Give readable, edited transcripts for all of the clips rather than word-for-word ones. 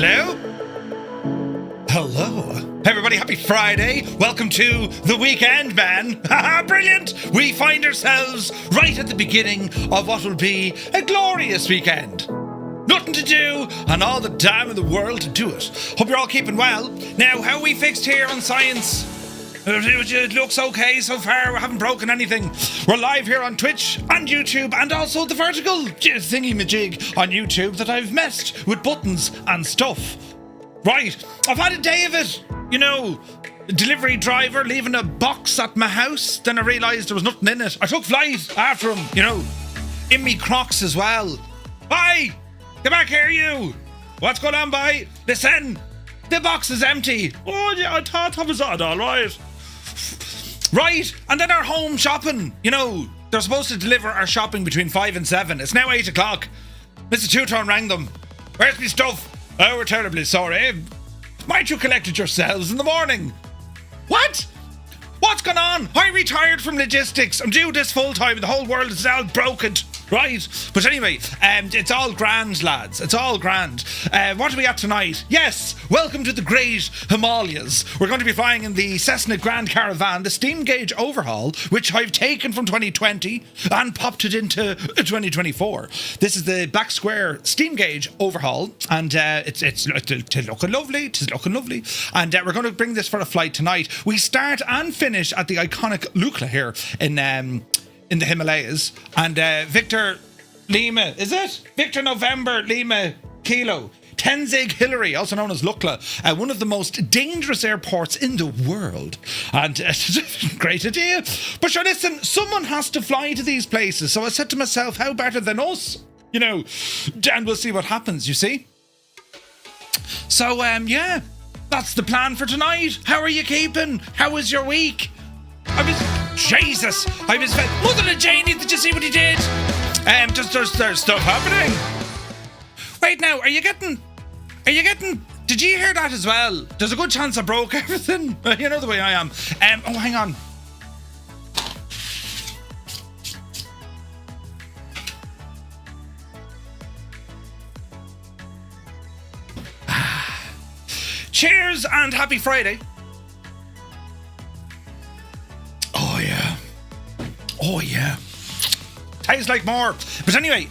Hello? Hello. Hey everybody, happy Friday. Welcome to the weekend, man. Haha, brilliant. We find ourselves right at the beginning of what will be a glorious weekend. Nothing to do, and all the time in the world to do it. Hope you're all keeping well. Now, how are we fixed here on Science? It looks okay so far. We haven't broken anything. We're live here on Twitch and YouTube, and also the vertical thingy-majig on YouTube that I've messed with buttons and stuff. Right, I've had a day of it. You know, delivery driver leaving a box at my house. Then I realised there was nothing in it. I took flight after him, you know, in me Crocs as well. Bye! Get back here, you! What's going on, bye? Listen, the box is empty. Oh, yeah, I thought I was on all right. Right, and then our home shopping. You know, they're supposed to deliver our shopping between 5 and 7. It's now 8 o'clock. Mr. Two-Tone rang them. Where's my stuff? Oh, we're terribly sorry. Might you collect it yourselves in the morning? What? What's going on? I retired from logistics. I'm doing this full time. The whole world is all broken. Right, but anyway, it's all grand, lads. It's all grand. What are we at tonight? Yes, welcome to the great Himalayas. We're going to be flying in the Cessna Grand Caravan, the Steam Gauge Overhaul, which I've taken from 2020 and popped it into 2024. This is the BlackSquare Steam Gauge Overhaul, and it's looking lovely. It's looking lovely, and we're going to bring this for a flight tonight. We start and finish at the iconic Lukla here in the Himalayas, and Victor Lima, is it? Victor November Lima Kilo, Tenzing-Hillary, also known as Lukla, one of the most dangerous airports in the world. And great idea. But sure, listen, someone has to fly to these places. So I said to myself, how better than us? You know, and we'll see what happens, you see? So, yeah, that's the plan for tonight. How are you keeping? How was your week? Jesus! Mother of Janie, did you see what he did? There's stuff happening. Wait now, are you getting, did you hear that as well? There's a good chance I broke everything. You know the way I am. Oh, hang on. Cheers and happy Friday. Oh yeah, tastes like more. But anyway,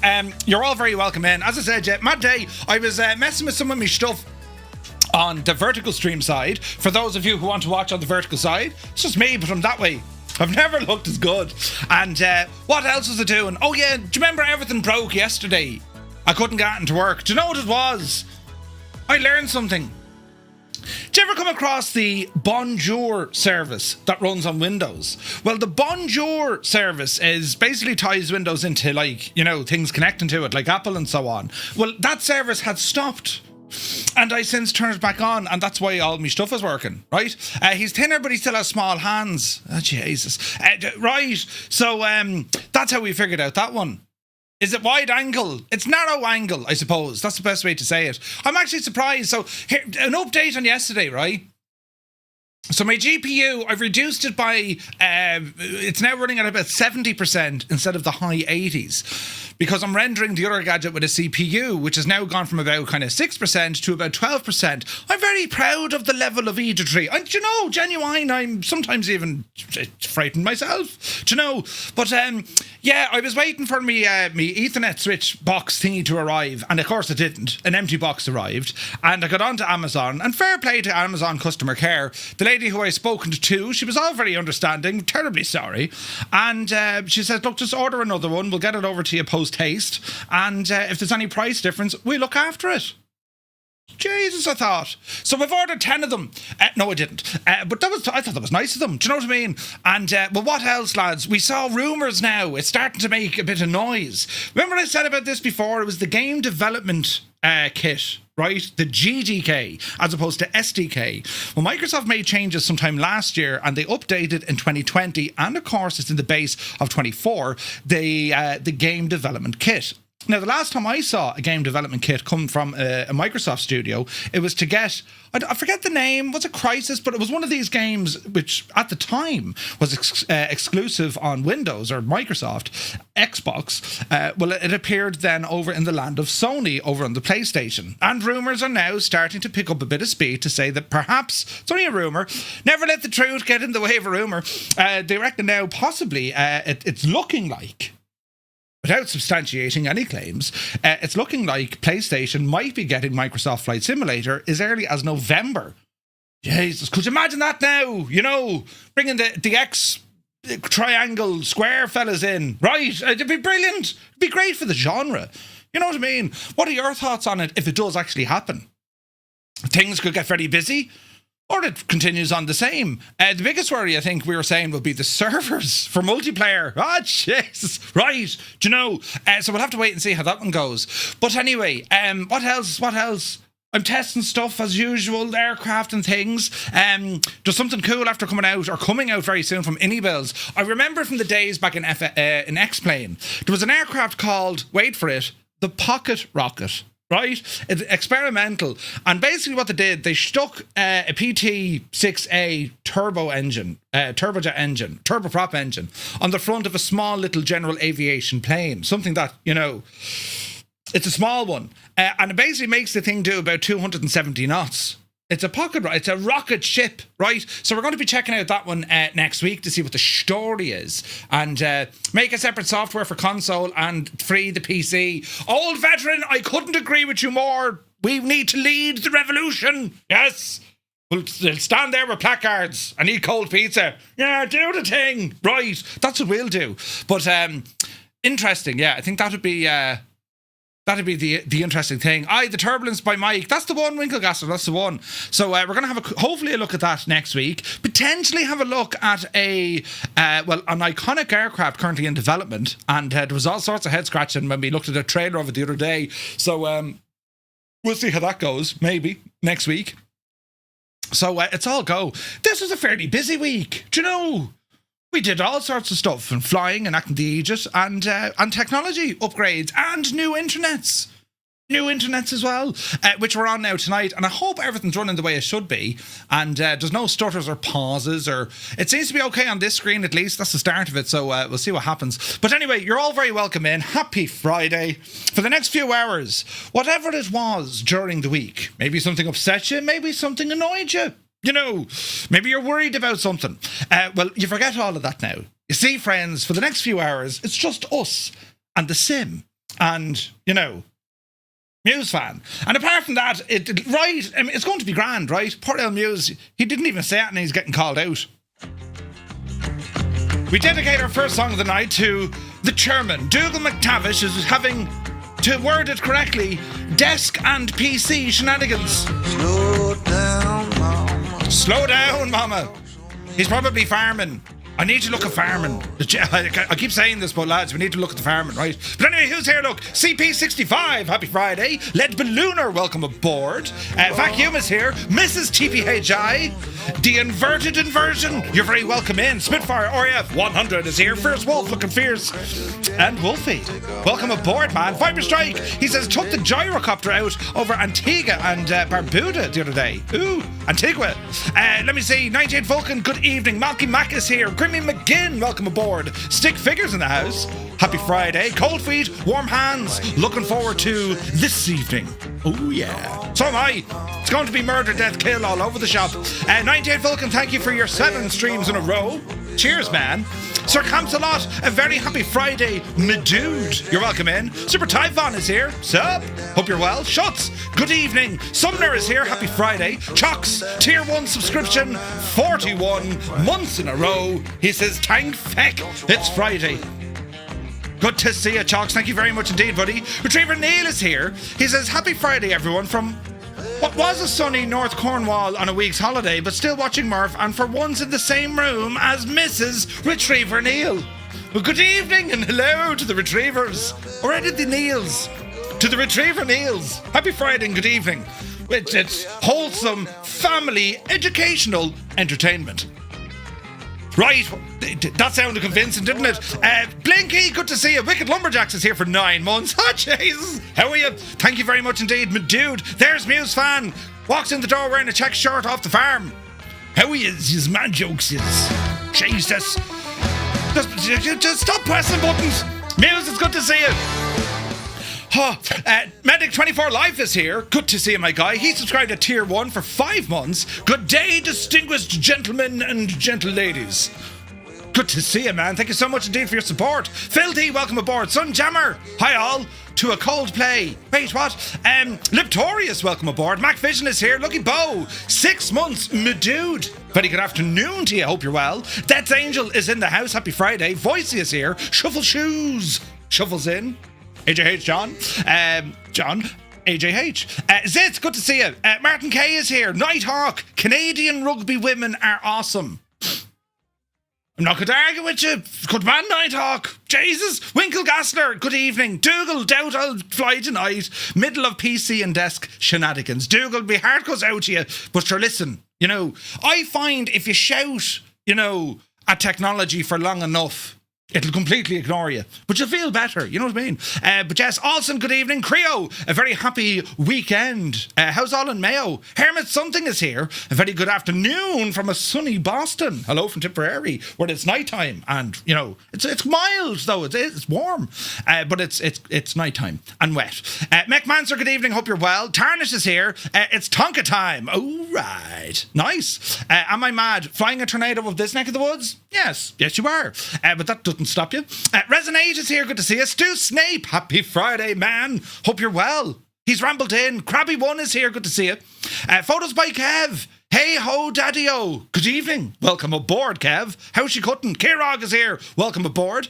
you're all very welcome in. As I said, yeah, mad day. I was messing with some of my stuff on the vertical stream side. For those of you who want to watch on the vertical side, it's just me, but I'm that way. I've never looked as good. And what else was I doing? Oh yeah, do you remember everything broke yesterday? I couldn't get into work. Do you know what it was? I learned something. Do you ever come across the Bonjour service that runs on Windows? Well, the Bonjour service basically ties Windows into, like, you know, things connecting to it, like Apple and so on. Well, that service had stopped, and I since turned it back on, and that's why all my stuff is working, right? He's thinner, but he still has small hands. Oh, Jesus. Right, so that's how we figured out that one. Is it wide angle? It's narrow angle, I suppose. That's the best way to say it. I'm actually surprised. So, here, an update on yesterday, right? So my GPU, I've reduced it by, it's now running at about 70% instead of the high 80s. Because I'm rendering the other gadget with a CPU, which has now gone from about kind of 6% to about 12%. I'm very proud of the level of editry. And, you know, genuine, I'm sometimes even frightened myself, you know. But, yeah, I was waiting for me Ethernet switch box thingy to arrive. And, of course, it didn't. An empty box arrived. And I got onto Amazon. And fair play to Amazon customer care. The lady who I spoken to, she was all very understanding, terribly sorry. And she said, look, just order another one. We'll get it over to you post-haste. And if there's any price difference, we'll look after it. Jesus, I thought. So I've ordered 10 of them. No, I didn't. But I thought that was nice of them. Do you know what I mean? And, well, what else, lads? We saw rumours now. It's starting to make a bit of noise. Remember I said about this before? It was the game development kit, right? The GDK, as opposed to SDK. Well, Microsoft made changes sometime last year, and they updated in 2020, and of course it's in the base of 24, the game development kit. Now, the last time I saw a game development kit come from a Microsoft studio, it was to get, I forget the name, was it Crysis? But it was one of these games which, at the time, was exclusive on Windows or Microsoft, Xbox. Well, it appeared then over in the land of Sony, over on the PlayStation. And rumours are now starting to pick up a bit of speed to say that perhaps, it's only a rumour, never let the truth get in the way of a rumour. They reckon now possibly it's looking like, without substantiating any claims, it's looking like PlayStation might be getting Microsoft Flight Simulator as early as November. Jesus, could you imagine that now? You know, bringing the X triangle square fellas in. Right, it'd be brilliant. It'd be great for the genre. You know what I mean? What are your thoughts on it if it does actually happen? Things could get very busy, or it continues on the same. The biggest worry, I think we were saying, will be the servers for multiplayer. Oh, Jesus. Right. Do you know? So we'll have to wait and see how that one goes. But anyway, what else? I'm testing stuff as usual, aircraft and things. There's something cool after coming out very soon from Inibills. I remember from the days back in X-Plane, there was an aircraft called, wait for it, the Pocket Rocket. Right? It's experimental. And basically what they did, they stuck a PT-6A turboprop engine on the front of a small little general aviation plane. Something that, you know, it's a small one. And it basically makes the thing do about 270 knots. It's it's a rocket ship, right? So we're going to be checking out that one next week to see what the story is, and make a separate software for console and free the PC. Old veteran, I couldn't agree with you more. We need to lead the revolution. Yes. We'll stand there with placards and eat cold pizza. Yeah, do the thing. Right. That's what we'll do. But interesting. Yeah, I think that would be... That'd be the interesting thing. The Turbulence by Mike. That's the one, Winklegasser. That's the one. So we're going to have hopefully a look at that next week. Potentially have a look at an iconic aircraft currently in development. And there was all sorts of head scratching when we looked at a trailer of it the other day. So we'll see how that goes. Maybe next week. So it's all go. This was a fairly busy week. Do you know? We did all sorts of stuff, and flying and acting the Aegis, and technology upgrades, and new internets as well, which we're on now tonight. And I hope everything's running the way it should be, and there's no stutters or pauses, or it seems to be okay on this screen at least. That's the start of it, so we'll see what happens. But anyway, you're all very welcome in. Happy Friday. For the next few hours, whatever it was during the week, maybe something upset you, maybe something annoyed you. You know, maybe you're worried about something. Well, you forget all of that now. You see, friends, for the next few hours, it's just us and the sim and, you know, Muse fan. And apart from that, it's going to be grand, right? Poor old Muse, he didn't even say it and he's getting called out. We dedicate our first song of the night to the chairman. Dougal McTavish is having, to word it correctly, desk and PC shenanigans. Slow down, mama. He's probably farming. I need to look at farming. I keep saying this, but lads, we need to look at the farming, right? But anyway, who's here? Look, CP65, happy Friday. Lead Ballooner, welcome aboard. Vacuum is here. Mrs. TPHI. The inverted inversion, you're very welcome in. Spitfire RF 100 is here. Fierce Wolf, looking fierce. And Wolfie, welcome aboard, man. Fiber Strike, he says, took the gyrocopter out over Antigua and Barbuda the other day. Ooh, Antigua. Let me see, 98 Vulcan, good evening. Malky Mac is here. Grimmy McGinn, welcome aboard. Stick Figures in the house. Happy Friday. Cold feet, warm hands. Looking forward to this evening. Oh yeah. So am I. It's going to be murder, death, kill all over the shop. 98 Vulcan, thank you for your 7 streams in a row. Cheers, man. Sir Camsalot, a very happy Friday, me dude. You're welcome in. Super Typhon is here. Sup? Hope you're well. Shuts, good evening. Sumner is here. Happy Friday. Chocks, tier 1 subscription, 41 months in a row. He says, thank feck, it's Friday. Good to see you, Chalks. Thank you very much indeed, buddy. Retriever Neil is here. He says, happy Friday, everyone, from what was a sunny North Cornwall on a week's holiday, but still watching Murph, and for once in the same room as Mrs. Retriever Neil. Well, good evening and hello to the Retrievers. Or edit the Neils. To the Retriever Neils. Happy Friday and good evening. It's wholesome, family, educational entertainment. Right, that sounded convincing, didn't it? Blinky, good to see you. Wicked Lumberjacks is here for 9 months. Oh, Jesus. How are you? Thank you very much indeed, my dude. There's Muse Fan. Walks in the door wearing a check shirt off the farm. How are you? His man jokes is. Jesus. Just stop pressing buttons. Muse, it's good to see you. Medic24 Life is here. Good to see you, my guy. He subscribed to Tier 1 for 5 months. Good day, distinguished gentlemen and gentle ladies. Good to see you, man. Thank you so much indeed for your support. Filthy, welcome aboard. Sun Jammer, hi all. To a cold play. Wait, what? Liptorius, welcome aboard. Mac Vision is here. Lucky Bo, 6 months, my dude. Very good afternoon to you. Hope you're well. Death's Angel is in the house. Happy Friday. Voicey is here. Shuffle Shoes. Shuffles in. AJH John. John. AJH. Zitz, good to see you. Martin K is here. Nighthawk. Canadian rugby women are awesome. I'm not going to argue with you. Good man, Nighthawk. Jesus. Winkle Gassler, good evening. Dougal, doubt I'll fly tonight. Middle of PC and desk shenanigans. Dougal, my heart goes out to you. But sure, listen, I find if you shout, at technology for long enough, it'll completely ignore you. But you'll feel better, you know what I mean? But yes, Olsen, good evening. Creo, a very happy weekend. How's all in Mayo? Hermit Something is here. A very good afternoon from a sunny Boston. Hello from Tipperary, where it's nighttime. And, it's mild, though. It's warm. But it's nighttime and wet. Mech Manser, good evening. Hope you're well. Tarnish is here. It's Tonka time. Oh, right. Nice. Am I mad? Flying a tornado of this neck of the woods? Yes. Yes, you are. But that doesn't stop you. Resonate is here. Good to see you. Stu Snape. Happy Friday, man. Hope you're well. He's rambled in. Krabby One is here. Good to see you. Photos by Kev. Hey ho, Daddy-o. Good evening. Welcome aboard, Kev. How's she cutting? K-Rog is here. Welcome aboard.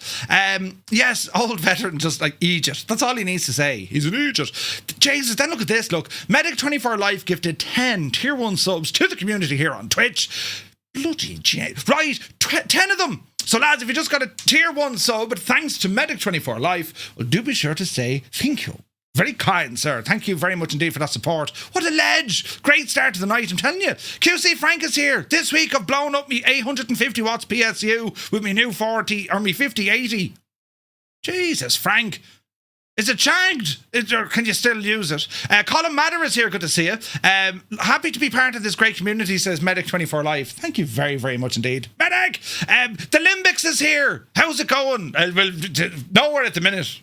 Yes, old veteran, just like Egypt. That's all he needs to say. He's an Egypt. Jesus, then look at this. Look, Medic24 Life gifted 10 Tier 1 subs to the community here on Twitch. Bloody right, 10 of them. So lads, if you just got a Tier 1 sub, but thanks to Medic24 Life, well, do be sure to say thank you. Very kind, sir. Thank you very much indeed for that support. What a ledge. Great start to the night, I'm telling you. QC Frank is here. This week I've blown up me 850 watts PSU with me new 40 or me 5080. Jesus, Frank. Is it shagged? Or can you still use it? Colin Matter is here. Good to see you. Happy to be part of this great community, says Medic24 Life. Thank you very, very much indeed. Medic! The Limbix is here. How's it going? Well, nowhere at the minute.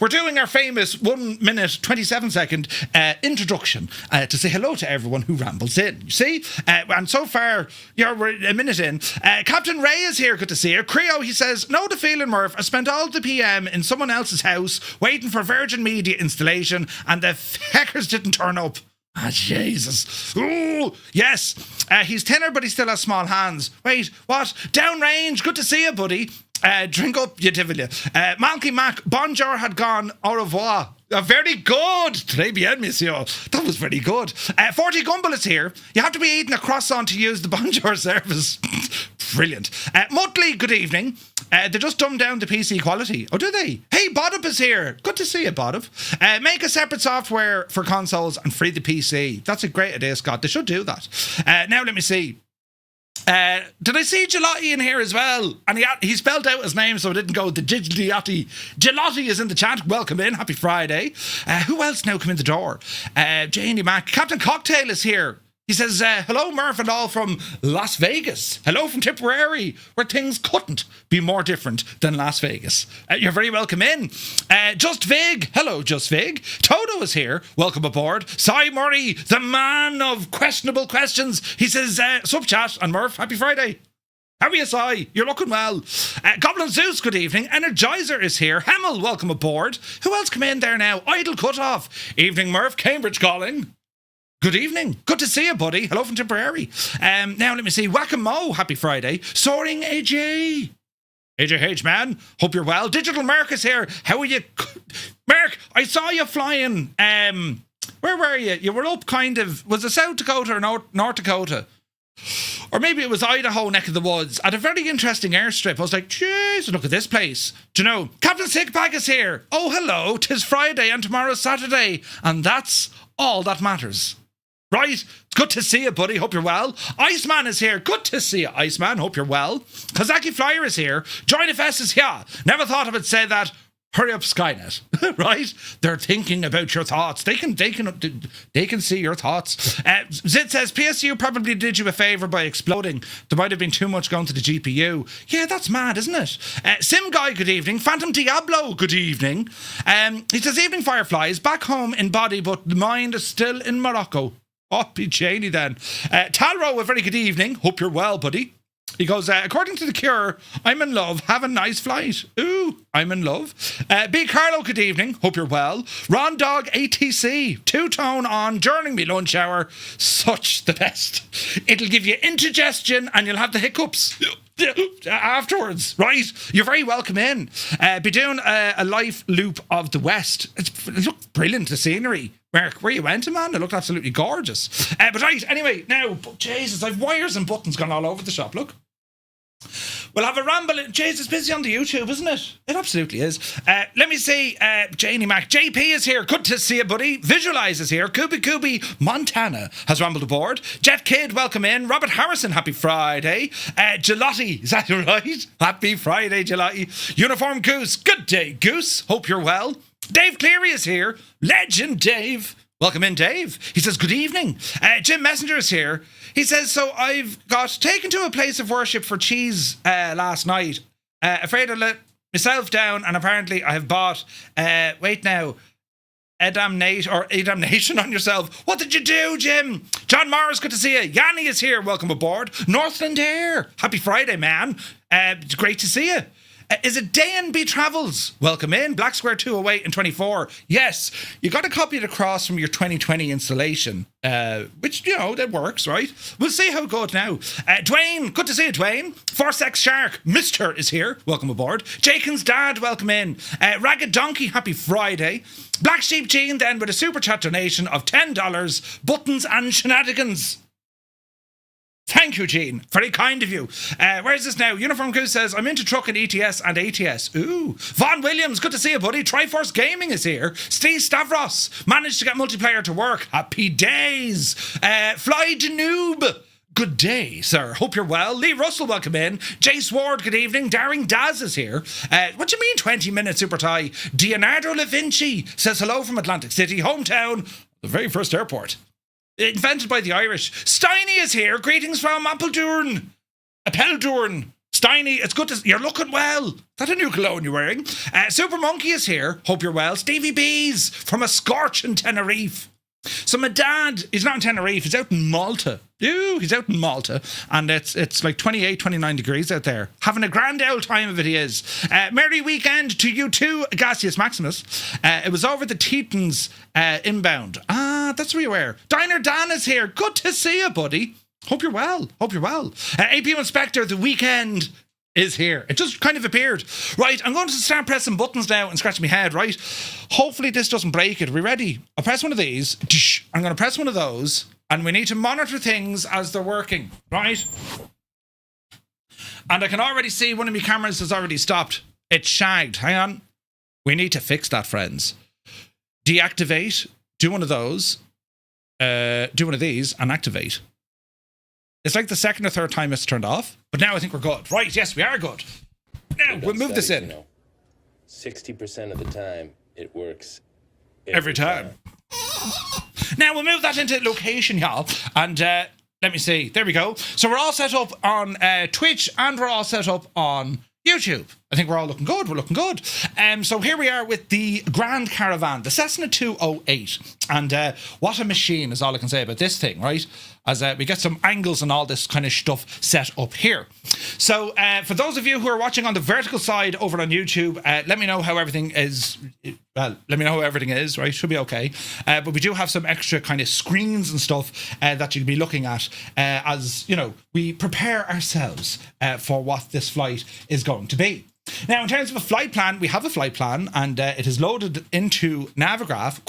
We're doing our famous 1 minute, 27 second introduction to say hello to everyone who rambles in. You see? And so far, we're a minute in. Captain Ray is here. Good to see you. Creo, he says, no the feeling, Murph. I spent all the PM in someone else's house waiting for Virgin Media installation and the feckers didn't turn up. Ah, Jesus. Ooh, yes. He's thinner, but he still has small hands. Wait, what? Downrange, good to see you, buddy. Drink up, you divil you. Malky Mac, Bonjour had gone au revoir. Very good. Très bien, monsieur. That was very good. 40 Gumble is here. You have to be eating a croissant to use the Bonjour service. Brilliant. Muttley, good evening. They just dumbed down the PC quality. Oh, do they? Hey, Bodup is here. Good to see you, Bodup. Make a separate software for consoles and free the PC. That's a great idea, Scott. They should do that. Now, let me see. Did I see Gelati in here as well? And he spelled out his name so it didn't go the Gelati. Gelati is in the chat. Welcome in. Happy Friday. Who else now come in the door? Janie Mac. Captain Cocktail is here. He says, hello, Murph and all from Las Vegas. Hello from Tipperary, where things couldn't be more different than Las Vegas. You're very welcome in. Just Vig. Hello, Just Vig. Toto is here. Welcome aboard. Cy Murray, the man of questionable questions. He says, sup chat, and Murph, happy Friday. How are you, Cy? You're looking well. Goblin Zeus, good evening. Energizer is here. Hamill, welcome aboard. Who else come in there now? Idle Cutoff. Evening, Murph. Cambridge calling. Good evening. Good to see you, buddy. Hello from Tipperary. Now, let me see. Whack-a-mo, happy Friday. Soaring AJ. AJH, man. Hope you're well. Digital Merc is here. How are you? Merc, I saw you flying. Where were you? You were up kind of, was it South Dakota or North Dakota? Or maybe it was Idaho neck of the woods at a very interesting airstrip. I was like, jeez, look at this place. Do you know? Captain Sickbag is here. Oh, hello. 'Tis Friday and tomorrow's Saturday. And that's all that matters. Right? It's good to see you, buddy. Hope you're well. Iceman is here. Good to see you, Iceman. Hope you're well. Kazaki Flyer is here. Join FS is here. Never thought I would say that. Hurry up, Skynet. Right? They're thinking about your thoughts. They can see your thoughts. Zid says PSU probably did you a favour by exploding. There might have been too much going to the GPU. Yeah, that's mad, isn't it? Sim Guy, good evening. Phantom Diablo, good evening. He says, evening Fireflies, back home in body, but the mind is still in Morocco. Oh, be Cheney then. Talro, a very good evening. Hope you're well, buddy. He goes, according to The Cure, I'm in love. Have a nice flight. Ooh, I'm in love. B. Carlo, good evening. Hope you're well. Ron Dog ATC, two-tone on during me lunch hour. Such the best. It'll give you indigestion and you'll have the hiccups afterwards, right? You're very welcome in. Be doing a life loop of the West. It looked brilliant, the scenery. Where you went, man? It looked absolutely gorgeous. But right, anyway, now, Jesus, I've wires and buttons gone all over the shop, look. We'll have a ramble. Jesus, it's busy on the YouTube, isn't it? It absolutely is. Let me see. Janie Mac. JP is here. Good to see you, buddy. Visualize is here. Kubi Montana has rambled aboard. Jet Kid, welcome in. Robert Harrison, happy Friday. Gelati, is that right? Happy Friday, Gelati. Uniform Goose, good day, Goose. Hope you're well. Dave Cleary is here. Legend Dave. Welcome in, Dave. He says, good evening. Jim Messenger is here. He says, so I've got taken to a place of worship for cheese last night. Afraid I let myself down, and apparently I have bought, wait now, a damnation on yourself. What did you do, Jim? John Morris, good to see you. Yanni is here. Welcome aboard. Northland Air. Happy Friday, man. It's great to see you. Is it DNB Travels? Welcome in. BlackSquare 208 and 24. Yes, you got to copy it across from your 2020 installation, which, you know, that works, right? We'll see how it goes now. Dwayne, good to see you, Dwayne. Forsex Shark, Mr. is here. Welcome aboard. Jaken's dad, welcome in. Ragged Donkey, happy Friday. Black Sheep Jean then with a super chat donation of $10. Buttons and shenanigans. Thank you, Gene. Very kind of you. Where is this now? Uniform Goose says, I'm into truck and ETS and ATS. Ooh. Von Williams, good to see you, buddy. Triforce Gaming is here. Steve Stavros, managed to get multiplayer to work. Happy days. Fly Danube. Good day, sir. Hope you're well. Lee Russell, welcome in. Jace Ward, good evening. Daring Daz is here. What do you mean 20 minutes super tie? Leonardo Da Vinci says hello from Atlantic City, hometown, the very first airport. Invented by the Irish. Steiny is here. Greetings from Apeldoorn. Steiny, it's good to... You're looking well. Is that a new cologne you're wearing? Super Monkey is here. Hope you're well. Stevie B's from a scorching Tenerife. So my dad, he's not in Tenerife, he's out in Malta. Ooh, he's out in Malta. And it's like 28, 29 degrees out there. Having a grand old time of it, he is. Merry weekend to you too, Gaseous Maximus. It was over the Tetons inbound. Ah, that's where you were. Diner Dan is here. Good to see you, buddy. Hope you're well. APU Inspector, the weekend is here. It just kind of appeared. Right, I'm going to start pressing buttons now and scratching my head, right? Hopefully this doesn't break it. Are we ready? I'll press one of these. I'm going to press one of those. And we need to monitor things as they're working, right? And I can already see one of my cameras has already stopped. It's shagged. Hang on. We need to fix that, friends. Deactivate. Do one of those. Do one of these and activate. It's like the second or third time it's turned off, but now I think we're good. Right, yes, we are good. Now, we'll move this in. You know, 60% of the time, it works. Every time. Now, we'll move that into location, y'all. And let me see. There we go. So we're all set up on Twitch and we're all set up on YouTube. I think we're all looking good. We're looking good. So here we are with the Grand Caravan, the Cessna 208. And what a machine is all I can say about this thing, right? As we get some angles and all this kind of stuff set up here. So for those of you who are watching on the vertical side over on YouTube, let me know how everything is. Well, let me know how everything is, right? Should be okay. But we do have some extra kind of screens and stuff that you can be looking at as, you know, we prepare ourselves for what this flight is going to be. Now, in terms of a flight plan, we have a flight plan and it is loaded into Navigraph.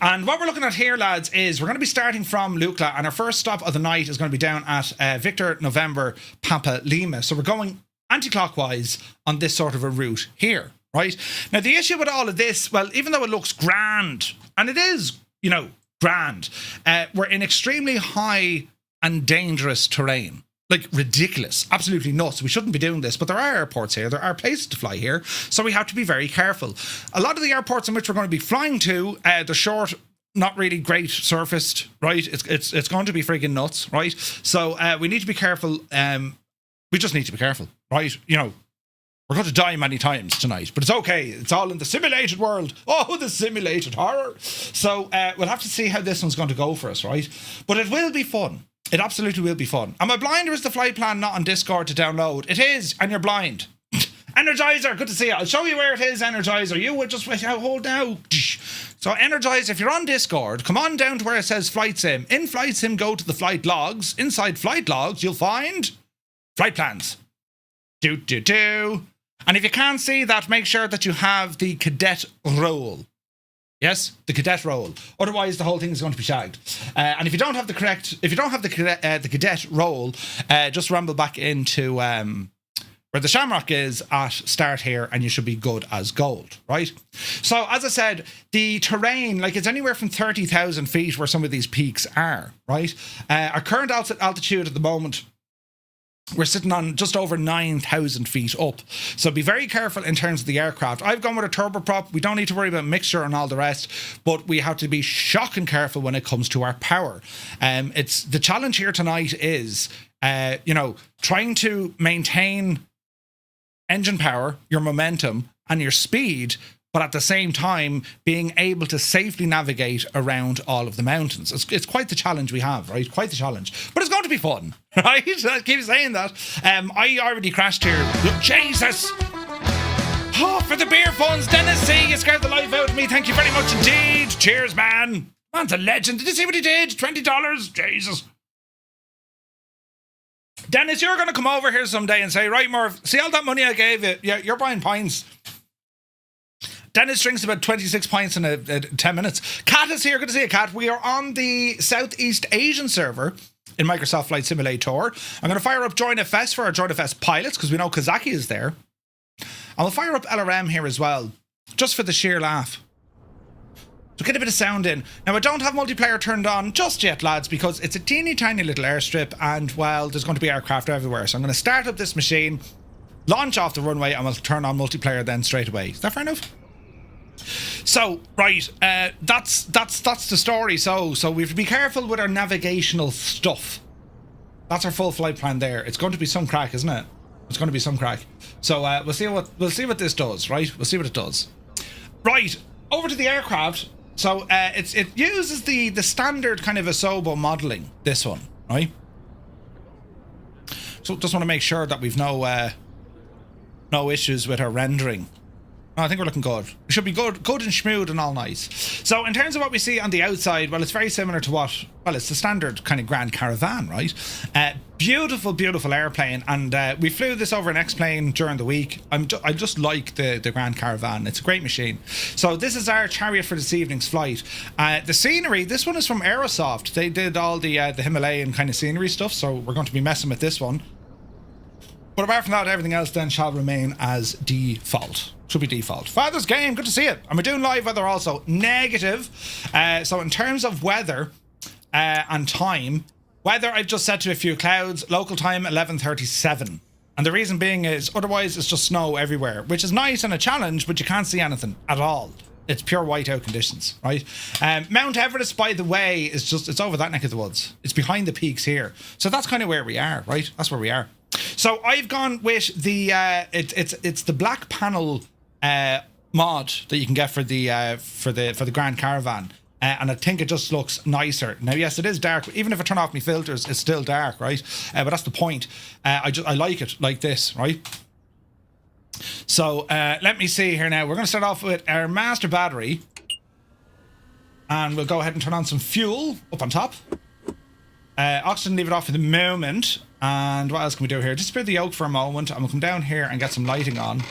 And what we're looking at here, lads, is we're going to be starting from Lukla, and our first stop of the night is going to be down at Victor November Papa Lima. So we're going anti-clockwise on this sort of a route here, right? Now, the issue with all of this, well, even though it looks grand, and it is, you know, grand. We're in extremely high and dangerous terrain. Like, ridiculous. Absolutely nuts. We shouldn't be doing this, but there are airports here. There are places to fly here, so we have to be very careful. A lot of the airports in which we're going to be flying to, they're short, not really great surfaced, right? It's going to be friggin' nuts, right? So we need to be careful. We just need to be careful, right? You know, we're going to die many times tonight, but it's okay. It's all in the simulated world. Oh, the simulated horror. So we'll have to see how this one's going to go for us, right? But it will be fun. It absolutely will be fun. And my blinder is the flight plan not on Discord to download. It is, and you're blind. Energizer, good to see you. I'll show you where it is, Energizer. You would just hold now. So Energize, if you're on Discord, come on down to where it says Flight Sim. In Flight Sim, go to the flight logs. Inside flight logs, you'll find flight plans. And if you can't see that, make sure that you have the cadet role. Yes, the cadet role. Otherwise, the whole thing is going to be shagged. And if you don't have the cadet role, just ramble back into where the Shamrock is at start here, and you should be good as gold, right? So, as I said, the terrain, like, it's anywhere from 30,000 feet where some of these peaks are, right? Our current altitude at the moment, we're sitting on just over 9,000 feet up. So be very careful in terms of the aircraft. I've gone with a turboprop. We don't need to worry about mixture and all the rest, but we have to be shocking careful when it comes to our power. It's the challenge here tonight is, trying to maintain engine power, your momentum, and your speed, but at the same time being able to safely navigate around all of the mountains. It's quite the challenge we have, right? Quite the challenge. But it's going to be fun, right? I keep saying that. I already crashed here. Jesus! Oh, for the beer funds, Dennis C, you scared the life out of me. Thank you very much indeed. Cheers, man. Man's a legend. Did you see what he did? $20. Jesus. Dennis, you're going to come over here someday and say, right, Merv, see all that money I gave you? Yeah, you're buying pints. Dennis drinks about 26 pints in 10 minutes. Kat is here. Good to see you, Kat. We are on the Southeast Asian server in Microsoft Flight Simulator. I'm going to fire up Join FS for our Join FS pilots because we know Kazaki is there. And we'll fire up LRM here as well, just for the sheer laugh. So get a bit of sound in. Now, I don't have multiplayer turned on just yet, lads, because it's a teeny tiny little airstrip and, well, there's going to be aircraft everywhere. So I'm going to start up this machine, launch off the runway, and we'll turn on multiplayer then straight away. Is that fair enough? So, right, that's the story. So we have to be careful with our navigational stuff. That's our full flight plan there. It's going to be some crack, isn't it? It's going to be some crack. So we'll see what this does, right? We'll see what it does. Right, over to the aircraft. So it uses the standard kind of Asobo modelling, this one, right? So just want to make sure that we've no issues with our rendering. No, I think we're looking good. We should be good and smooth and all nice. So in terms of what we see on the outside, well, it's very similar to what, well, it's the standard kind of Grand Caravan, right? Beautiful, beautiful airplane. And we flew this over an X-plane during the week. I just like the Grand Caravan. It's a great machine. So this is our chariot for this evening's flight. The scenery, this one is from Aerosoft. They did all the Himalayan kind of scenery stuff. So we're going to be messing with this one. But apart from that, everything else then shall remain as default. Should be default. Father's Game, good to see it. And we're doing live weather also. Negative. So in terms of weather and time, weather I've just set to a few clouds. Local time 11:37. And the reason being is otherwise it's just snow everywhere, which is nice and a challenge, but you can't see anything at all. It's pure whiteout conditions, right? Mount Everest, by the way, is just, it's over that neck of the woods. It's behind the peaks here. So that's kind of where we are, right? That's where we are. So I've gone with the it's the black panel mod that you can get for the Grand Caravan, and I think it just looks nicer. Now, yes, it is dark. Even if I turn off my filters, it's still dark, right? But that's the point. I like it like this, right? So let me see here now. We're going to start off with our master battery, and we'll go ahead and turn on some fuel up on top. Oxygen, leave it off for the moment. And what else can we do here? Just spare the yoke for a moment, and we'll come down here and get some lighting on.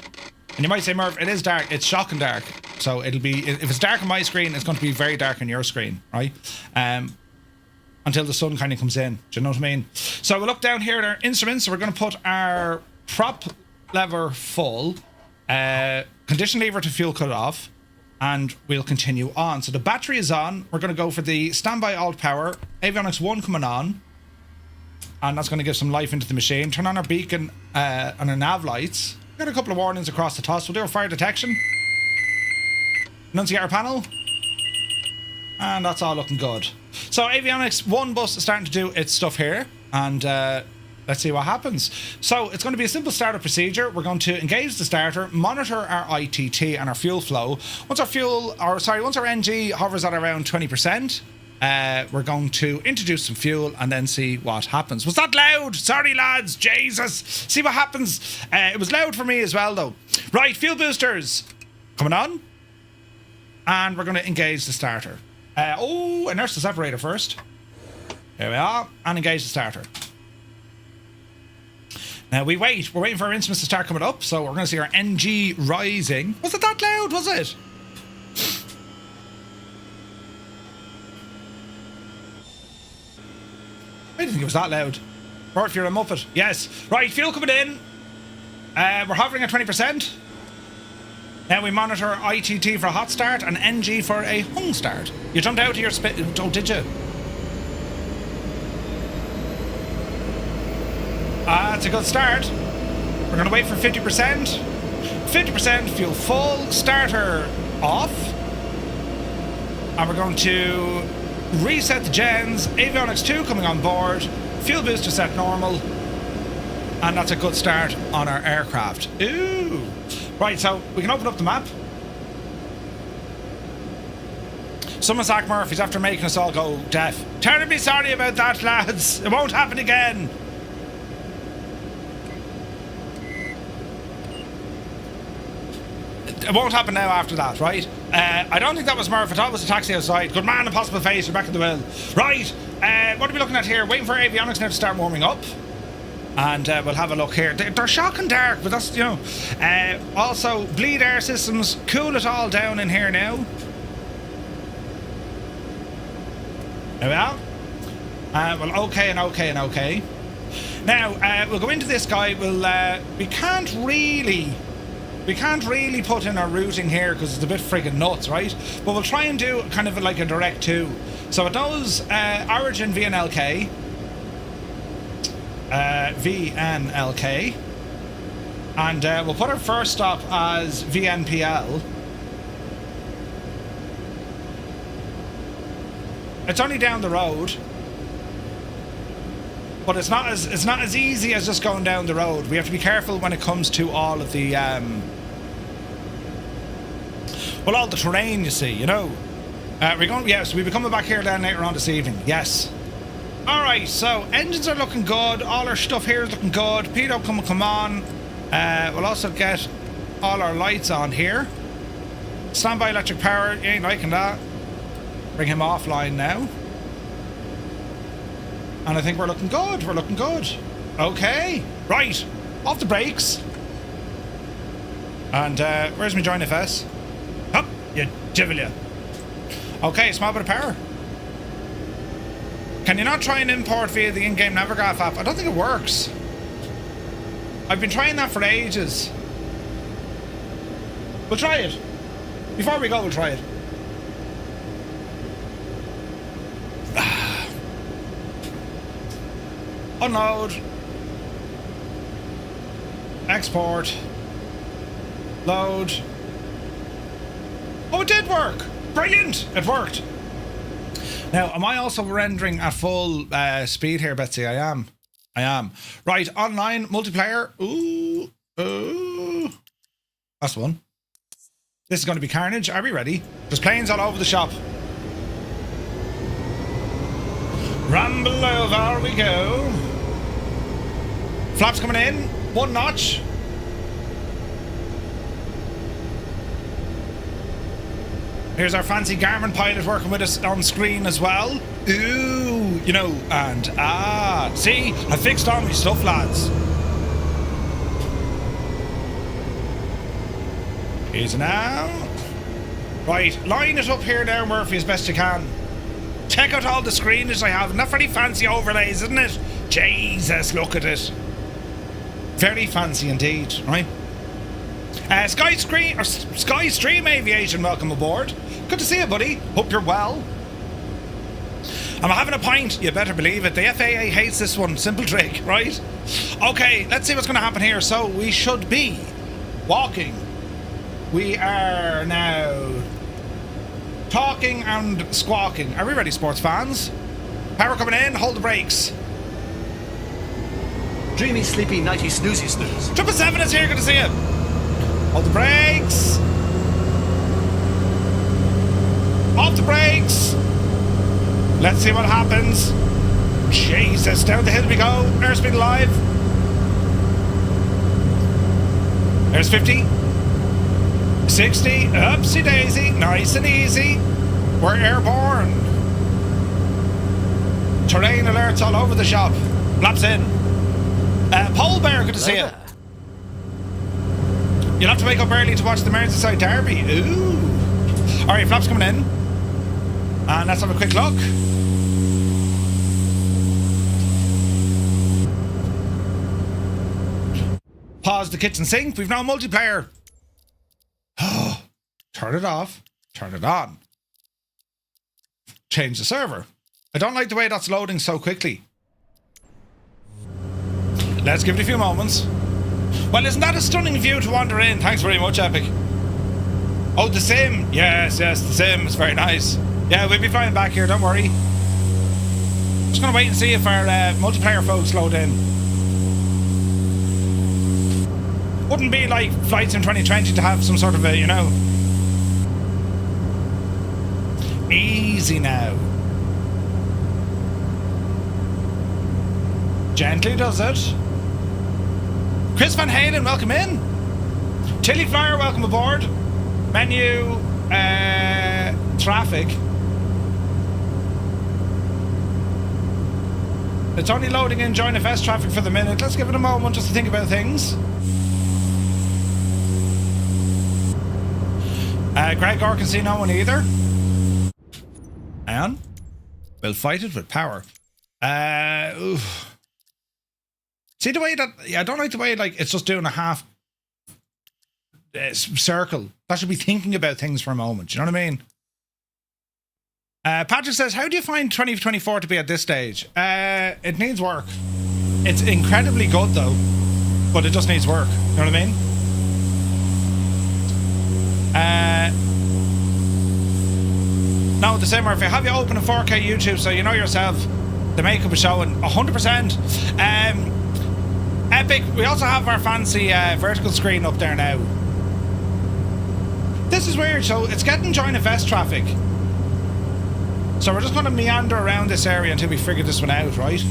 And you might say, Merv, it is dark. It's shocking dark. So it'll be, if it's dark on my screen, it's going to be very dark on your screen, right? Until the sun kind of comes in. Do you know what I mean? So we'll look down here at our instruments. So we're going to put our prop lever full, condition lever to fuel cut off, and we'll continue on. So the battery is on. We're going to go for the standby alt power. Avionics 1 coming on. And that's going to give some life into the machine. Turn on our beacon and our nav lights. Got a couple of warnings across the toss. We'll do our fire detection. Enunciator panel. And that's all looking good. So Avionics 1 bus is starting to do its stuff here. And let's see what happens. So it's going to be a simple startup procedure. We're going to engage the starter, monitor our ITT and our fuel flow. Once our NG hovers at around 20%, we're going to introduce some fuel and then see what happens. Was that loud? Sorry, lads. Jesus. See what happens. It was loud for me as well, though. Right, fuel boosters coming on. And we're going to engage the starter. Inertial separator first. There we are. And engage the starter. Now we wait. We're waiting for our instruments to start coming up. So we're going to see our NG rising. Was it that loud? Was it? I didn't think it was that loud. Bert, you're a muppet. Yes. Right, fuel coming in. We're hovering at 20%. Now we monitor ITT for a hot start and NG for a hung start. You jumped out of your oh, did you? That's a good start. We're going to wait for 50%. 50%, fuel full, starter off. And we're going to reset the gens. Avionics 2 coming on board. Fuel booster set normal. And that's a good start on our aircraft. Ooh. Right, so we can open up the map. Someone sack Murphy's after making us all go deaf. Terribly sorry about that, lads. It won't happen again. It won't happen now after that, right? I don't think that was Murph. I thought it was a taxi outside. Good man, impossible face. You're back in the wheel. Right. What are we looking at here? Waiting for avionics now to start warming up. And we'll have a look here. They're shocking dark, but that's, you know. Also, bleed air systems. Cool it all down in here now. There we are. Well, okay and okay and okay. Now, we'll go into this guy. We can't really put in our routing here because it's a bit friggin' nuts, right? But we'll try and do kind of like a direct to. So it knows origin VNLK. VNLK. And we'll put our first stop as VNPL. It's only down the road. But it's not as easy as just going down the road. We have to be careful when it comes to all of the all the terrain, you see, you know. Yes, we'll be coming back here then later on this evening. Yes. Alright, so engines are looking good. All our stuff here is looking good. Pedo come on. We'll also get all our lights on here. Standby electric power, you ain't liking that. Bring him offline now. And I think we're looking good. We're looking good. Okay. Right. Off the brakes. And where's my join FS? Hup, you jivilia. Okay, small bit of power. Can you not try and import via the in-game Navigraph app? I don't think it works. I've been trying that for ages. We'll try it. Before we go, we'll try it. Unload. Export. Load. Oh, it did work! Brilliant! It worked. Now, am I also rendering at full speed here, Betsy? I am. Right, online, multiplayer. Ooh. That's one. This is going to be carnage. Are we ready? There's planes all over the shop. Rumble over we go. Flaps coming in. One notch. Here's our fancy Garmin pilot working with us on screen as well. Ooh, you know, and see, I fixed all my stuff, lads. Easy now. Right, line it up here now, Murphy, as best you can. Check out all the screenage I have. Not very fancy overlays, isn't it? Jesus, look at it. Very fancy indeed, right? Sky Stream Aviation, welcome aboard. Good to see you, buddy. Hope you're well. I'm having a pint, you better believe it. The FAA hates this one. Simple trick, right? Okay, let's see what's going to happen here. So we should be walking. We are now talking and squawking. Are we ready, sports fans? Power coming in, hold the brakes. Dreamy, sleepy, nighty, snoozy, snooze. 777 is here, good to see you. Hold the brakes. Off the brakes. Let's see what happens. Jesus, down the hill we go. Airspeed alive. There's 50. 60. Upsy daisy. Nice and easy. We're airborne. Terrain alerts all over the shop. Flaps in. Pole Bear, good to see you. You'll have to wake up early to watch the Merseyside Derby. Ooh. Alright, flaps coming in. And let's have a quick look. Pause the kitchen sink. We've now multiplayer. Oh, turn it off. Turn it on. Change the server. I don't like the way that's loading so quickly. Let's give it a few moments. Well, isn't that a stunning view to wander in? Thanks very much, Epic. Oh, the sim. Yes, the sim. It's very nice. Yeah, we'll be flying back here, don't worry. Just gonna wait and see if our multiplayer folks load in. Wouldn't be like flights in 2020 to have some sort of a, you know. Easy now. Gently does it. Chris Van Halen, welcome in. Chili Flyer, welcome aboard. Menu, traffic. It's only loading in Join FS traffic for the minute. Let's give it a moment just to think about things. Gregor can see no one either. And we'll fight it with power. Oof. See the way that, yeah, I don't like the way like it's just doing a half circle. I should be thinking about things for a moment. You know what I mean? Patrick says, how do you find 2024 to be at this stage? It needs work. It's incredibly good though, but it just needs work. You know what I mean? No, the same. Or if you have you open a 4K YouTube, so you know yourself, the makeup is showing 100%. Epic. We also have our fancy vertical screen up there now. This is weird. So it's getting Join FS traffic. So we're just going to meander around this area until we figure this one out, right?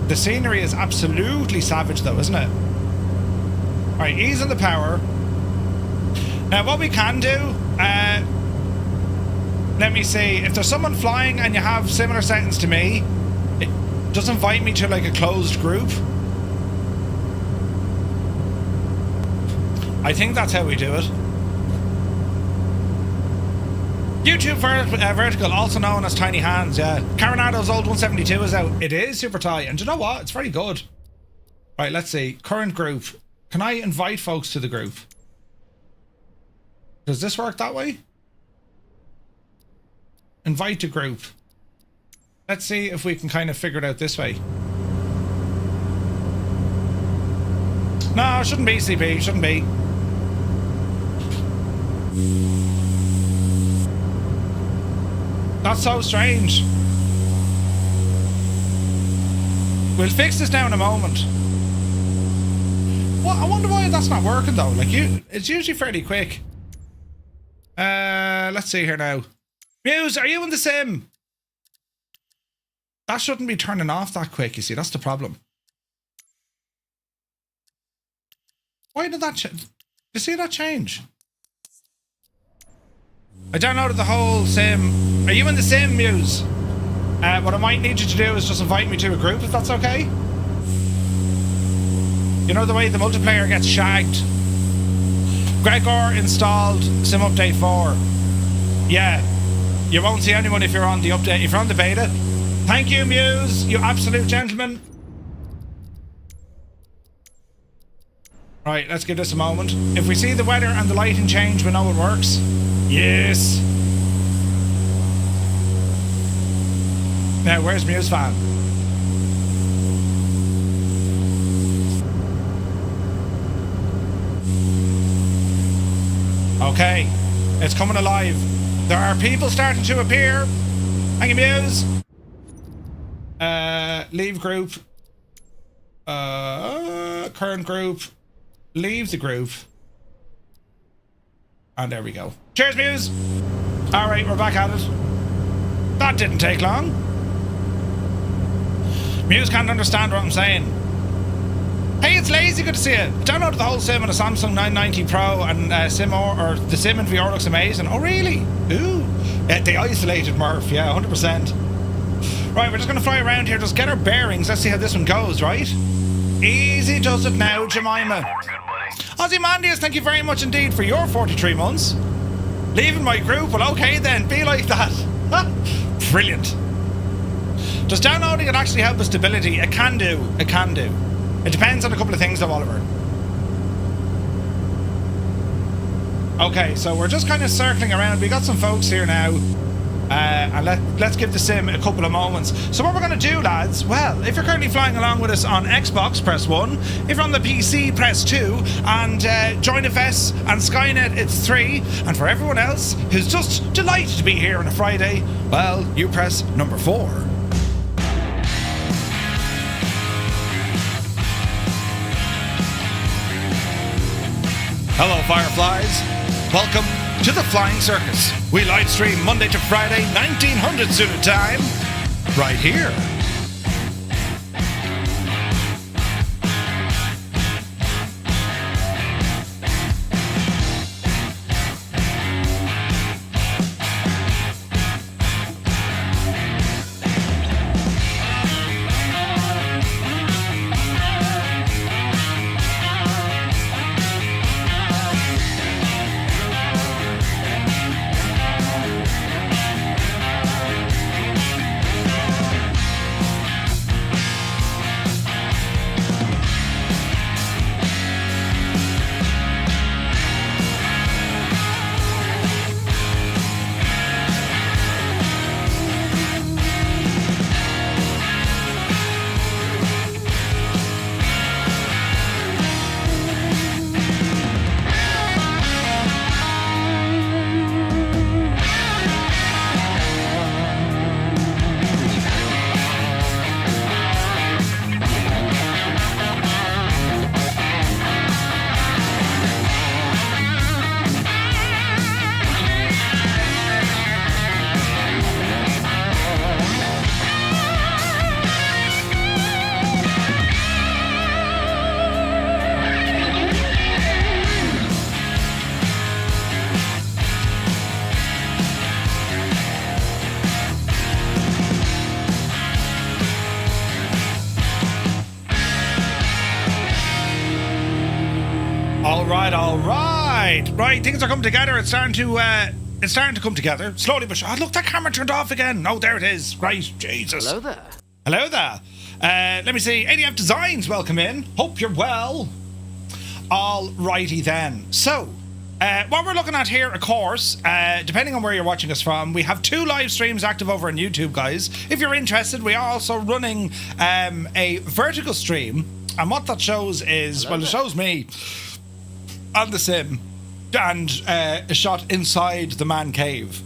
The scenery is absolutely savage though, isn't it? Alright, ease on the power. Now what we can do, let me see, if there's someone flying and you have similar settings to me, it just invite me to like a closed group. I think that's how we do it. YouTube vertical, also known as Tiny Hands, yeah. Coronado's old 172 is out. It is super tight, and do you know what? It's very good. Right, let's see. Current group. Can I invite folks to the group? Does this work that way? Invite to group. Let's see if we can kind of figure it out this way. No, it shouldn't be, CP. Shouldn't be. That's so strange. We'll fix this now in a moment. Well, I wonder why that's not working though. Like it's usually fairly quick. Let's see here now. Muse, are you in the sim? That shouldn't be turning off that quick, you see. That's the problem. Why did that change? You see that change? I downloaded the whole sim. Are you in the sim, Muse? What I might need you to do is just invite me to a group, if that's okay. You know the way the multiplayer gets shagged. Gregor installed Sim Update 4. Yeah. You won't see anyone if you're on the update, if you're on the beta. Thank you, Muse, you absolute gentleman. Right, let's give this a moment. If we see the weather and the lighting change, we know it works. Yes. Now, where's Muse fan? Okay, it's coming alive. There are people starting to appear. Thank you, Muse. Leave group. Current group. Leave the group. And there we go. Cheers, Muse. All right, we're back at it. That didn't take long. Muse can't understand what I'm saying. Hey, it's Lazy, good to see you. Downloaded the whole sim on a Samsung 990 Pro and sim or the sim in VR looks amazing. Oh, really? Ooh. Yeah, they isolated Murph, yeah, 100%. Right, we're just going to fly around here, just get our bearings. Let's see how this one goes, right? Easy does it now, Jemima. Ozymandias, thank you very much indeed for your 43 months. Leaving my group? Well, okay then, be like that. Brilliant. Does downloading it actually help with stability? It can do. It can do. It depends on a couple of things though, Oliver. Okay, so we're just kind of circling around. We got some folks here now. And let's give the sim a couple of moments. So what we're going to do, lads, well, if you're currently flying along with us on Xbox, press 1. If you're on the PC, press 2. And JoinFS and Skynet, it's 3. And for everyone else who's just delighted to be here on a Friday, well, you press number 4. Hello, Fireflies. Welcome to the Flying Circus. We live stream Monday to Friday, 1900 Zulu time, right here. All right. Right, things are coming together. It's starting to come together slowly but surely. Oh, look, that camera turned off again. Oh, there it is. Right, Jesus. Hello there. Hello there. Let me see. ADF Designs, welcome in. Hope you're well. All righty then. So, what we're looking at here, of course, depending on where you're watching us from, we have 2 live streams active over on YouTube, guys. If you're interested, we are also running a vertical stream, and what that shows is, well, it shows me on the sim and a shot inside the man cave.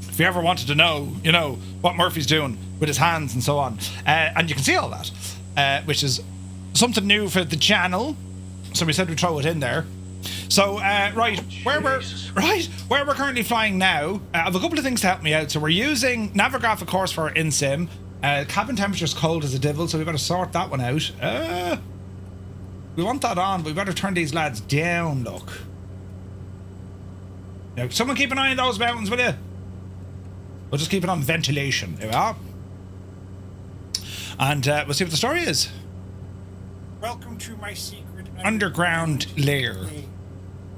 If you ever wanted to know, you know, what Murphy's doing with his hands and so on, and you can see all that, which is something new for the channel, so we said we'd throw it in there. So right where we're currently flying now, I have a couple of things to help me out. So we're using Navigraph, of course, for our in-sim. Cabin temperature's cold as a devil, so we've got to sort that one out. We want that on, but we better turn these lads down, look. Now, someone keep an eye on those mountains, will you? We'll just keep it on ventilation. There we are. And we'll see what the story is. Welcome to my secret underground lair.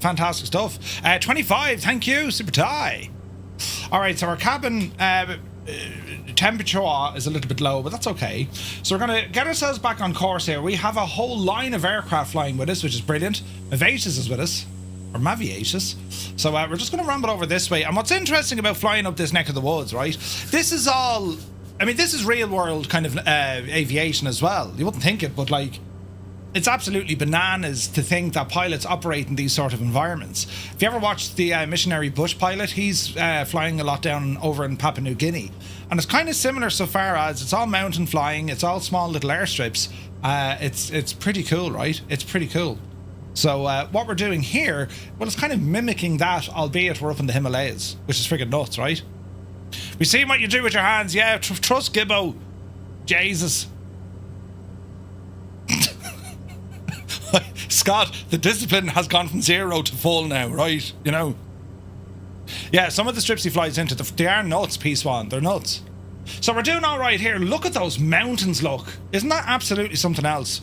Fantastic stuff. 25, thank you, Super Tie. Alright, so our cabin temperature is a little bit low, but that's okay. So we're going to get ourselves back on course here. We have a whole line of aircraft flying with us, which is brilliant. Aviatus is with us, or Maviatus. So we're just going to ramble over this way. And what's interesting about flying up this neck of the woods, right? This is all, I mean, this is real world kind of aviation as well. You wouldn't think it, but like, it's absolutely bananas to think that pilots operate in these sort of environments. If you ever watched the missionary bush pilot, he's flying a lot down over in Papua New Guinea. And it's kind of similar so far as it's all mountain flying, it's all small little airstrips. It's pretty cool, right? It's pretty cool. So what we're doing here, well, it's kind of mimicking that, albeit we're up in the Himalayas, which is friggin' nuts, right? We see what you do with your hands, yeah, trust Gibbo. Jesus. Scott, the discipline has gone from 0 to full now, right? You know? Yeah, some of the strips he flies into, they are nuts, P-Swan. They're nuts. So we're doing all right here. Look at those mountains, look. Isn't that absolutely something else?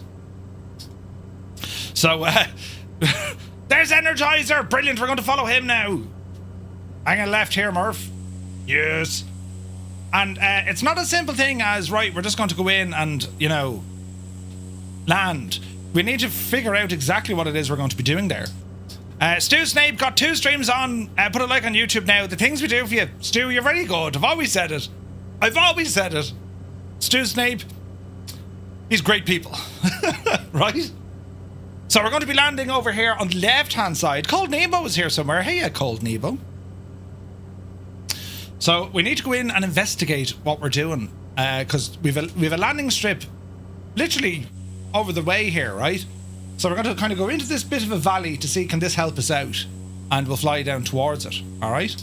So, there's Energizer. Brilliant, we're going to follow him now. Hanging left here, Murph. Yes. And it's not a simple thing as, right, we're just going to go in and, you know, land. We need to figure out exactly what it is we're going to be doing there. Stu Snape got 2 streams on. Put a like on YouTube now. The things we do for you. Stu, you're very good. I've always said it. I've always said it. Stu Snape, he's great people. Right? So we're going to be landing over here on the left-hand side. Cold Nebo is here somewhere. Hey, Cold Nebo. So we need to go in and investigate what we're doing. Because we've a landing strip literally over the way here, right? So we're going to kind of go into this bit of a valley to see, can this help us out? And we'll fly down towards it, all right?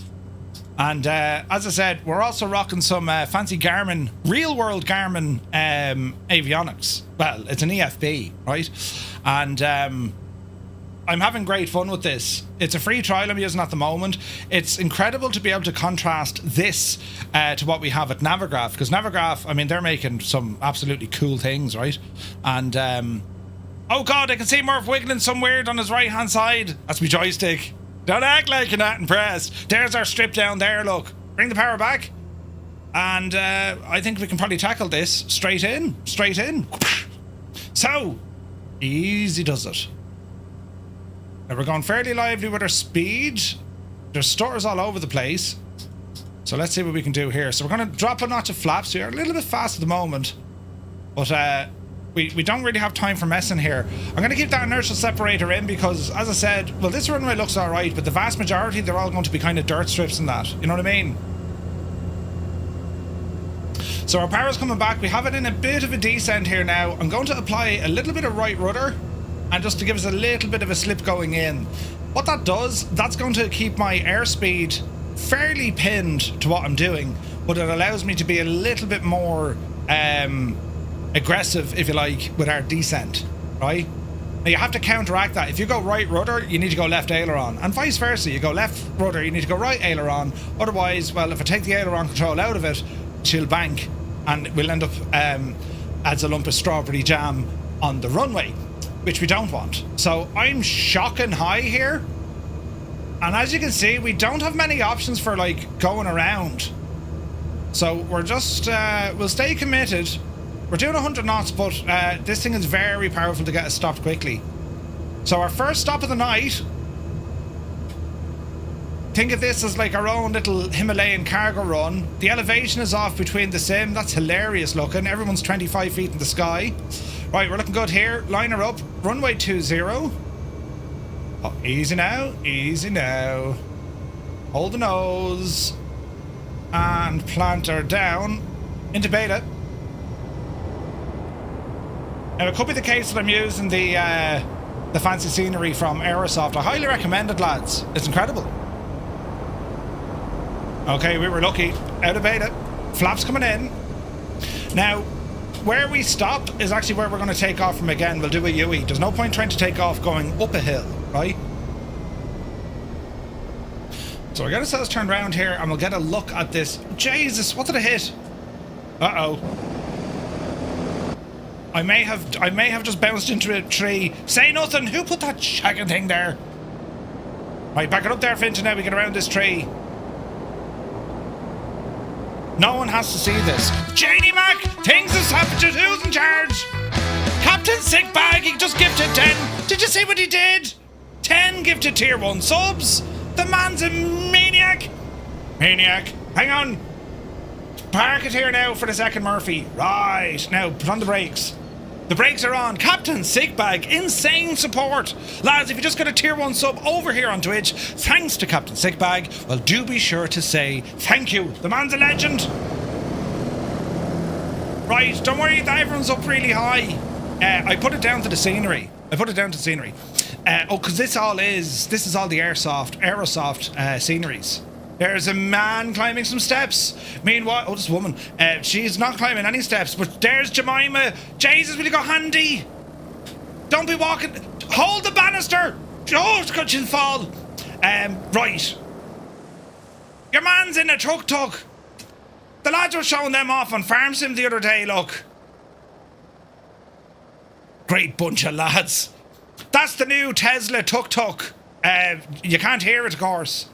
And as I said, we're also rocking some fancy Garmin, real-world Garmin avionics. Well, it's an EFB, right? And I'm having great fun with this. It's a free trial I'm using at the moment. It's incredible to be able to contrast this to what we have at Navigraph, because Navigraph, I mean, they're making some absolutely cool things, right? And oh god, I can see Murph wiggling some weird on his right hand side. That's my joystick. Don't act like you're not impressed. There's our strip down there, look. Bring the power back. And I think we can probably tackle this straight in. Straight in. So, easy does it. Now we're going fairly lively with our speed. There's stutters all over the place. So let's see what we can do here. So we're going to drop a notch of flaps. We're a little bit fast at the moment. But we don't really have time for messing here. I'm going to keep that inertial separator in because, as I said, well, this runway looks alright, but the vast majority, they're all going to be kind of dirt strips and that. You know what I mean? So our power's coming back. We have it in a bit of a descent here now. I'm going to apply a little bit of right rudder, and just to give us a little bit of a slip going in. What that does, that's going to keep my airspeed fairly pinned to what I'm doing, but it allows me to be a little bit more aggressive, if you like, with our descent, right? Now you have to counteract that. If you go right rudder, you need to go left aileron, and vice versa. You go left rudder, you need to go right aileron. Otherwise, well, if I take the aileron control out of it, she'll bank, and we'll end up as a lump of strawberry jam on the runway, which we don't want. So I'm shocking high here, and as you can see, we don't have many options for like going around. So we're just we'll stay committed. We're doing 100 knots, but this thing is very powerful to get us stopped quickly. So our first stop of the night, think of this as like our own little Himalayan cargo run. The elevation is off between the sim. That's hilarious looking. Everyone's 25 feet in the sky. Right, we're looking good here. Line her up. Runway 20. Oh, easy now. Easy now. Hold the nose. And plant her down into beta. Now, it could be the case that I'm using the fancy scenery from Aerosoft. I highly recommend it, lads. It's incredible. Okay, we were lucky. Out of beta. Flaps coming in. Now, where we stop is actually where we're going to take off from again. We'll do a UE. There's no point trying to take off going up a hill, right? So we'll get ourselves turned around here and we'll get a look at this. Jesus, what did I hit? Uh-oh. I may have just bounced into a tree. Say nothing. Who put that shagging thing there? Right, back it up there, Finton. Now we get around this tree. No one has to see this. Janie Mac, things has happened to who's in charge? Captain Sickbag, he just gifted 10. Did you see what he did? 10 gifted tier 1 subs. The man's a maniac. Maniac. Hang on. Park it here now for the second, Murphy. Right. Now, put on the brakes. The brakes are on. Captain Sickbag, insane support. Lads, if you just got a tier 1 sub over here on Twitch, thanks to Captain Sickbag, well, do be sure to say thank you. The man's a legend. Right, don't worry, everyone's up really high. I put it down to the scenery. Because this is all the aerosoft sceneries. There's a man climbing some steps. Meanwhile, this woman, she's not climbing any steps, but there's Jemima. Jesus, will you go handy? Don't be walking. Hold the banister. Oh, she'll fall. Right. Your man's in a tuk-tuk. The lads were showing them off on Farm Sim the other day, look. Great bunch of lads. That's the new Tesla tuk-tuk. You can't hear it, of course.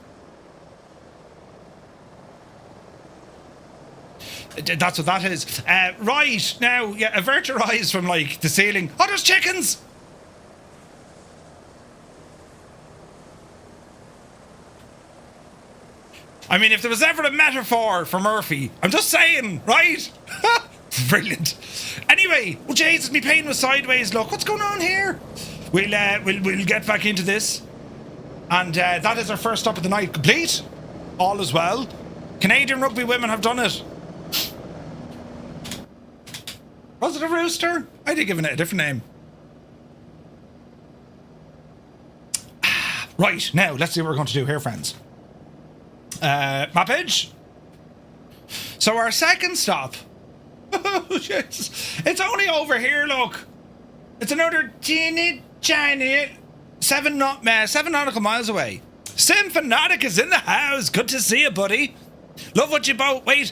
That's what that is. Right, now, yeah, avert your eyes from, like, the ceiling. Oh, there's chickens! I mean, if there was ever a metaphor for Murphy, I'm just saying, right? Brilliant. Anyway, oh Jesus, me pain was sideways. Look, what's going on here? We'll get back into this, and that is our first stop of the night complete. All is well. Canadian rugby women have done it. Was it a rooster? I did give it a different name. Right, now let's see what we're going to do here, friends. Mappage. So our second stop. Oh, Jesus. It's only over here, look. It's another teeny tiny 7 nautical miles away. Sim Fanatic is in the house. Good to see you, buddy. Love what you both. Wait,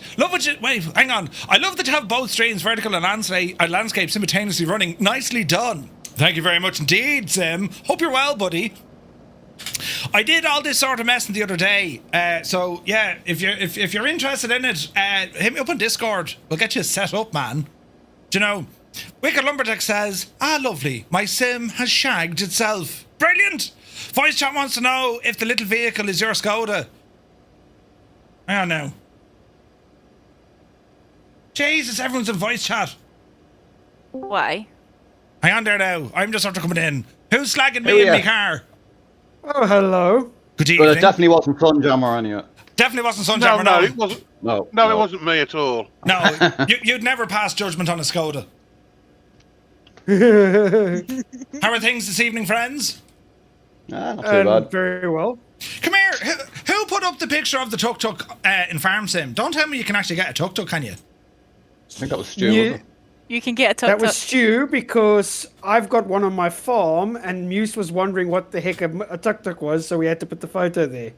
hang on. I love that you have both streams, vertical and landscape, simultaneously running. Nicely done. Thank you very much indeed, Sim. Hope you're well, buddy. I did all this sort of messing the other day, so yeah, if you're interested in it, hit me up on Discord. We'll get you set up, man. Do you know, Wicked Lumberjack says, lovely, my sim has shagged itself. Brilliant. Voice chat wants to know if the little vehicle is your Skoda. Hang on now. Jesus, everyone's in voice chat. Why? Hang on there now. I'm just after coming in. Who's slagging me in my car? Oh, hello. Good evening. Well, it definitely wasn't Sunjammer anyway. Definitely wasn't Sunjammer, No, it wasn't. No, It wasn't me at all. No, you'd never pass judgment on a Skoda. How are things this evening, friends? Not too bad. Very well. Come here. Who put up the picture of the tuk-tuk in Farm Sim? Don't tell me you can actually get a tuk-tuk, can you? I think that was Stu. Yeah. wasn't it? You can get a tuk-tuk. That was Stu, because I've got one on my farm, and Muse was wondering what the heck a tuk-tuk was, so we had to put the photo there.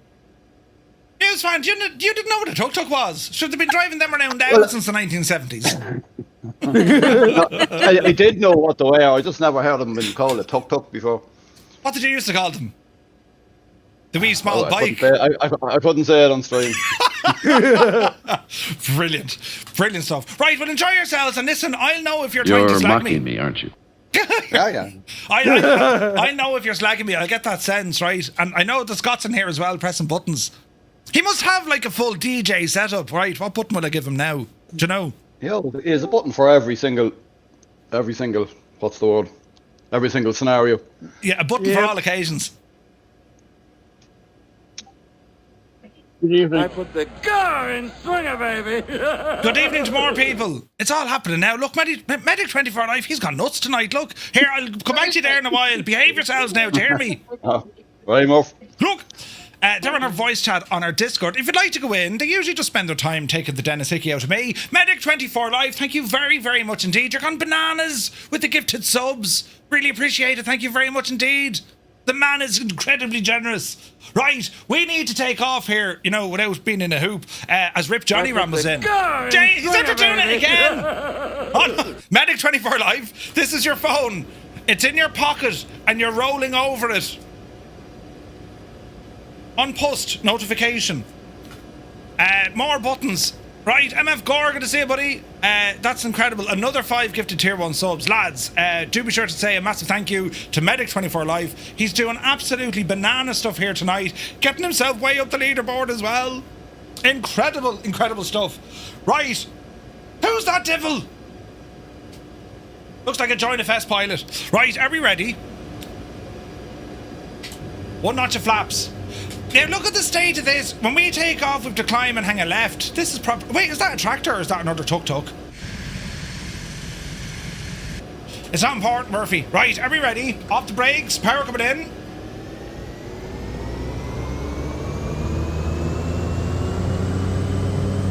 News fan, you didn't know what a tuk-tuk was. Should have been driving them around since the 1970s. I did know what they were. I just never heard them been called a tuk-tuk before. What did you used to call them? The wee small I bike. I couldn't say it on stream. Brilliant stuff. Right, well, enjoy yourselves, and listen, I'll know if you're trying to slag me. You're mocking me, aren't you? Yeah. I know if you're slagging me. I'll get that sense, right? And I know the Scott's in here as well, pressing buttons. He must have like a full DJ setup, right? What button will I give him now? Do you know? Yeah, there's a button for every single, what's the word? Every single scenario. Yeah, a button for all occasions. Good evening. I put the car in swinger, baby. Good evening to more people. It's all happening now. Look, Medic 24 Life, he's gone nuts tonight. Look, here, I'll come back to you there in a while. Behave yourselves now, do you hear me? Right, Murph. Look, they're on our voice chat on our Discord. If you'd like to go in, they usually just spend their time taking the Dennis Hickey out of me. Medic 24 Live, thank you very, very much indeed. You're gone bananas with the gifted subs. Really appreciate it. Thank you very much indeed. The man is incredibly generous. Right, we need to take off here, you know, without being in a hoop, as Rip Johnny rambles in. Jay, he's after doing it again. Oh, Medic 24 Live, this is your phone. It's in your pocket and you're rolling over it. On post notification. More buttons. Right, MF Gore, good to see you, buddy. That's incredible. Another 5 gifted tier 1 subs. Lads, do be sure to say a massive thank you to Medic24 Live. He's doing absolutely banana stuff here tonight, getting himself way up the leaderboard as well. Incredible, incredible stuff. Right, who's that devil? Looks like a Join FS pilot. Right, are we ready? One notch of flaps. Now look at the state of this. When we take off, we have to climb and hang a left. This is proper. Wait, is that a tractor or is that another tuk-tuk? It's not important, Murphy. Right, are we ready? Off the brakes, power coming in.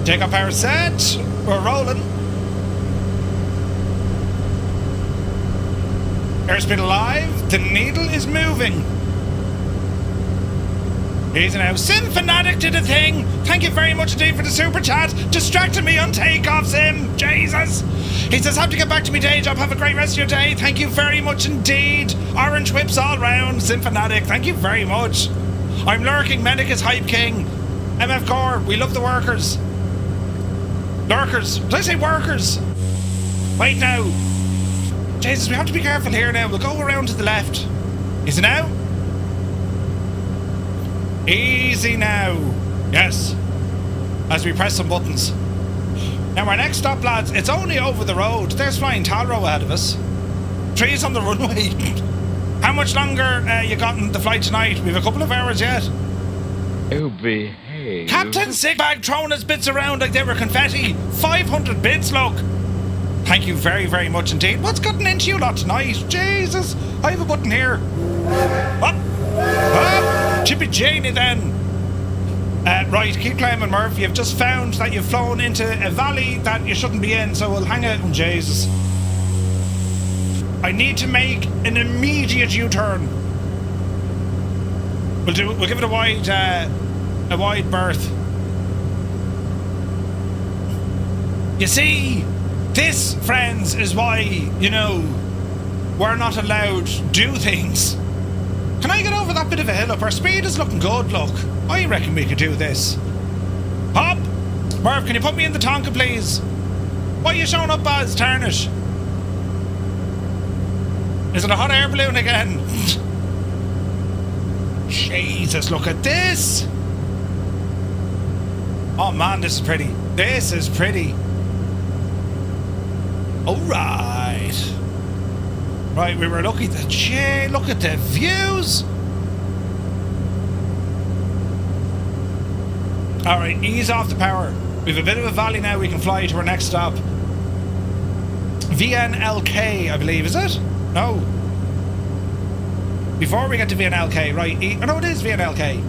Take off power set. We're rolling. Airspeed alive. The needle is moving. He's now Sim Fanatic did a thing. Thank you very much indeed for the super chat. Distracted me on takeoff, Sim. Jesus. He says, have to get back to me day job. Have a great rest of your day. Thank you very much indeed. Orange whips all round. Sim Fanatic, thank you very much. I'm lurking. Medic is hype king. MF Core, we love the workers. Lurkers. Did I say workers? Wait now. Jesus, we have to be careful here now. We'll go around to the left. Is it now? Easy now. Yes. As we press some buttons. Now our next stop, lads, it's only over the road. There's flying Talrow ahead of us. Trees on the runway. How much longer you got in the flight tonight? We've a couple of hours yet. Oh, behave. Captain Sigbag throwing his bits around like they were confetti. 500 bits, look. Thank you very, very much indeed. What's gotten into you lot tonight? Jesus. I have a button here. What? Chippy Janey then. Right, keep climbing, Murph. You've just found that you've flown into a valley that you shouldn't be in, so we'll hang it. Oh, Jesus. I need to make an immediate U-turn. We'll give it a wide berth. You see, this, friends, is why, you know, we're not allowed to do things. Can I get over that bit of a hill up? Our speed is looking good, look. I reckon we could do this. Hop! Merv, can you put me in the Tonka, please? What are you showing up as, Tarnish? Is it a hot air balloon again? Jesus, look at this! Oh man, this is pretty. This is pretty. Alright. Right, we were lucky that... Gee, look at the views! Alright, ease off the power. We have a bit of a valley now, we can fly to our next stop. VNLK, I believe, is it? No. Before we get to VNLK, right, oh no, it is VNLK.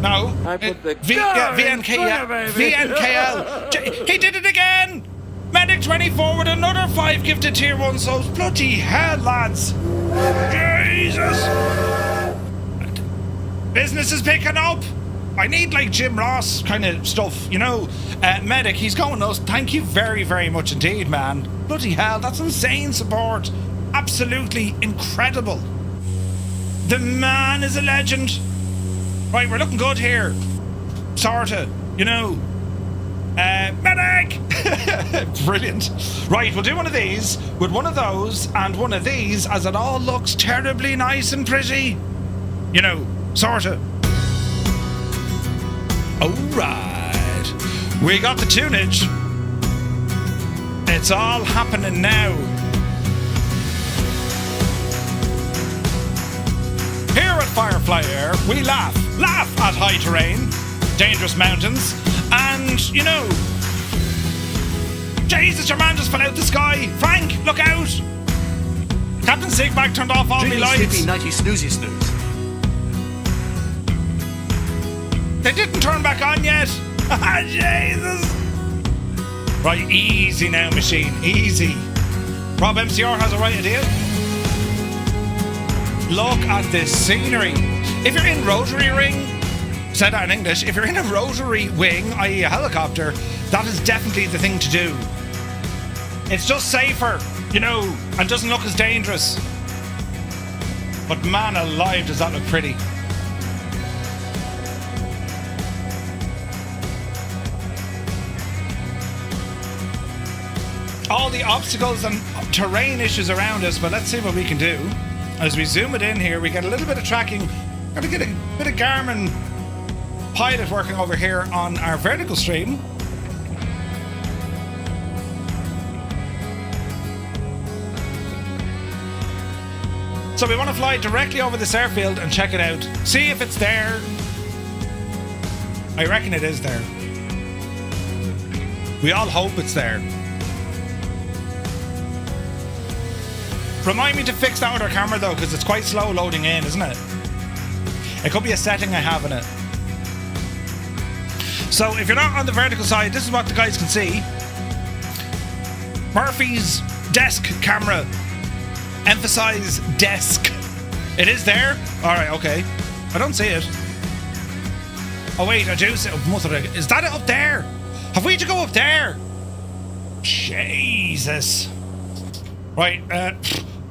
No. I put the VNKL. VNKL. He did it again! Medic 24 with another 5 gifted tier 1 subs. Bloody hell, lads. Jesus. Business is picking up. I need like Jim Ross kind of stuff, you know. Medic, he's going us. Thank you very, very much indeed, man. Bloody hell, that's insane support. Absolutely incredible. The man is a legend. Right, we're looking good here. Sorta, you know. Medic! Brilliant. Right, we'll do one of these with one of those and one of these as it all looks terribly nice and pretty. You know, sorta. Alright. We got the tunage. It's all happening now. Here at Firefly Air, we laugh at high terrain, dangerous mountains, and, you know... Jesus, your man just fell out the sky! Frank, look out! Captain Sigbag turned off all my lights. Sleepy, nighty, snoozy, snooze. They didn't turn back on yet! Jesus! Right, easy now, machine, easy. Rob MCR has a right idea. Look at this scenery. If you're in rotary ring, said that in English, if you're in a rotary wing, i.e. a helicopter, that is definitely the thing to do. It's just safer, you know, and doesn't look as dangerous. But man alive, does that look pretty. all the obstacles and terrain issues around us, but let's see what we can do. As we zoom it in here, we get a little bit of tracking. Gotta get a bit of Garmin Pilot working over here on our vertical stream. So we want to fly directly over this airfield and check it out. See if it's there. I reckon it is there. We all hope it's there. Remind me to fix that other camera though, because it's quite slow loading in, isn't it? It could be a setting I have in it. So if you're not on the vertical side, this is what the guys can see. Murphy's desk camera. Emphasize desk. It is there? Alright, okay. I don't see it. Oh wait, I do see it. Is that it up there? Have we to go up there? Jesus. Right,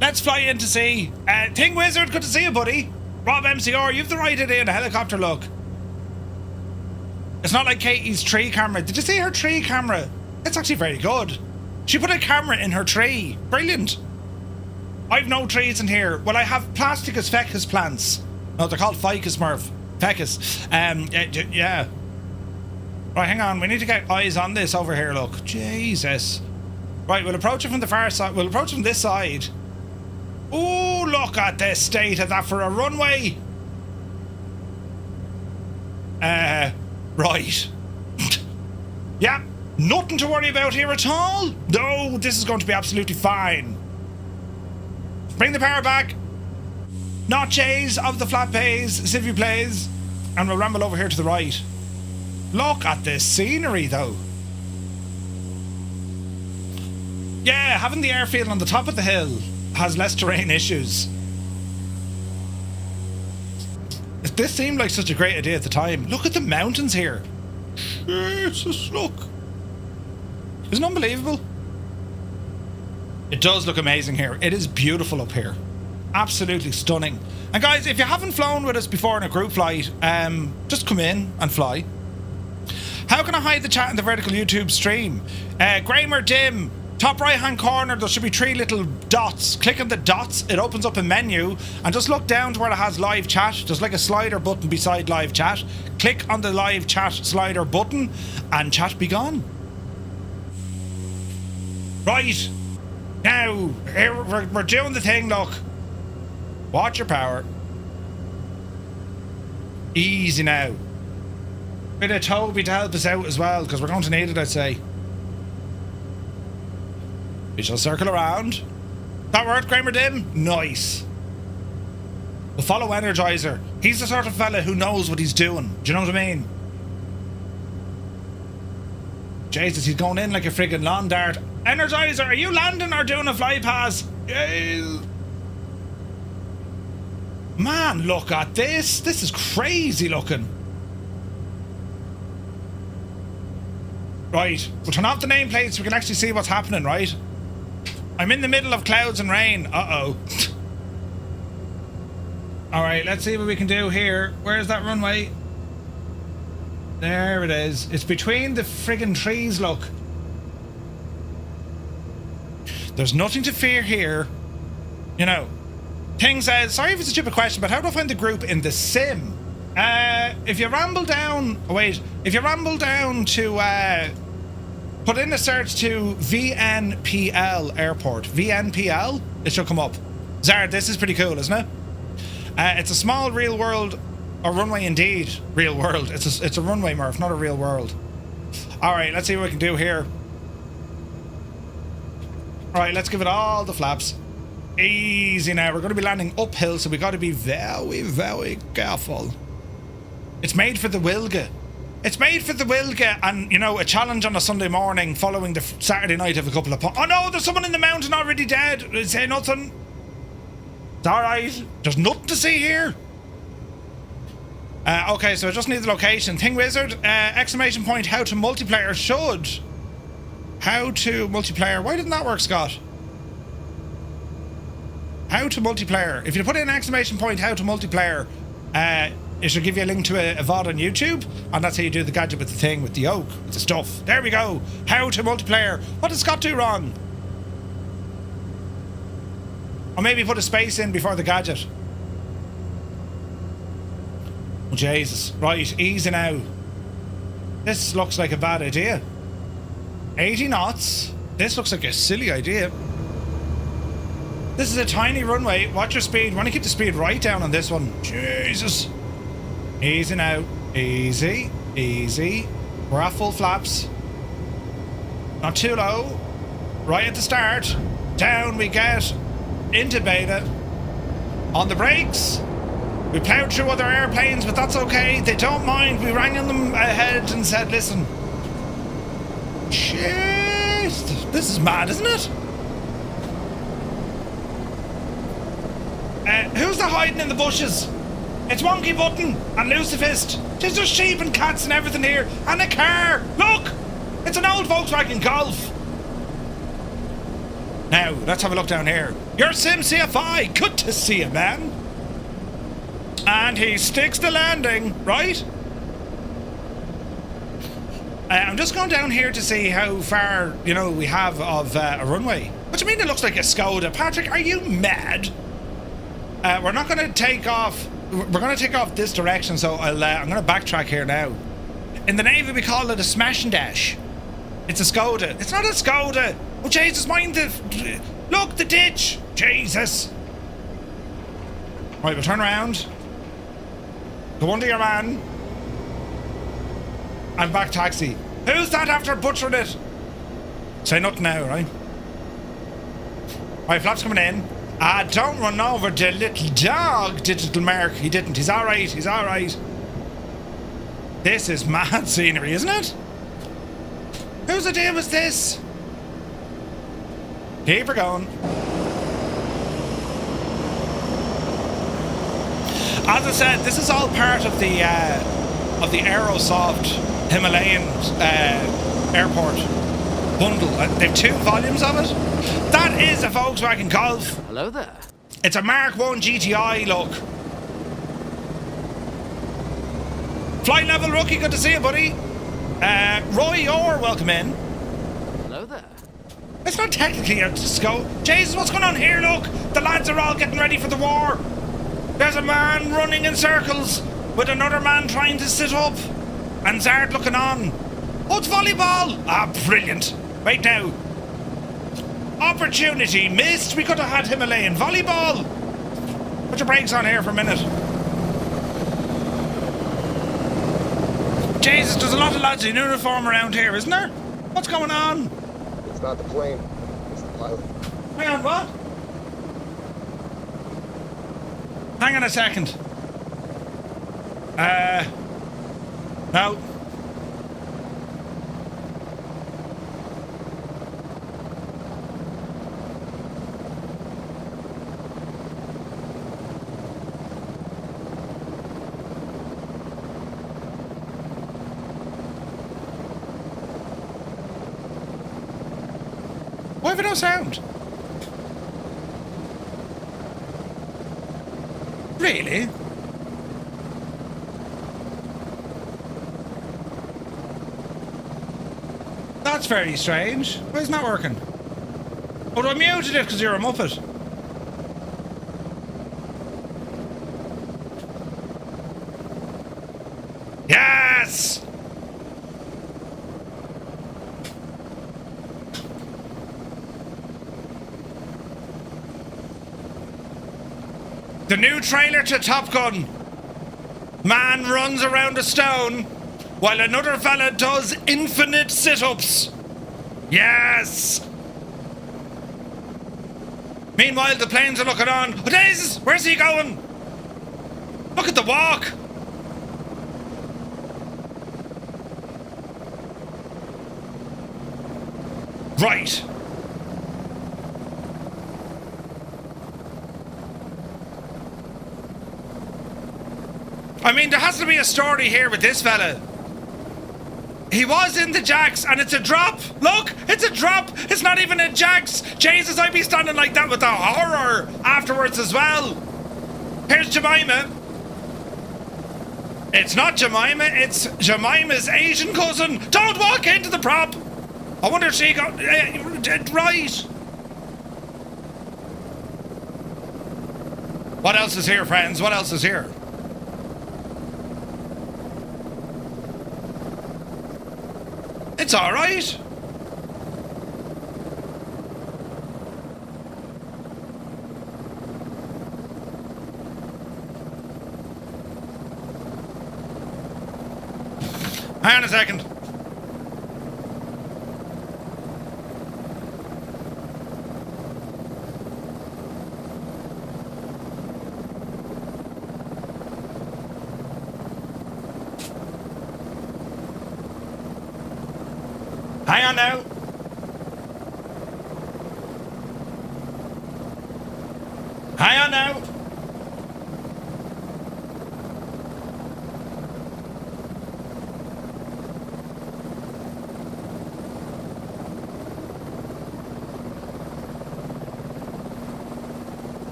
let's fly in to see. Ting Wizard, good to see you, buddy. Rob MCR, you've the right idea in a helicopter look. It's not like Katie's tree camera. Did you see her tree camera? It's actually very good. She put a camera in her tree. Brilliant. I've no trees in here. Well, I have Plasticus ficus plants. No, they're called ficus, Murph. Ficus. Yeah. Right, hang on. We need to get eyes on this over here, look. Jesus. Right, we'll approach it from the far side. We'll approach from this side. Ooh, look at the state of that for a runway. Right. Yeah, nothing to worry about here at all. No, this is going to be absolutely fine. Bring the power back. Notches of the flat pays, s'il plays. And we'll ramble over here to the right. Look at this scenery, though. Yeah, having the airfield on the top of the hill has less terrain issues. This seemed like such a great idea at the time. Look at the mountains here. Jesus, look. Isn't it unbelievable? It does look amazing here. It is beautiful up here. Absolutely stunning. And guys, if you haven't flown with us before in a group flight, just come in and fly. How can I hide the chat in the vertical YouTube stream? Gramer Dim, top right hand corner, there should be 3 little dots. Click on the dots, it opens up a menu, and just look down to where it has live chat. There's like a slider button beside live chat. Click on the live chat slider button and chat be gone. Right. Now, here we're doing the thing, look. Watch your power. Easy now. Bit of Toby to help us out as well, because we're going to need it, I'd say. We shall circle around. That worked, Kramer Dim? Nice. We'll follow Energizer. He's the sort of fella who knows what he's doing. Do you know what I mean? Jesus, he's going in like a friggin' lawn dart. Energizer, are you landing or doing a fly pass? Yeah. Man, look at this. This is crazy looking. Right, we'll turn off the nameplate so we can actually see what's happening, right? I'm in the middle of clouds and rain. Uh-oh. Alright, let's see what we can do here. Where's that runway? There it is. It's between the friggin' trees, look. There's nothing to fear here. You know. Ting says, sorry if it's a stupid question, but how do I find the group in the sim? If you ramble down... Oh, wait. If you ramble down to... put in a search to VNPL Airport. VNPL? It should come up. Zard, this is pretty cool, isn't it? It's a small real world... Or runway indeed. Real world. It's a runway, Murph, not a real world. Alright, let's see what we can do here. Alright, let's give it all the flaps. Easy now. We're going to be landing uphill, so we got to be very, very careful. It's made for the Wilga. It's made for the Wilga, and, you know, a challenge on a Sunday morning following the Saturday night of a couple of... Oh no, there's someone in the mountain already dead. Say nothing. It's alright. There's nothing to see here. Okay, so I just need the location. Thing Wizard, exclamation point, how to multiplayer should. How to multiplayer. Why didn't that work, Scott? How to multiplayer. If you put in exclamation point, how to multiplayer, it should give you a link to a VOD on YouTube, and that's how you do the gadget with the thing, with the yoke, with the stuff. There we go. How to multiplayer. What did Scott do wrong? Or maybe put a space in before the gadget. Oh, Jesus. Right, easy now. This looks like a bad idea. 80 knots. This looks like a silly idea. This is a tiny runway. Watch your speed. Want to keep the speed right down on this one. Jesus. Easy now. Easy. Easy. We're at full flaps. Not too low. Right at the start. Down we get. Into beta. On the brakes. We ploughed through other airplanes, but that's okay. They don't mind. We rang on them ahead and said, listen. Jeez. This is mad, isn't it? Who's the hiding in the bushes? It's Wonky Button and Lucifist. There's just sheep and cats and everything here. And a car. Look! It's an old Volkswagen Golf. Now, let's have a look down here. You're Sim CFI. Good to see you, man. And he sticks the landing, right? I'm just going down here to see how far, you know, we have of a runway. What do you mean it looks like a Skoda? Patrick, are you mad? We're not going to take off. We're going to take off this direction, so I'm going to backtrack here now. In the Navy, we call it a smash and dash. It's a Skoda. It's not a Skoda. Oh, Jesus, mind the... Look, the ditch. Jesus. Right, we'll turn around. Go under your man. And back taxi. Who's that after butchering it? Say nothing now, right? Right, flaps coming in. Don't run over the little dog, Digital Mark. He didn't. He's alright. He's alright. This is mad scenery, isn't it? Whose idea was this? Keep her going. As I said, this is all part of the Aerosoft Himalayan airport bundle. They've 2 volumes of it. That is a Volkswagen Golf. Hello there. It's a Mark 1 GTI, look. Flight level rookie, good to see you, buddy. Roy, you're welcome in. Hello there. It's not technically a disco. Jesus, what's going on here, look? The lads are all getting ready for the war. There's a man running in circles with another man trying to sit up. And Zard looking on. Oh, it's volleyball. Ah, brilliant. Right now. Opportunity missed. We could have had Himalayan volleyball. Put your brakes on here for a minute. Jesus, there's a lot of lads in uniform around here, isn't there? What's going on? It's not the plane. It's the pilot. Hang on, what? Hang on a second. No. Why have we no sound? Really? That's very strange. Why isn't that working? Oh, I muted it because you're a muppet. Yes! The new trailer to Top Gun. Man runs around a stone while another fella does infinite sit-ups. Yes! Meanwhile, the planes are looking on. Oh, Jesus! Where's he going? Look at the walk! Right. I mean, there has to be a story here with this fella. He was in the Jacks, and it's a drop. Look, it's a drop. It's not even a Jacks. Jesus, I'd be standing like that with the horror afterwards as well. Here's Jemima. It's not Jemima, it's Jemima's Asian cousin. Don't walk into the prop. I wonder if she got... right. What else is here, friends? What else is here? It's all right. Hang on a second. Hang on now. Hang on now.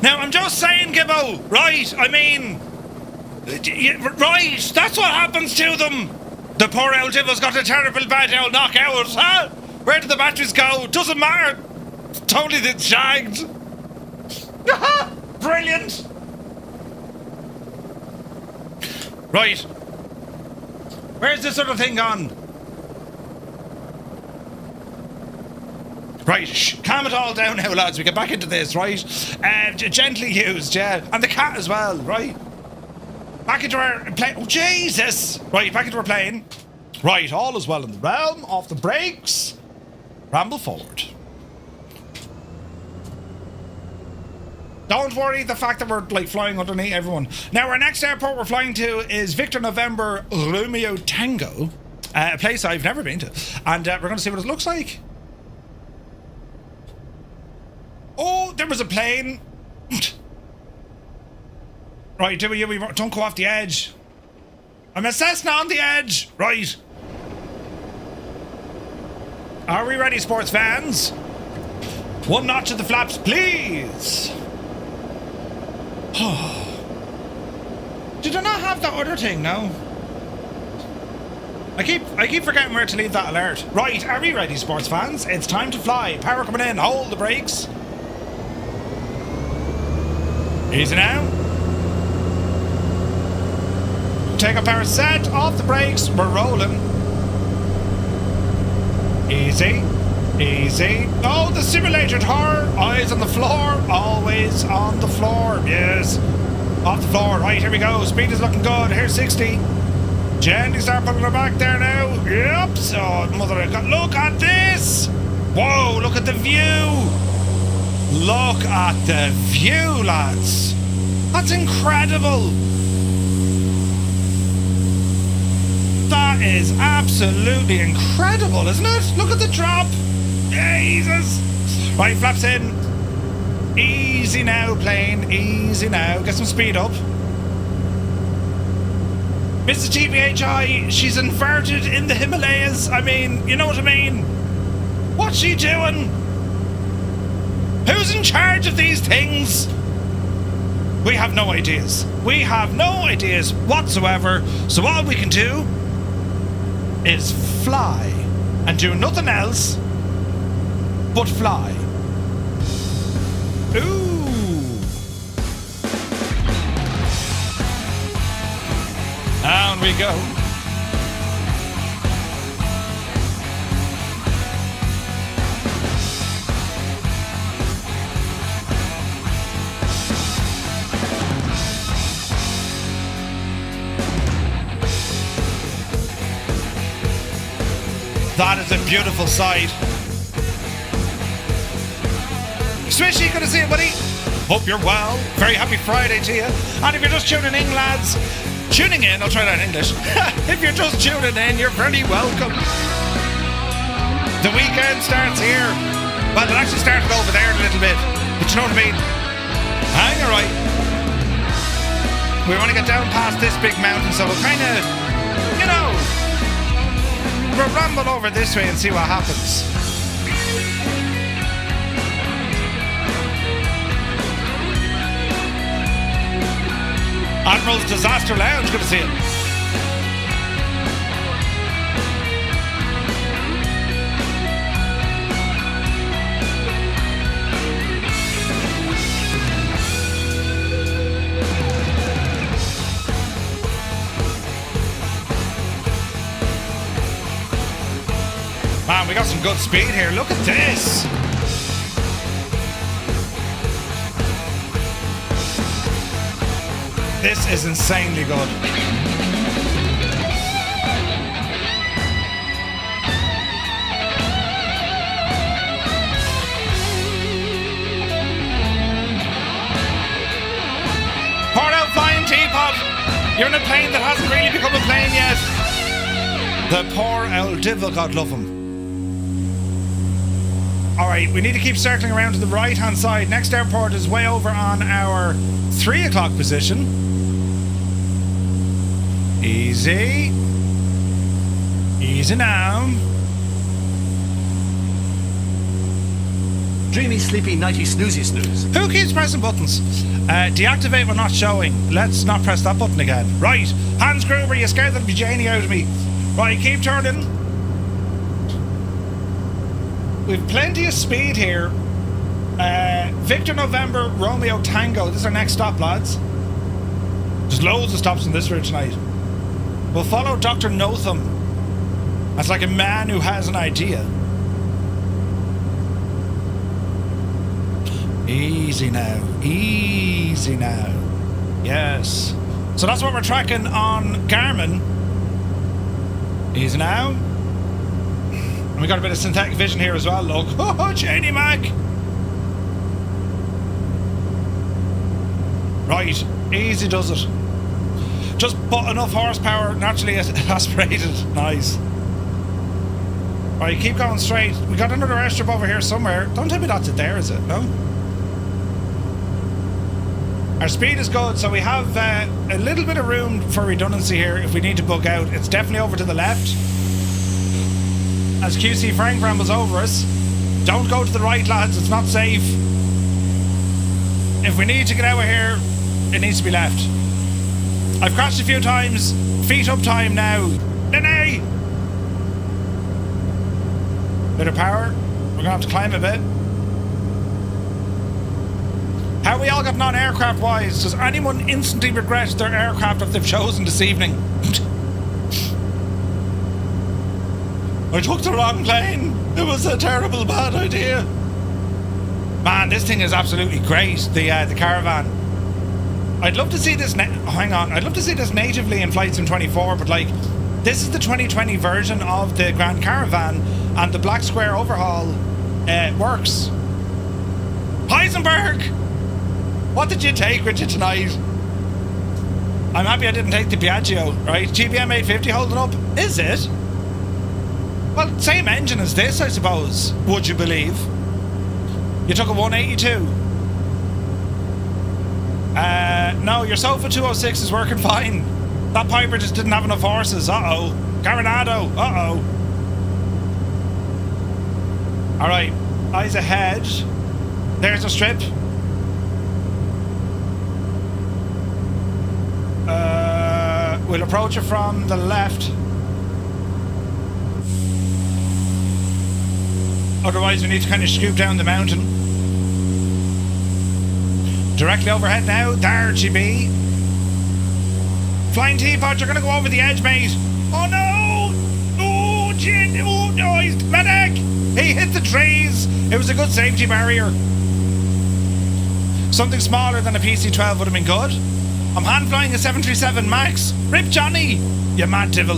Now, I'm just saying, Gibbo, right? I mean, right, that's what happens to them. The poor old Gibbo's got a terrible bad old knockout, huh? Where did the batteries go? Doesn't matter. Totally did shagged. Brilliant. Right. Where's this other thing gone? Right, calm it all down now, lads. We get back into this, right? Gently used, yeah. And the cat as well, right? Back into our plane. Oh, Jesus! Right, back into our plane. Right, all is well in the realm. Off the brakes. Ramble forward. Don't worry the fact that we're, like, flying underneath everyone. Now, our next airport we're flying to is Victor November Romeo Tango. A place I've never been to. And we're going to see what it looks like. Oh, there was a plane. Right, don't go off the edge. I'm a Cessna on the edge. Right. Are we ready, sports fans? One notch of the flaps, please. Did I not have that other thing now? I keep forgetting where to leave that alert. Right, are we ready, sports fans? It's time to fly. Power coming in. Hold the brakes. Easy now. Take up power set. Off the brakes. We're rolling. Easy. Easy. Oh, the simulated horror. Eyes on the floor. Always on the floor. Yes. Off the floor. Right, here we go. Speed is looking good. Here's 60. Gently start putting her back there now. Yep. So, mother of God. Look at this. Whoa, look at the view. Look at the view, lads. That's incredible. That is absolutely incredible, isn't it? Look at the drop. Jesus. Right, flaps in. Easy now, plane. Easy now. Get some speed up. Mrs. TBHI, she's inverted in the Himalayas. I mean, you know what I mean? What's she doing? Who's in charge of these things? We have no ideas. We have no ideas whatsoever. So all we can do is fly and do nothing else but fly. Ooh. Down we go. That is a beautiful sight. Swishy, good to see you, buddy. Hope you're well. Very happy Friday to you. And if you're just tuning in, lads, tuning in, I'll try that in English. If you're just tuning in, you're very welcome. The weekend starts here. Well, it actually started over there a little bit. But you know what I mean? Hang alright. We want to get down past this big mountain, so we'll kind of, you know, we'll ramble over this way and see what happens. Admiral's Disaster Lounge, good to see you. Man, we got some good speed here. Look at this. This is insanely good. Pour out flying teapot. You're in a plane that hasn't really become a plane yet. The poor old devil, God love him. Alright, we need to keep circling around to the right hand side. Next airport is way over on our 3 o'clock position. Easy. Easy now. Dreamy, sleepy, nighty, snoozy, snooze. Who keeps pressing buttons? Deactivate when not showing. Let's not press that button again. Right. Hans Gruber, you scared the Janie out of me. Right, keep turning. We've plenty of speed here. Victor November, Romeo Tango. This is our next stop, lads. There's loads of stops on this route tonight. We'll follow Dr. Notham. That's like a man who has an idea. Easy now. Easy now. Yes. So that's what we're tracking on Garmin. Easy now. And we got a bit of synthetic vision here as well, look. Oh, Janie Mac. Right. Easy does it. Just put enough horsepower, naturally aspirated. Nice. Right, keep going straight. We got another airstrip over here somewhere. Don't tell me that's it there, is it? No? Our speed is good, so we have a little bit of room for redundancy here if we need to bug out. It's definitely over to the left. As QC Frank rambles over us. Don't go to the right, lads. It's not safe. If we need to get out of here, it needs to be left. I've crashed a few times. Feet up time now. Nay! Bit of power. We're gonna have to climb a bit. How we all gotten on aircraft wise? Does anyone instantly regret their aircraft that they've chosen this evening? I took the wrong plane. It was a terrible bad idea. Man, this thing is absolutely great. The Caravan. I'd love to see this. Hang on. I'd love to see this natively in Flight Sim 24, but like, this is the 2020 version of the Grand Caravan, and the BlackSquare Overhaul works. Heisenberg, what did you take with you tonight? I'm happy I didn't take the Piaggio. Right, GBM 850 holding up. Is it? Well, same engine as this, I suppose. Would you believe? You took a 182. No, your Sofa 206 is working fine. That Piper just didn't have enough horses. Uh-oh. Caronado. Uh-oh. Alright. Eyes ahead. There's a strip. We'll approach it from the left. Otherwise, we need to kind of scoop down the mountain. Directly overhead now. There she be. Flying teapot, you're gonna go over the edge, mate. Oh no! Oh, Jin! Oh no, he's medic! He hit the trees. It was a good safety barrier. Something smaller than a PC-12 would have been good. I'm hand flying a 737 Max. Rip Johnny, you mad devil.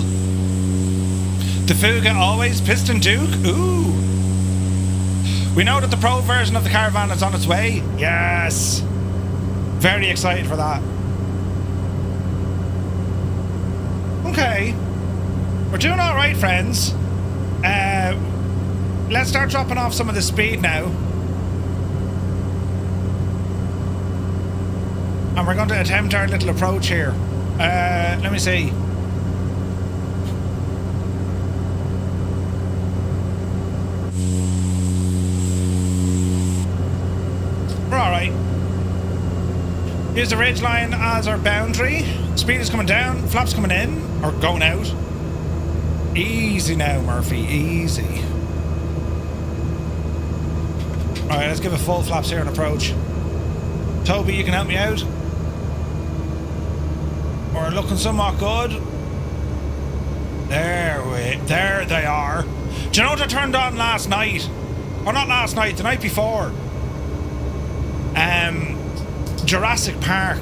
The Fuga always Piston Duke. Ooh. We know that the Pro version of the Caravan is on its way. Yes. Very excited for that. Okay. We're doing alright, friends. Let's start dropping off some of the speed now. And we're going to attempt our little approach here. Let me see. We're alright. Use the ridgeline as our boundary. Speed is coming down, flaps coming in, or going out. Easy now, Murphy, easy. Alright, let's give it full flaps here on approach. Toby, you can help me out. We're looking somewhat good. There they are. Do you know what I turned on last night? Or not last night, the night before. Jurassic Park.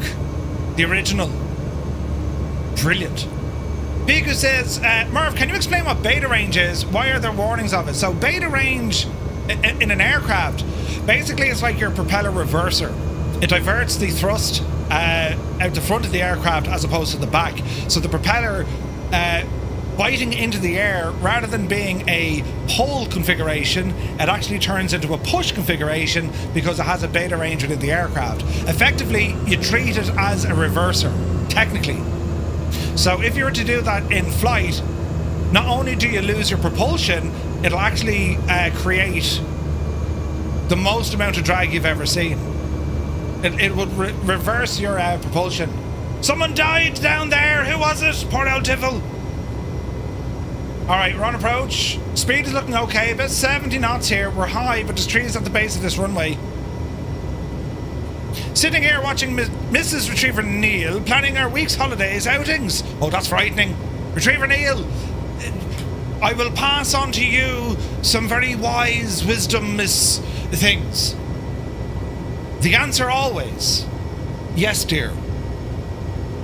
The original. Brilliant. Bigu says, Merv, can you explain what beta range is? Why are there warnings of it? So beta range in an aircraft, basically it's like your propeller reverser. It diverts the thrust out the front of the aircraft as opposed to the back. So the propeller biting into the air, rather than being a pull configuration, it actually turns into a push configuration because it has a beta range within the aircraft. Effectively, you treat it as a reverser, technically. So if you were to do that in flight, not only do you lose your propulsion, it'll actually create the most amount of drag you've ever seen. It would reverse your propulsion. Someone died down there. Who was it? Poor old Tiffel. Alright, we're on approach. Speed is looking okay. About 70 knots here. We're high, but there's trees at the base of this runway. Sitting here watching Mrs. Retriever Neil planning our week's holidays outings. Oh, that's frightening. Retriever Neil, I will pass on to you some very wise wisdom-less things. The answer always, yes, dear.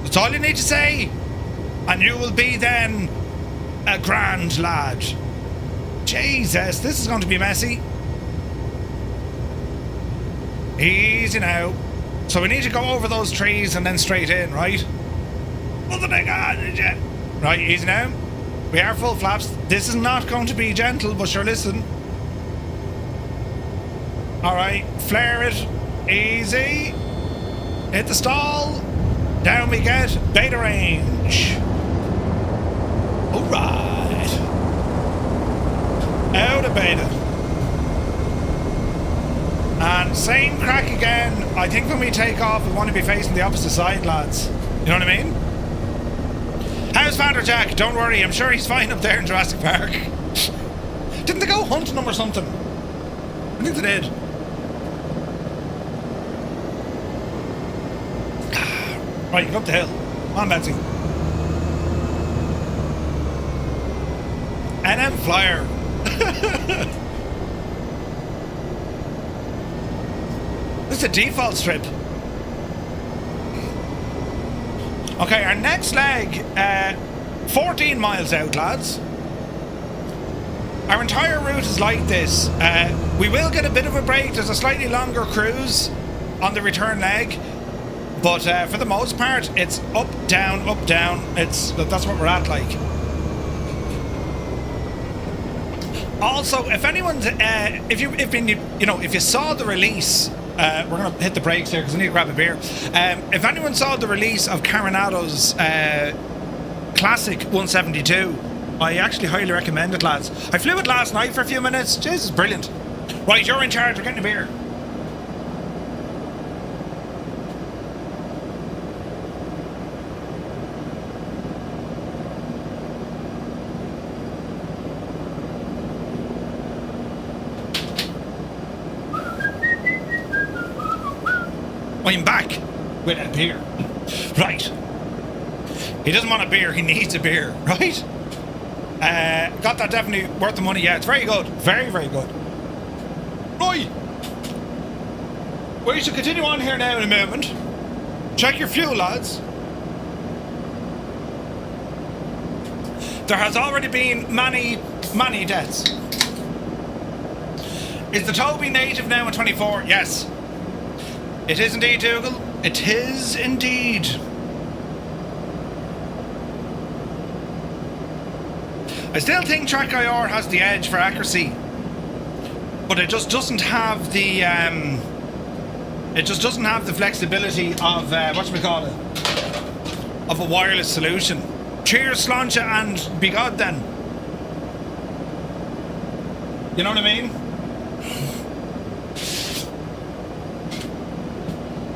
That's all you need to say. And you will be then a grand lad. Jesus, this is going to be messy. Easy now. So we need to go over those trees and then straight in, right? Right, easy now. We are full flaps. This is not going to be gentle, but sure, listen. Alright, flare it. Easy. Hit the stall. Down we get. Beta range. Alright. Out of beta. And same crack again. I think when we take off, we want to be facing the opposite side, lads. You know what I mean? How's Vander Jack? Don't worry, I'm sure he's fine up there in Jurassic Park. Didn't they go hunting him or something? I think they did. Right, you go up the hill. Come on, Betsy. NM Flyer. This is a default strip. Okay, our next leg, 14 miles out, lads. Our entire route is like this. We will get a bit of a break. There's a slightly longer cruise on the return leg. But for the most part, it's up, down, up, down. That's what we're at, like. Also, if anyone's, if you saw the release, we're gonna hit the brakes here because I need to grab a beer. If anyone saw the release of Caranado's classic 172, I actually highly recommend it, lads. I flew it last night for a few minutes. Jesus, brilliant. Right, you're in charge. We're getting a beer. I'm back with a beer. Right. He doesn't want a beer, he needs a beer, right? Got that definitely worth the money. Yeah, it's very good. Very, very good. Right. We should continue on here now in a moment. Check your fuel, lads. There has already been many, many deaths. Is the Toby native now in 24? Yes. It is indeed, Dougal. It is indeed. I still think Track IR has the edge for accuracy, but it just doesn't have the flexibility of of a wireless solution. Cheers, Sláinte, and be God then. You know what I mean?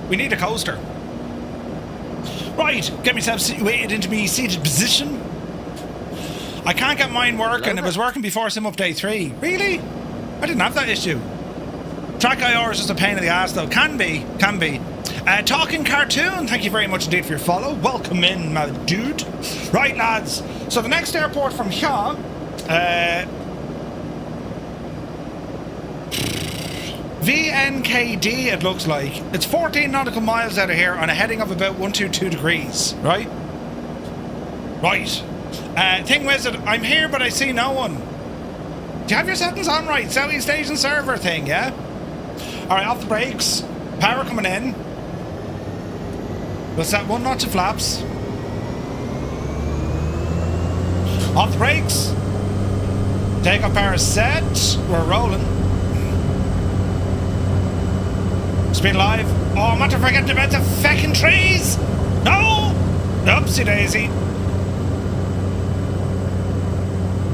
We need a coaster. Right, get myself situated into my seated position. I can't get mine working. It was working before Sim Update 3. Really? I didn't have that issue. Track IR is just a pain in the ass though. Can be. Talking Cartoon, thank you very much indeed for your follow. Welcome in, my dude. Right, lads. So the next airport from here VNKD, it looks like. It's 14 nautical miles out of here on a heading of about 122 degrees, right? Right. Thing Wizard, I'm here, but I see no one. Do you have your settings on right? Southeast Asian server thing, yeah? Alright, off the brakes. Power coming in. We'll set 1 knot to flaps. Off the brakes. Takeoff power set. We're rolling. Speed live. Oh, I'm not forgetting about the feckin' trees. No! Oopsie daisy.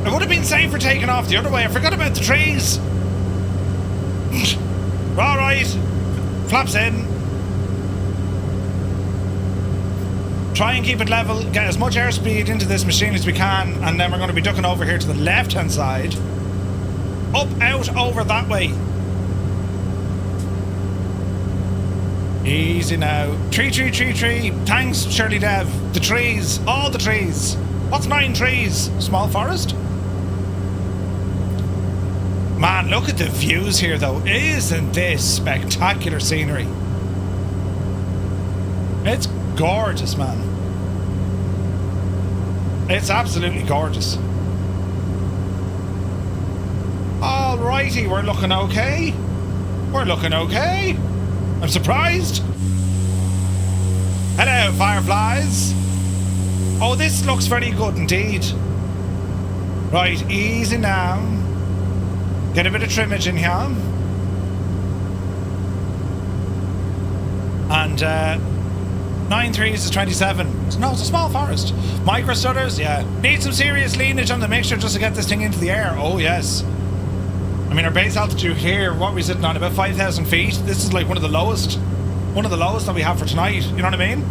It would have been safer taking off the other way. I forgot about the trees. Alright. Flaps in. Try and keep it level. Get as much airspeed into this machine as we can. And then we're going to be ducking over here to the left-hand side. Up, out, over that way. Easy now. Tree. Thanks, Shirley Dev. The trees. All the trees. What's 9 trees? Small forest? Man, look at the views here, though. Isn't this spectacular scenery? It's gorgeous, man. It's absolutely gorgeous. Alrighty, we're looking okay. We're looking okay. I'm surprised. Hello, fireflies. Oh, this looks very good indeed. Right, easy now. Get a bit of trimmage in here. And 9 threes is 27. No, it's a small forest. Micro stutters, yeah. Need some serious leanage on the mixture just to get this thing into the air. Oh, yes. I mean, our base altitude here, what are we sitting on? About 5,000 feet. This is like one of the lowest that we have for tonight. You know what I mean?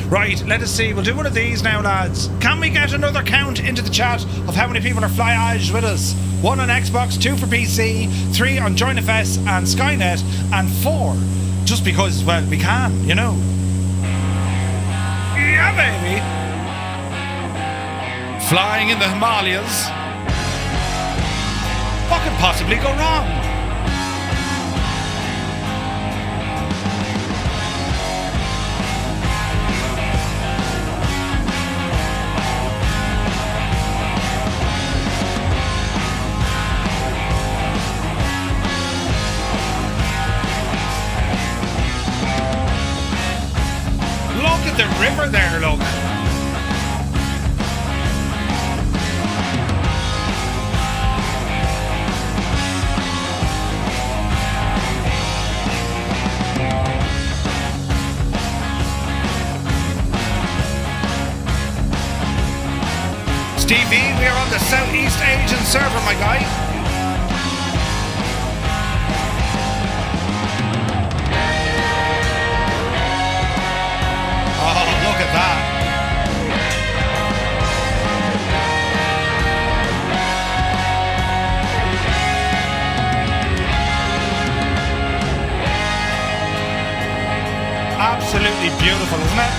Right, let us see. We'll do one of these now, lads. Can we get another count into the chat of how many people are flyage with us? 1 on Xbox, 2 for PC, 3 on JoinFS and Skynet, and 4 just because, well, we can, you know. Yeah, baby. Flying in the Himalayas. What could possibly go wrong? Look at the river there, look. Stevie, we are on the Southeast Asian server, my guy. Oh, look at that. Absolutely beautiful, isn't it?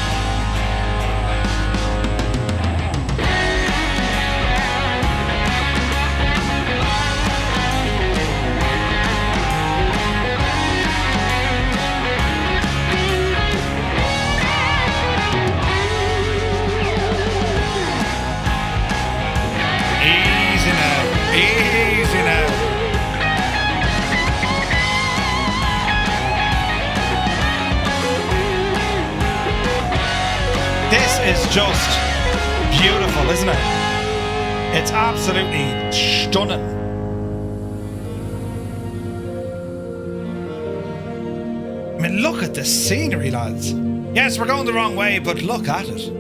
Easy now. This is just beautiful, isn't it? It's absolutely stunning. I mean, look at the scenery, lads. Yes, we're going the wrong way, but look at it.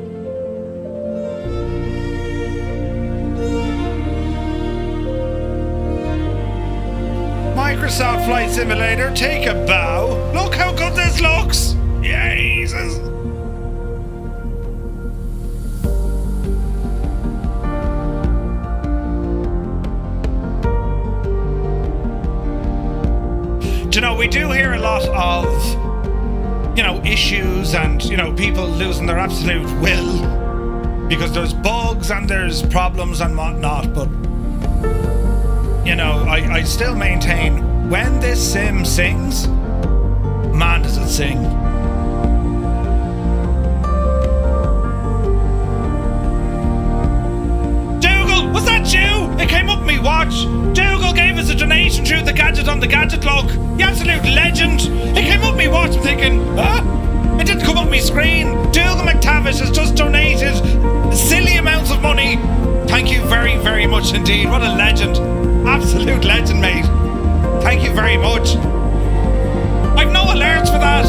Microsoft Flight Simulator, take a bow. Look how good this looks. Jesus. Do you know, we do hear a lot of, you know, issues and, you know, people losing their absolute will because there's bugs and there's problems and whatnot, but you know, I still maintain when this sim sings, man does it sing. Dougal, was that you? It came up me watch. Dougal gave us a donation through the gadget on the gadget log. You absolute legend. It came up me watch. I'm thinking, it didn't come up me screen. Dougal McTavish has just donated silly amounts of money. Thank you very, very much indeed. What a legend. Absolute legend, mate. Thank you very much. I've no alerts for that.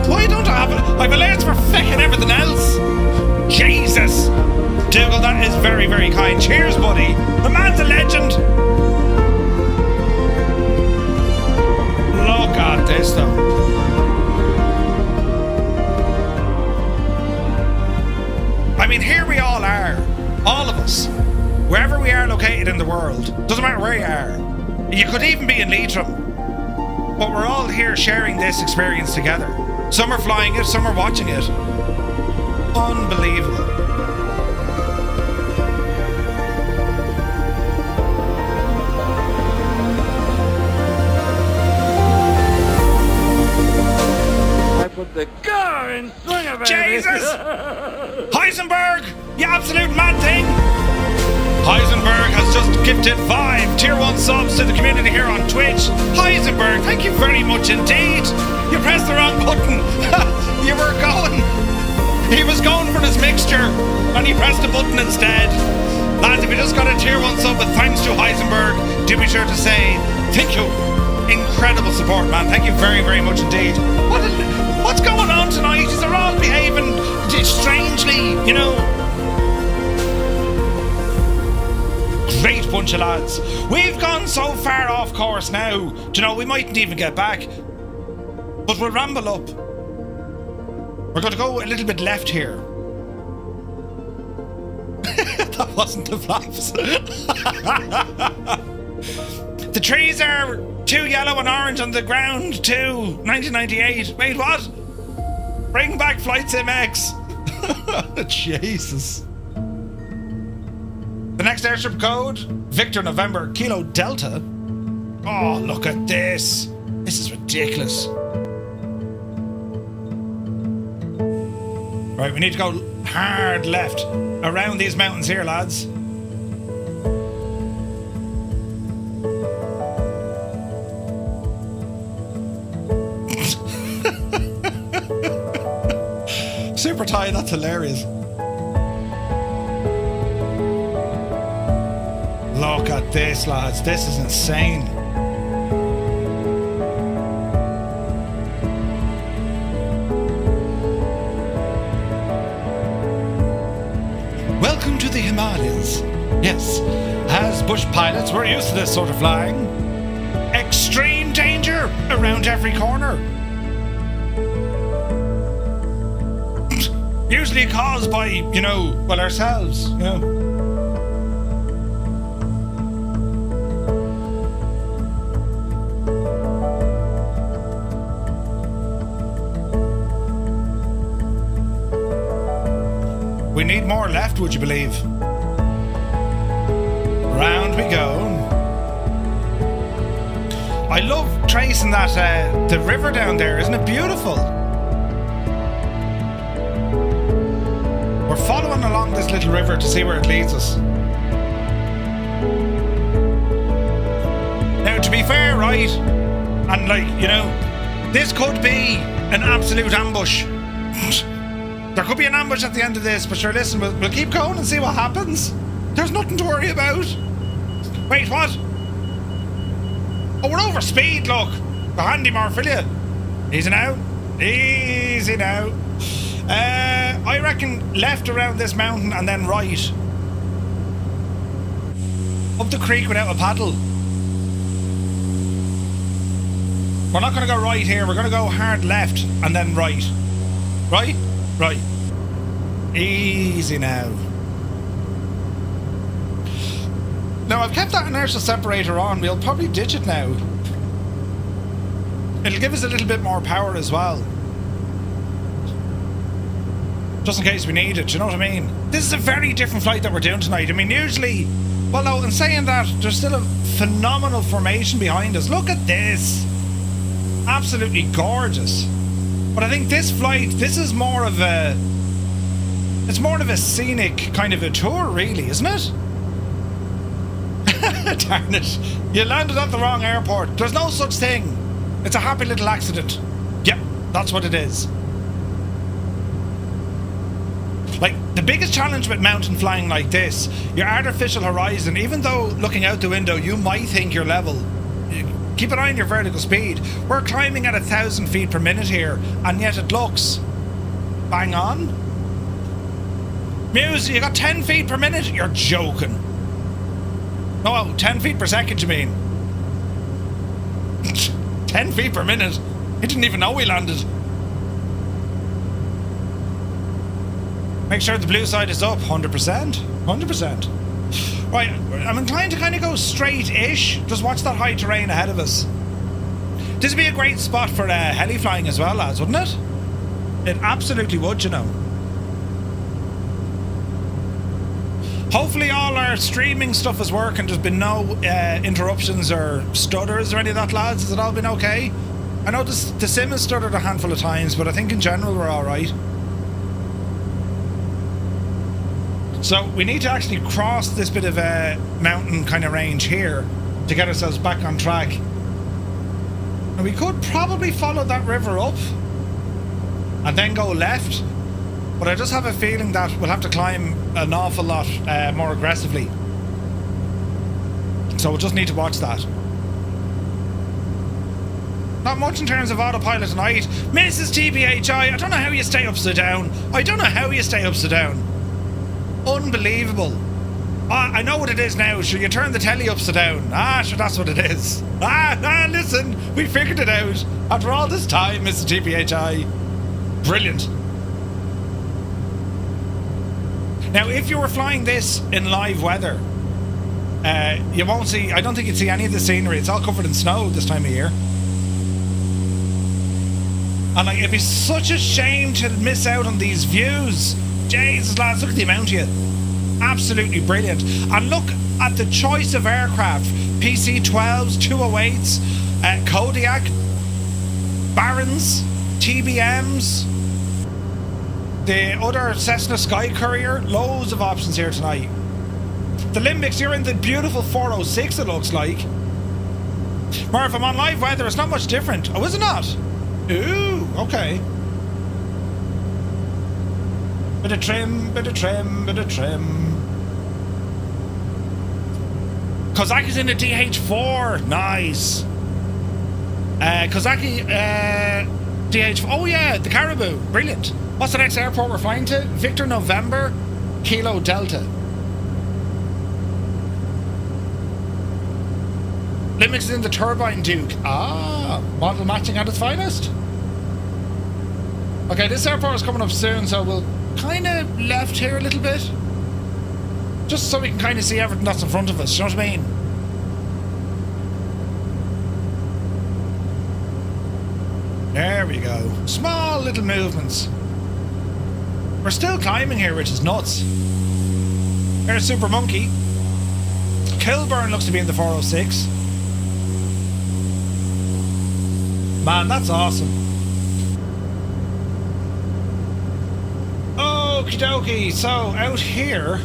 Why don't I have it? I've alerts for feckin' everything else. Jesus. Dougal, that is very, very kind. Cheers, buddy. The man's a legend. Look at this, though. I mean, here we all are. All of us. Wherever we are located in the world. Doesn't matter where you are. You could even be in Leitrim. But we're all here sharing this experience together. Some are flying it, some are watching it. Unbelievable. I put the car in swinger, baby. Jesus! Heisenberg, you absolute mad thing! Heisenberg has just gifted 5 tier 1 subs to the community here on Twitch. Heisenberg, thank you very much indeed. You pressed the wrong button. You were going. He was going for his mixture and he pressed the button instead. Lads, if you just got a tier 1 sub with thanks to Heisenberg, do be sure to say thank you. Incredible support, man. Thank you very, very much indeed. What's going on tonight? They're all behaving strangely, you know. Great bunch of lads. We've gone so far off course now. Do you know, we mightn't even get back. But we'll ramble up. We're going to go a little bit left here. That wasn't the flaps. The trees are too yellow and orange on the ground too. 1998. Wait, what? Bring back Flight Sim X. Jesus. The next airstrip code, Victor November Kilo Delta. Oh, look at this. This is ridiculous. Right, we need to go hard left around these mountains here, lads. Super tight, that's hilarious. Look at this, lads. This is insane. Welcome to the Himalayas. Yes, as bush pilots, we're used to this sort of flying. Extreme danger around every corner. Usually caused by, you know, well, ourselves, you know. We need more left, would you believe? Round we go. I love tracing that, the river down there. Isn't it beautiful? We're following along this little river to see where it leads us. Now, to be fair, right? And like, you know, this could be an absolute ambush. There could be an ambush at the end of this, but sure, listen, we'll keep going and see what happens. There's nothing to worry about. Wait, what? Oh, we're over speed, look. The handy Marfilia. Easy now. Easy now. I reckon left around this mountain and then right. Up the creek without a paddle. We're not going to go right here. We're going to go hard left and then right. Right? Right. Easy now. Now, I've kept that inertial separator on. We'll probably ditch it now. It'll give us a little bit more power as well. Just in case we need it, do you know what I mean? This is a very different flight that we're doing tonight. I mean, usually Well, no, in saying that, there's still a phenomenal formation behind us. Look at this. Absolutely gorgeous. But I think this flight, this is more of a... It's more of a scenic kind of a tour, really, isn't it? Darn it. You landed at the wrong airport. There's no such thing. It's a happy little accident. Yep, that's what it is. Like, the biggest challenge with mountain flying like this, your artificial horizon, even though looking out the window you might think you're level, keep an eye on your vertical speed. We're climbing at 1,000 feet per minute here, and yet it looks bang on. Muse, you got 10 feet per minute? You're joking. No, 10 feet per second, you mean? 10 feet per minute? He didn't even know we landed. Make sure the blue side is up, 100%. 100%. Right, I'm inclined to kind of go straight-ish. Just watch that high terrain ahead of us. This would be a great spot for heli flying as well, lads, wouldn't it? It absolutely would, you know. Hopefully all our streaming stuff is working. There's been no interruptions or stutters or any of that, lads. Has it all been okay? I know the sim has stuttered a handful of times, but I think in general we're alright. So we need to actually cross this bit of a mountain kind of range here to get ourselves back on track. And we could probably follow that river up and then go left. But I just have a feeling that we'll have to climb an awful lot more aggressively. So we'll just need to watch that. Not much in terms of autopilot tonight. Mrs. TBHI, I don't know how you stay upside down. I don't know how you stay upside down. Unbelievable. I know what it is now. Sure, you turn the telly upside down. Sure, that's what it is. Listen, we figured it out. After all this time, Mrs. TBHI. Brilliant. Now, if you were flying this in live weather, you won't see... I don't think you'd see any of the scenery. It's all covered in snow this time of year. And like, it'd be such a shame to miss out on these views. Jesus, lads, look at the amount of you. Absolutely brilliant. And look at the choice of aircraft. PC-12s, 208s, Kodiak, Barons, TBMs, the other Cessna Sky Courier. Loads of options here tonight. The Limbics, you're in the beautiful 406, it looks like. Or if I'm on live weather, it's not much different. Oh, is it not? Ooh, okay. Bit of trim, bit of trim, bit of trim. Kozaki's in the DH4. Nice. Kozaki, DH4. Oh yeah, the Caribou. Brilliant. What's the next airport we're flying to? Victor November, Kilo Delta. Limix is in the Turbine Duke. Model matching at its finest. Okay, this airport is coming up soon, so we'll kind of left here a little bit. Just so we can kind of see everything that's in front of us, you know what I mean? There we go. Small little movements. We're still climbing here, which is nuts. There's Super Monkey. Kilburn looks to be in the 406. Man, that's awesome. Okie dokie, so out here,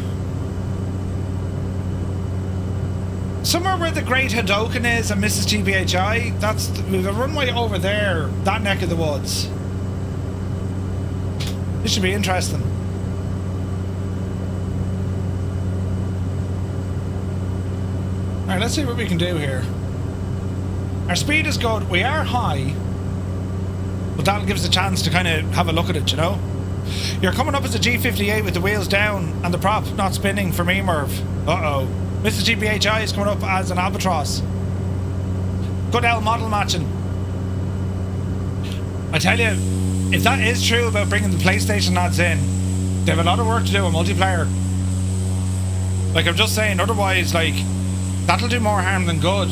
somewhere where the Great Hadoken is and Mrs. TBHI, we've a runway over there, that neck of the woods. This should be interesting. Alright, let's see what we can do here. Our speed is good, we are high, but that'll give us a chance to kind of have a look at it, you know? You're coming up as a G58 with the wheels down and the prop not spinning for me, Merv. Uh-oh. Mrs. GBHI is coming up as an Albatross. Good L model matching. I tell you, if that is true about bringing the PlayStation lads in, they have a lot of work to do in multiplayer. Like, I'm just saying, otherwise, like, that'll do more harm than good.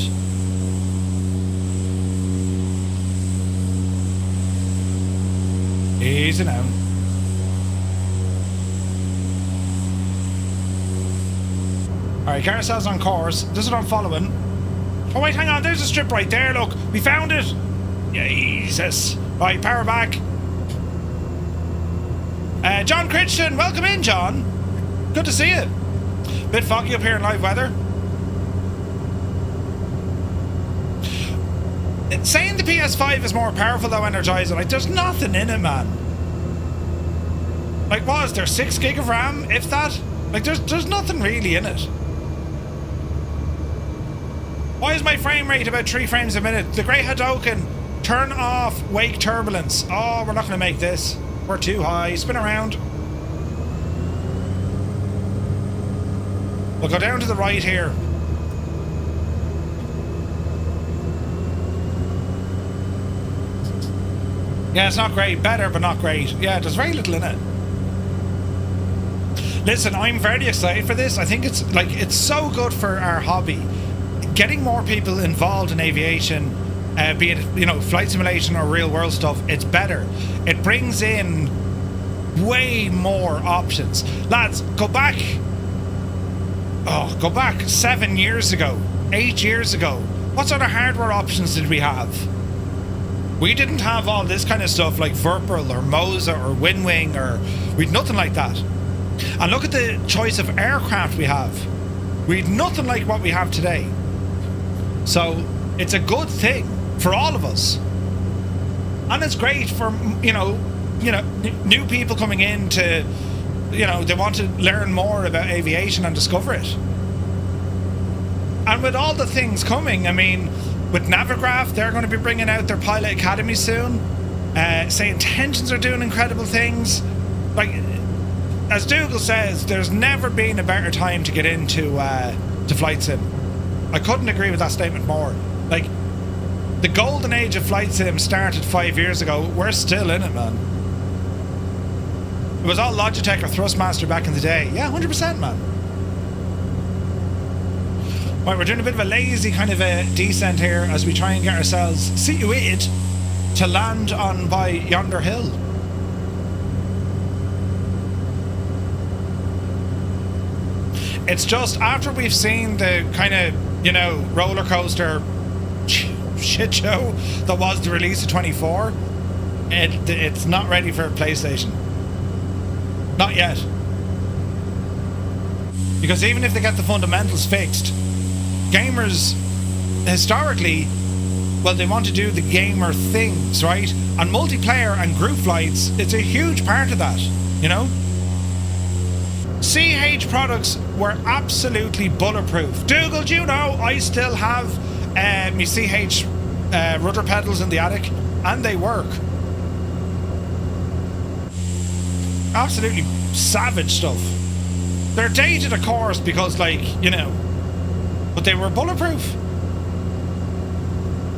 Easy now. Alright, get ourselves on course. This is what I'm following. Oh wait, hang on, there's a strip right there, look. We found it. Jesus. Right, power back. John Crichton, welcome in, John. Good to see you. Bit foggy up here in live weather. Saying the PS5 is more powerful though, Energizer, like there's nothing in it, man. Like, what is there, 6 gig of RAM, if that? Like, there's nothing really in it. Why is my frame rate about 3 frames a minute? The Grey Hadoken, turn off wake turbulence. Oh, we're not going to make this. We're too high. Spin around. We'll go down to the right here. Yeah, it's not great. Better, but not great. Yeah, there's very little in it. Listen, I'm very excited for this. I think it's so good for our hobby. Getting more people involved in aviation, be it, you know, flight simulation or real world stuff, it's better. It brings in way more options. Lads, go back 7 years ago, 8 years ago. What sort of hardware options did we have? We didn't have all this kind of stuff like Verpil or Moza or Winwing, or we'd nothing like that. And look at the choice of aircraft we have. We'd nothing like what we have today. So it's a good thing for all of us. And it's great for, you know, new people coming in to, you know, they want to learn more about aviation and discover it. And with all the things coming, I mean, with Navigraph, they're going to be bringing out their pilot academy soon. Say Intentions are doing incredible things. Like, as Dougal says, there's never been a better time to get into to flight sim. I couldn't agree with that statement more. Like, the golden age of flight sim started 5 years ago. We're still in it, man. It was all Logitech or Thrustmaster back in the day. Yeah, 100%, man. Right, we're doing a bit of a lazy kind of a descent here as we try and get ourselves situated to land on by yonder hill. It's just after we've seen the kind of, you know, roller coaster shit show that was the release of 24, it's not ready for PlayStation. Not yet. Because even if they get the fundamentals fixed, gamers historically, well, they want to do the gamer things, right? And multiplayer and group flights, it's a huge part of that, you know? CH products were absolutely bulletproof. Dougal, do you know I still have my CH rudder pedals in the attic, and they work. Absolutely savage stuff. They're dated, of course, because, like, you know, but they were bulletproof.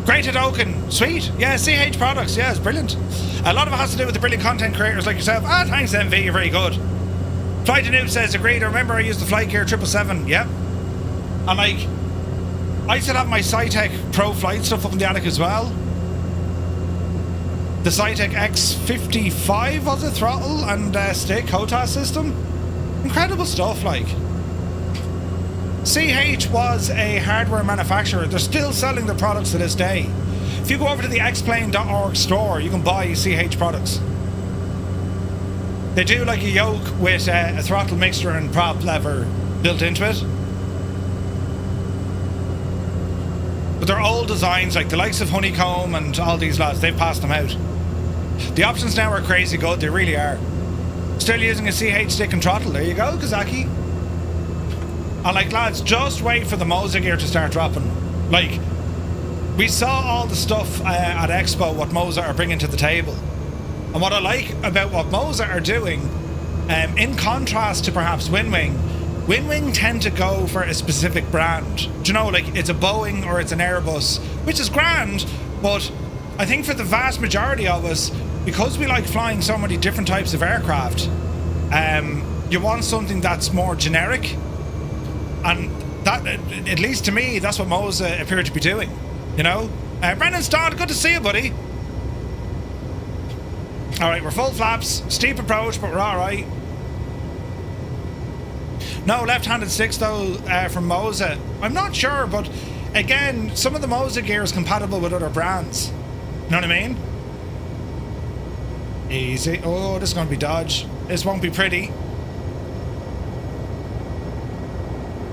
Great Hadoken, sweet. Yeah, CH products, yeah, it's brilliant. A lot of it has to do with the brilliant content creators like yourself. Ah, thanks, MV, you're very good. Flight Noob says, agreed. I remember I used the Flight Gear 777, yep. And, like, I still have my Cytec Pro Flight stuff up in the attic as well. The Cytec X55 was a throttle and stick HOTAS system. Incredible stuff, like. CH was a hardware manufacturer. They're still selling their products to this day. If you go over to the xplane.org store, you can buy CH products. They do like a yoke with a throttle mixture and prop lever built into it. But they're old designs, like the likes of Honeycomb and all these lads, they've passed them out. The options now are crazy good, they really are. Still using a CH stick and throttle, there you go, Kazaki. And like, lads, just wait for the Moza gear to start dropping. Like, we saw all the stuff at Expo, what Moza are bringing to the table. And what I like about what Moza are doing, in contrast to perhaps Winwing, Winwing tend to go for a specific brand. Do you know, like, it's a Boeing or it's an Airbus, which is grand, but I think for the vast majority of us, because we like flying so many different types of aircraft, you want something that's more generic. And that, at least to me, that's what Moza appear to be doing, you know? Brendan Stott, good to see you, buddy. Alright, we're full flaps, steep approach, but we're alright. No, left-handed sticks though from Moza. I'm not sure, but again, some of the Moza gear is compatible with other brands. You know what I mean? Easy. Oh, this is going to be dodge. This won't be pretty.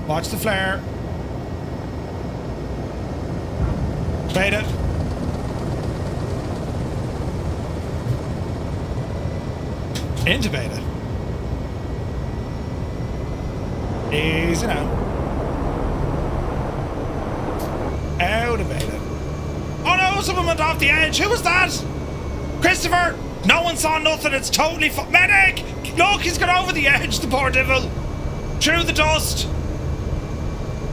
Watch the flare. Beta. Into beta. Easy now. Out of beta. Oh no, someone went off the edge. Who was that? Christopher! No one saw nothing. It's totally medic! Look, he's got over the edge, the poor devil. Through the dust.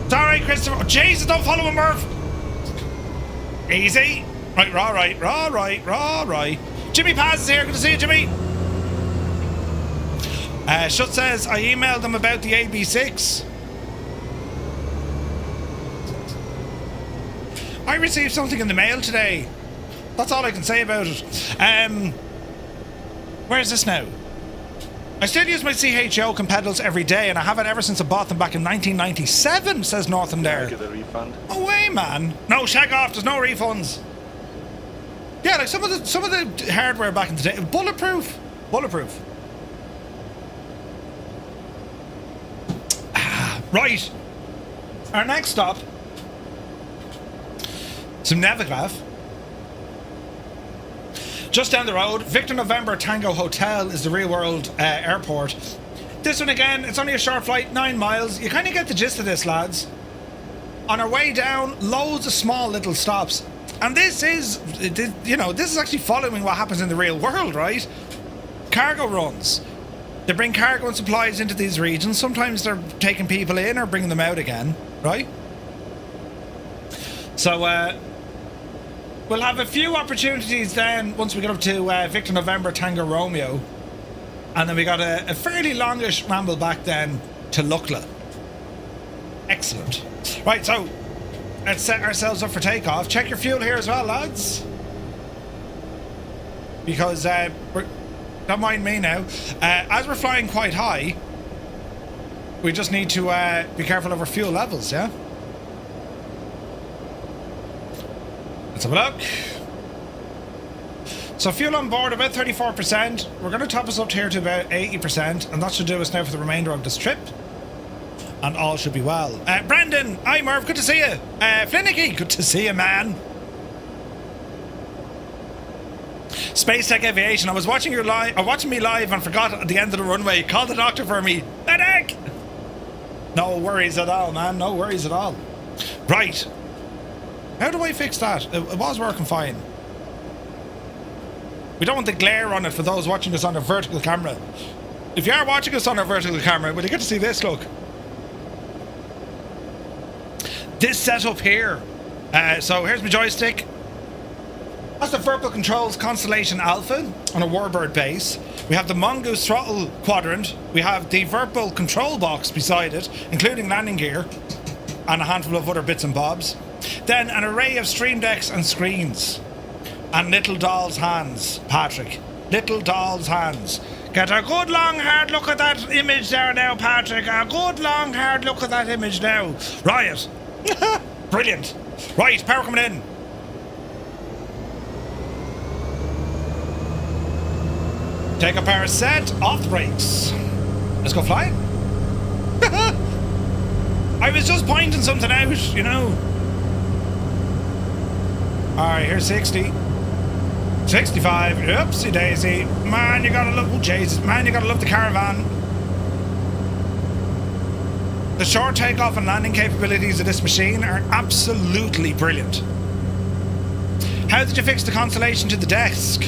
Sorry, Christopher. Oh, Jesus, don't follow him, Murph. Easy. Right, right. Jimmy Paz is here. Good to see you, Jimmy. Shut says, I emailed them about the AB6. I received something in the mail today. That's all I can say about it. Where is this now? I still use my CHO pedals every day, and I have it ever since I bought them back in 1997, says Northam there. Get a refund. No way, man. No, shag off. There's no refunds. Yeah, like some of the hardware back in the day, bulletproof. Right. Our next stop, some Navigraph. Just down the road, Victor November Tango Hotel is the real world airport. This one again, it's only a short flight, 9 miles. You kind of get the gist of this, lads. On our way down, loads of small little stops. And this is, you know, this is actually following what happens in the real world, right? Cargo runs. They bring cargo and supplies into these regions. Sometimes they're taking people in or bringing them out again, right? So, we'll have a few opportunities then once we get up to Victor November Tango Romeo. And then we got a fairly longish ramble back then to Lukla. Excellent. Right, so let's set ourselves up for takeoff. Check your fuel here as well, lads. Because don't mind me now. As we're flying quite high, we just need to be careful of our fuel levels, yeah? Let's have a look. So fuel on board about 34%. We're going to top us up here to about 80%, and that should do us now for the remainder of this trip. And all should be well. Brandon, hi Merv, good to see you. Flinicky, good to see you, man. Space Tech Aviation, I was watching me live and forgot at the end of the runway. Call the doctor for me. Medic! No worries at all, man. No worries at all. Right. How do I fix that? It was working fine. We don't want the glare on it for those watching us on a vertical camera. If you are watching us on a vertical camera, well, you get to see this, look. This setup here. So here's my joystick. That's the Verbal Controls Constellation Alpha on a Warbird base. We have the Mongoose throttle quadrant. We have the Verbal control box beside it, including landing gear and a handful of other bits and bobs. Then an array of stream decks and screens. And little doll's hands, Patrick. Little doll's hands. Get a good long hard look at that image there now, Patrick. A good long hard look at that image now. Riot. Brilliant. Right, power coming in. Take a power set, off the brakes. Let's go flying. I was just pointing something out, you know. Alright, here's 60. 65. Oopsie daisy. Man, you gotta love... Oh, Jesus. Man, you gotta love the Caravan. The short takeoff and landing capabilities of this machine are absolutely brilliant. How did you fix the Constellation to the desk?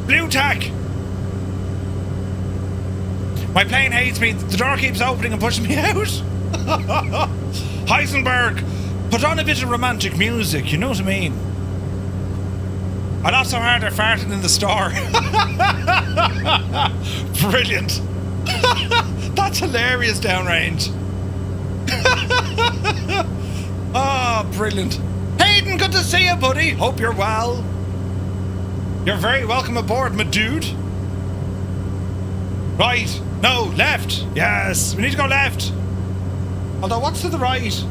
Blue tack. My plane hates me. The door keeps opening and pushing me out. Heisenberg, put on a bit of romantic music, you know what I mean? I laughed so hard I farted in the store. Brilliant. That's hilarious downrange. Oh, brilliant. Hayden, good to see you, buddy. Hope you're well. You're very welcome aboard, my dude. Right, No, left. Yes, we need to go left. Although, what's to the right?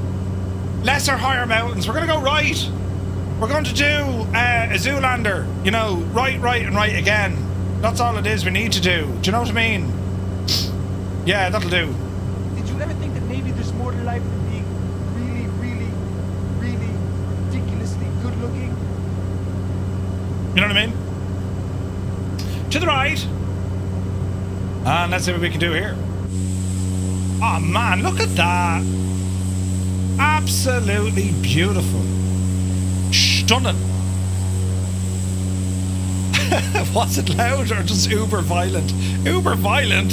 Lesser, higher mountains. We're going to go right. We're going to do a Zoolander. You know, right, and right again. That's all it is we need to do. Do you know what I mean? Yeah, that'll do. Did you ever think that maybe there's more to life than being really ridiculously good looking? You know what I mean? To the right. And let's see what we can do here. Oh man, look at that. Absolutely beautiful. Stunning. Was it loud or just uber violent? Uber violent?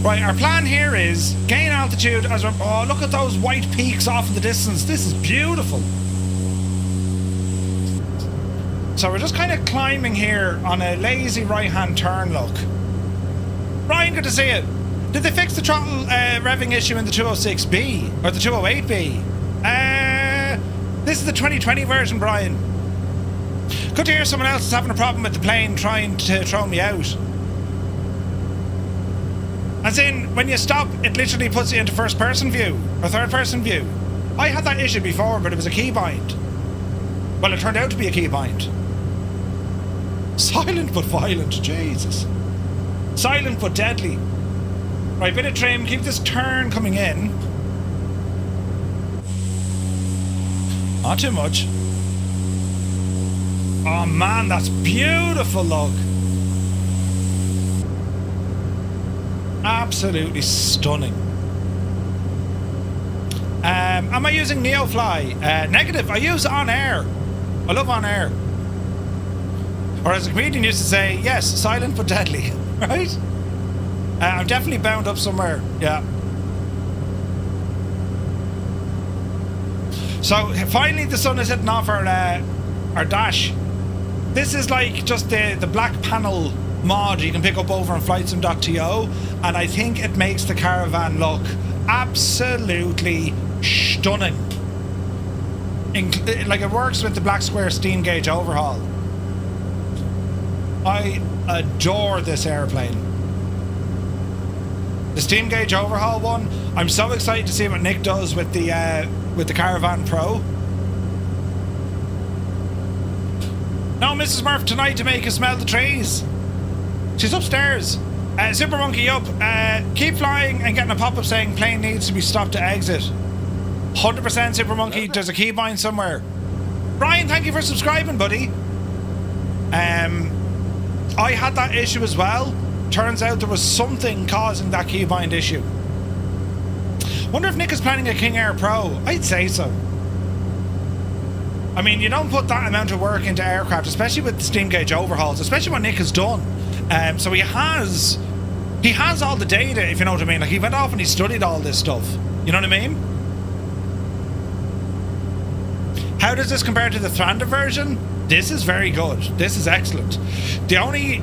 Right, our plan here is gain altitude as we're... Oh, look at those white peaks off in the distance. This is beautiful. So we're just kind of climbing here on a lazy right-hand turn, look. Ryan, good to see you. Did they fix the throttle revving issue in the 206B? Or the 208B? This is the 2020 version, Brian. Good to hear someone else is having a problem with the plane trying to throw me out. As in, when you stop, it literally puts you into first-person view, or third-person view. I had that issue before, but it was a keybind. Well, it turned out to be a keybind. Silent but violent, Jesus. Silent but deadly. Right, bit of trim, keep this turn coming in. Not too much. Oh man, that's beautiful, look. Absolutely stunning. Am I using NeoFly? Negative, I use On Air. I love On Air. Or as a comedian used to say, yes, silent but deadly. Right? I'm definitely bound up somewhere. Yeah. So finally the sun is hitting off our dash. This is like just the black panel mod you can pick up over on flightsim.to, and I think it makes the Caravan look absolutely stunning. Like it works with the BlackSquare Steam Gauge Overhaul. I adore this airplane. The Steam Gauge Overhaul one, I'm so excited to see what Nick does with the Caravan Pro. No, Mrs. Murph tonight to make us smell the trees. She's upstairs. Super Monkey up. Keep flying and getting a pop-up saying plane needs to be stopped to exit. 100% Super Monkey. There's a keybind somewhere. Brian, thank you for subscribing, buddy. I had that issue as well. Turns out there was something causing that keybind issue. Wonder if Nick is planning a King Air Pro. I'd say so. I mean, you don't put that amount of work into aircraft, especially with the steam gauge overhauls, especially what Nick has done. So he has all the data, if you know what I mean. Like, he went off and he studied all this stuff. You know what I mean? How does this compare to the Thrander version? This is very good. This is excellent. The only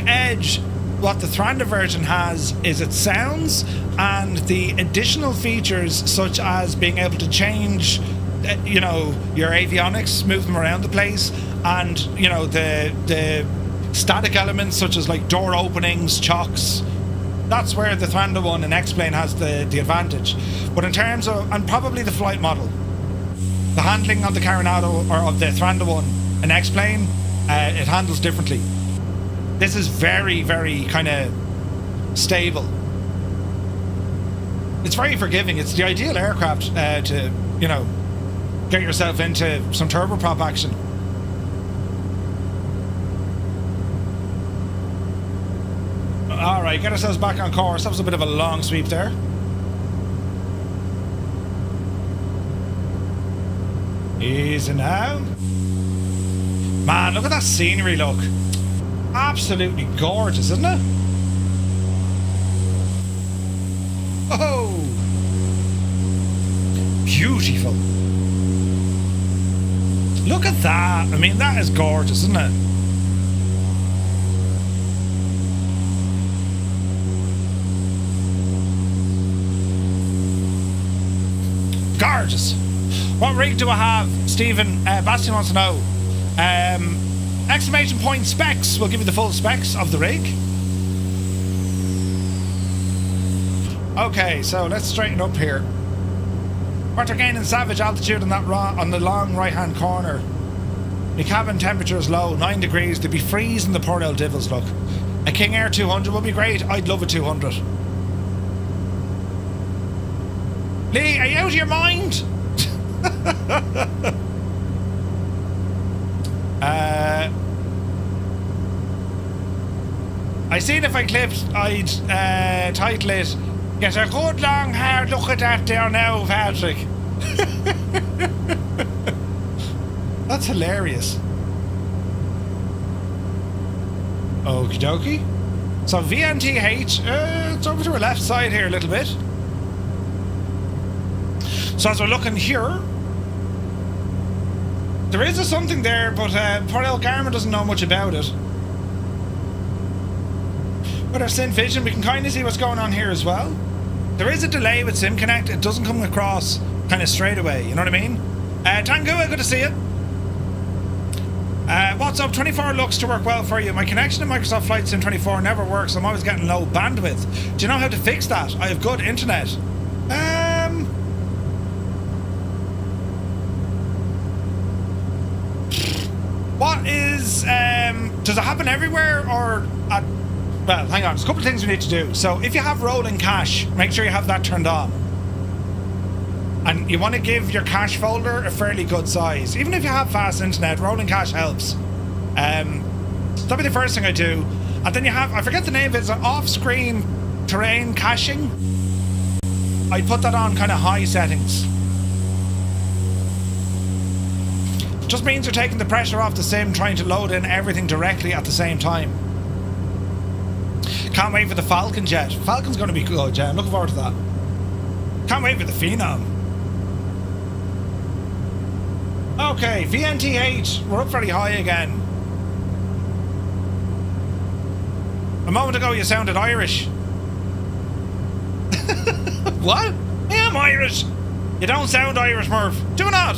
edge what the Thrander version has is its sounds and the additional features such as being able to change, you know, your avionics, move them around the place, and, you know, the static elements such as like door openings, chocks. That's where the Thrander one and X-Plane has the advantage. But in terms of, and probably the flight model, the handling of the Carenado or of the Thrander one and X-Plane, it handles differently. This is very, very kind of stable. It's very forgiving. It's the ideal aircraft to, you know, get yourself into some turboprop action. Alright, get ourselves back on course. That was a bit of a long sweep there. Easy now. Man, look at that scenery, look. Absolutely gorgeous, isn't it? Oh! Beautiful. Look at that. I mean, that is gorgeous, isn't it? Gorgeous. What rig do I have? Stephen, Bastian wants to know. Exclamation point specs will give you the full specs of the rig. Okay, so let's straighten up here. We're gaining savage altitude on that on the long right-hand corner. The cabin temperature is low, 9 degrees. They'd be freezing the poor old divils, look. A King Air 200 would be great. I'd love a 200. Lee, are you out of your mind? I seen if I clipped, I'd title it, "Get a good long hard look at that there now, Patrick." That's hilarious. Okie dokie. So VNTH, it's over to our left side here a little bit. So as we're looking here, there is a something there, but poor old Garmin doesn't know much about it. With our Sim Vision, we can kind of see what's going on here as well. There is a delay with Sim Connect. It doesn't come across kind of straight away, you know what I mean? Tangua, good to see you. What's up? 24 looks to work well for you. My connection to Microsoft Flight Sim 24 never works. I'm always getting low bandwidth. Do you know how to fix that? I have good internet. What is, does it happen everywhere or at, well, hang on, there's a couple of things we need to do. So if you have rolling cache, make sure you have that turned on. And you want to give your cache folder a fairly good size. Even if you have fast internet, rolling cache helps. That'll be the first thing I do. And then you have, I forget the name of it, it's an off-screen terrain caching. I put that on kind of high settings. Just means you're taking the pressure off the sim, trying to load in everything directly at the same time. Can't wait for the Falcon jet. Falcon's going to be good, yeah. I'm looking forward to that. Can't wait for the Phenom. Okay, VNTH. We're up very high again. A moment ago you sounded Irish. What? I am Irish. You don't sound Irish, Murph. Do not.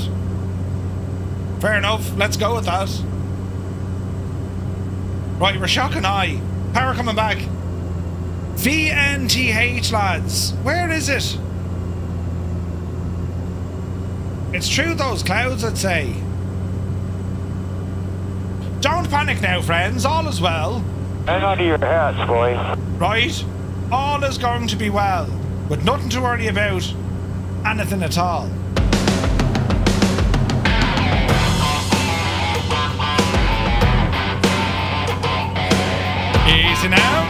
Fair enough. Let's go with that. Right, we're shocking eye. Power coming back. VNTH, lads. Where is it? It's through those clouds, I'd say. Don't panic now, friends. All is well. Hang on to your hats, boy. Right? All is going to be well. With nothing to worry about. Anything at all. Easy now.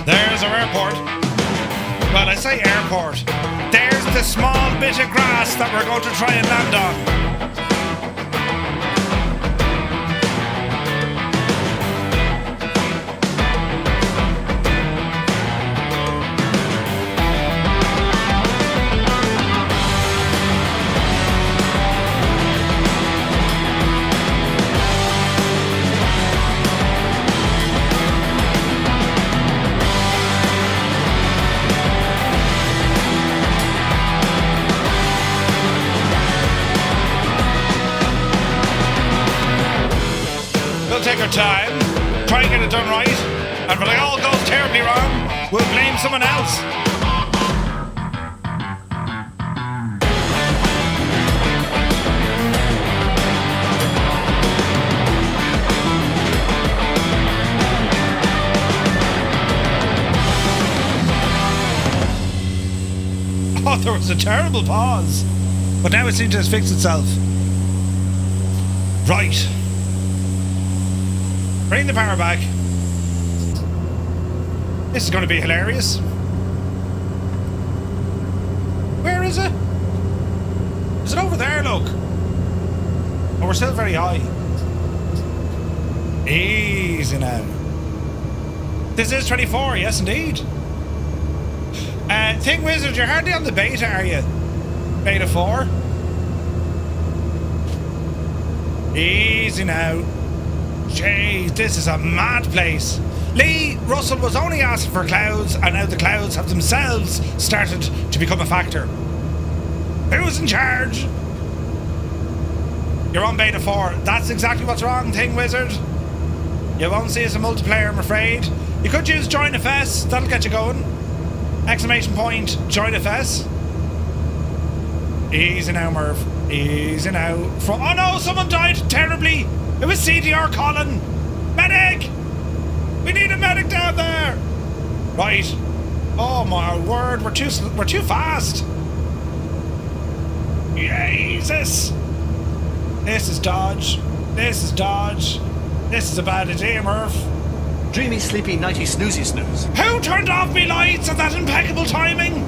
There's our airport. Well, I say airport. There's the small bit of grass that we're going to try and land on. Take our time, try and get it done right, and when it all goes terribly wrong, we'll blame someone else. Oh, there was a terrible pause, but now it seems to have fixed itself. Right. Bring the power back. This is going to be hilarious. Where is it? Is it over there, look? Oh, we're still very high. Easy now. This is 24, yes indeed. Thing Wizard, you're hardly on the beta, are you? Beta 4? Easy now. Jeez, this is a mad place. Lee, Russell was only asking for clouds, and now the clouds have themselves started to become a factor. Who's in charge? You're on beta 4. That's exactly what's wrong, Thing Wizard. You won't see us in multiplayer, I'm afraid. You could use Join FS, that'll get you going. Exclamation point, Join FS. Easy now, Murph. Easy now. Oh no, someone died terribly. It was CDR Colin. Medic! We need a medic down there. Right. Oh my word, we're too fast. Jesus. This is dodge. This is dodge. This is a bad idea, Murph. Dreamy, sleepy, nighty, snoozy, snooze. Who turned off me lights at that impeccable timing?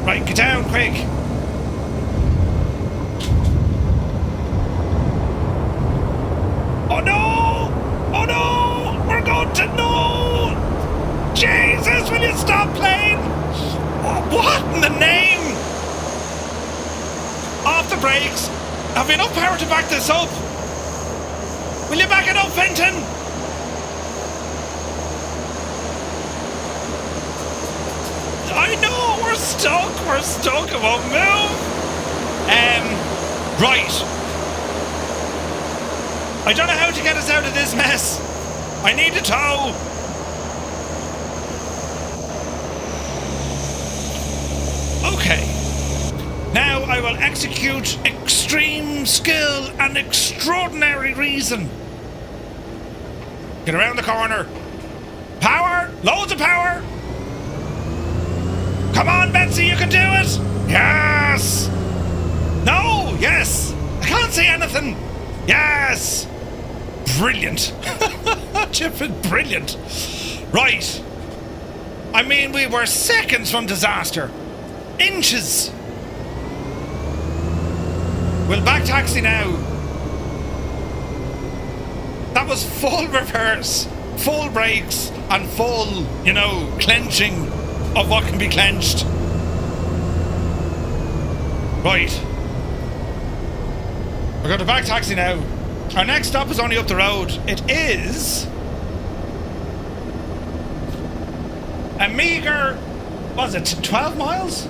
Right, get down, quick. Oh no! Oh no! We're going to no! Jesus, will you stop playing? What in the name? Off the brakes. Have we enough power to back this up? Will you back it up, Fenton? I know, we're stuck, it won't move. Right. I don't know how to get us out of this mess. I need a tow. Okay. Now I will execute extreme skill and extraordinary reason. Get around the corner. Power! Loads of power! Come on, Betsy, you can do it! Yes! No! Yes! I can't see anything! Yes! Brilliant! Chipford, brilliant! Right. I mean, we were seconds from disaster. Inches! We'll back taxi now. That was full reverse, full brakes, and full, you know, clenching of what can be clenched. Right. We're going to back taxi now. Our next stop is only up the road. It is a meager, what is it, 12 miles?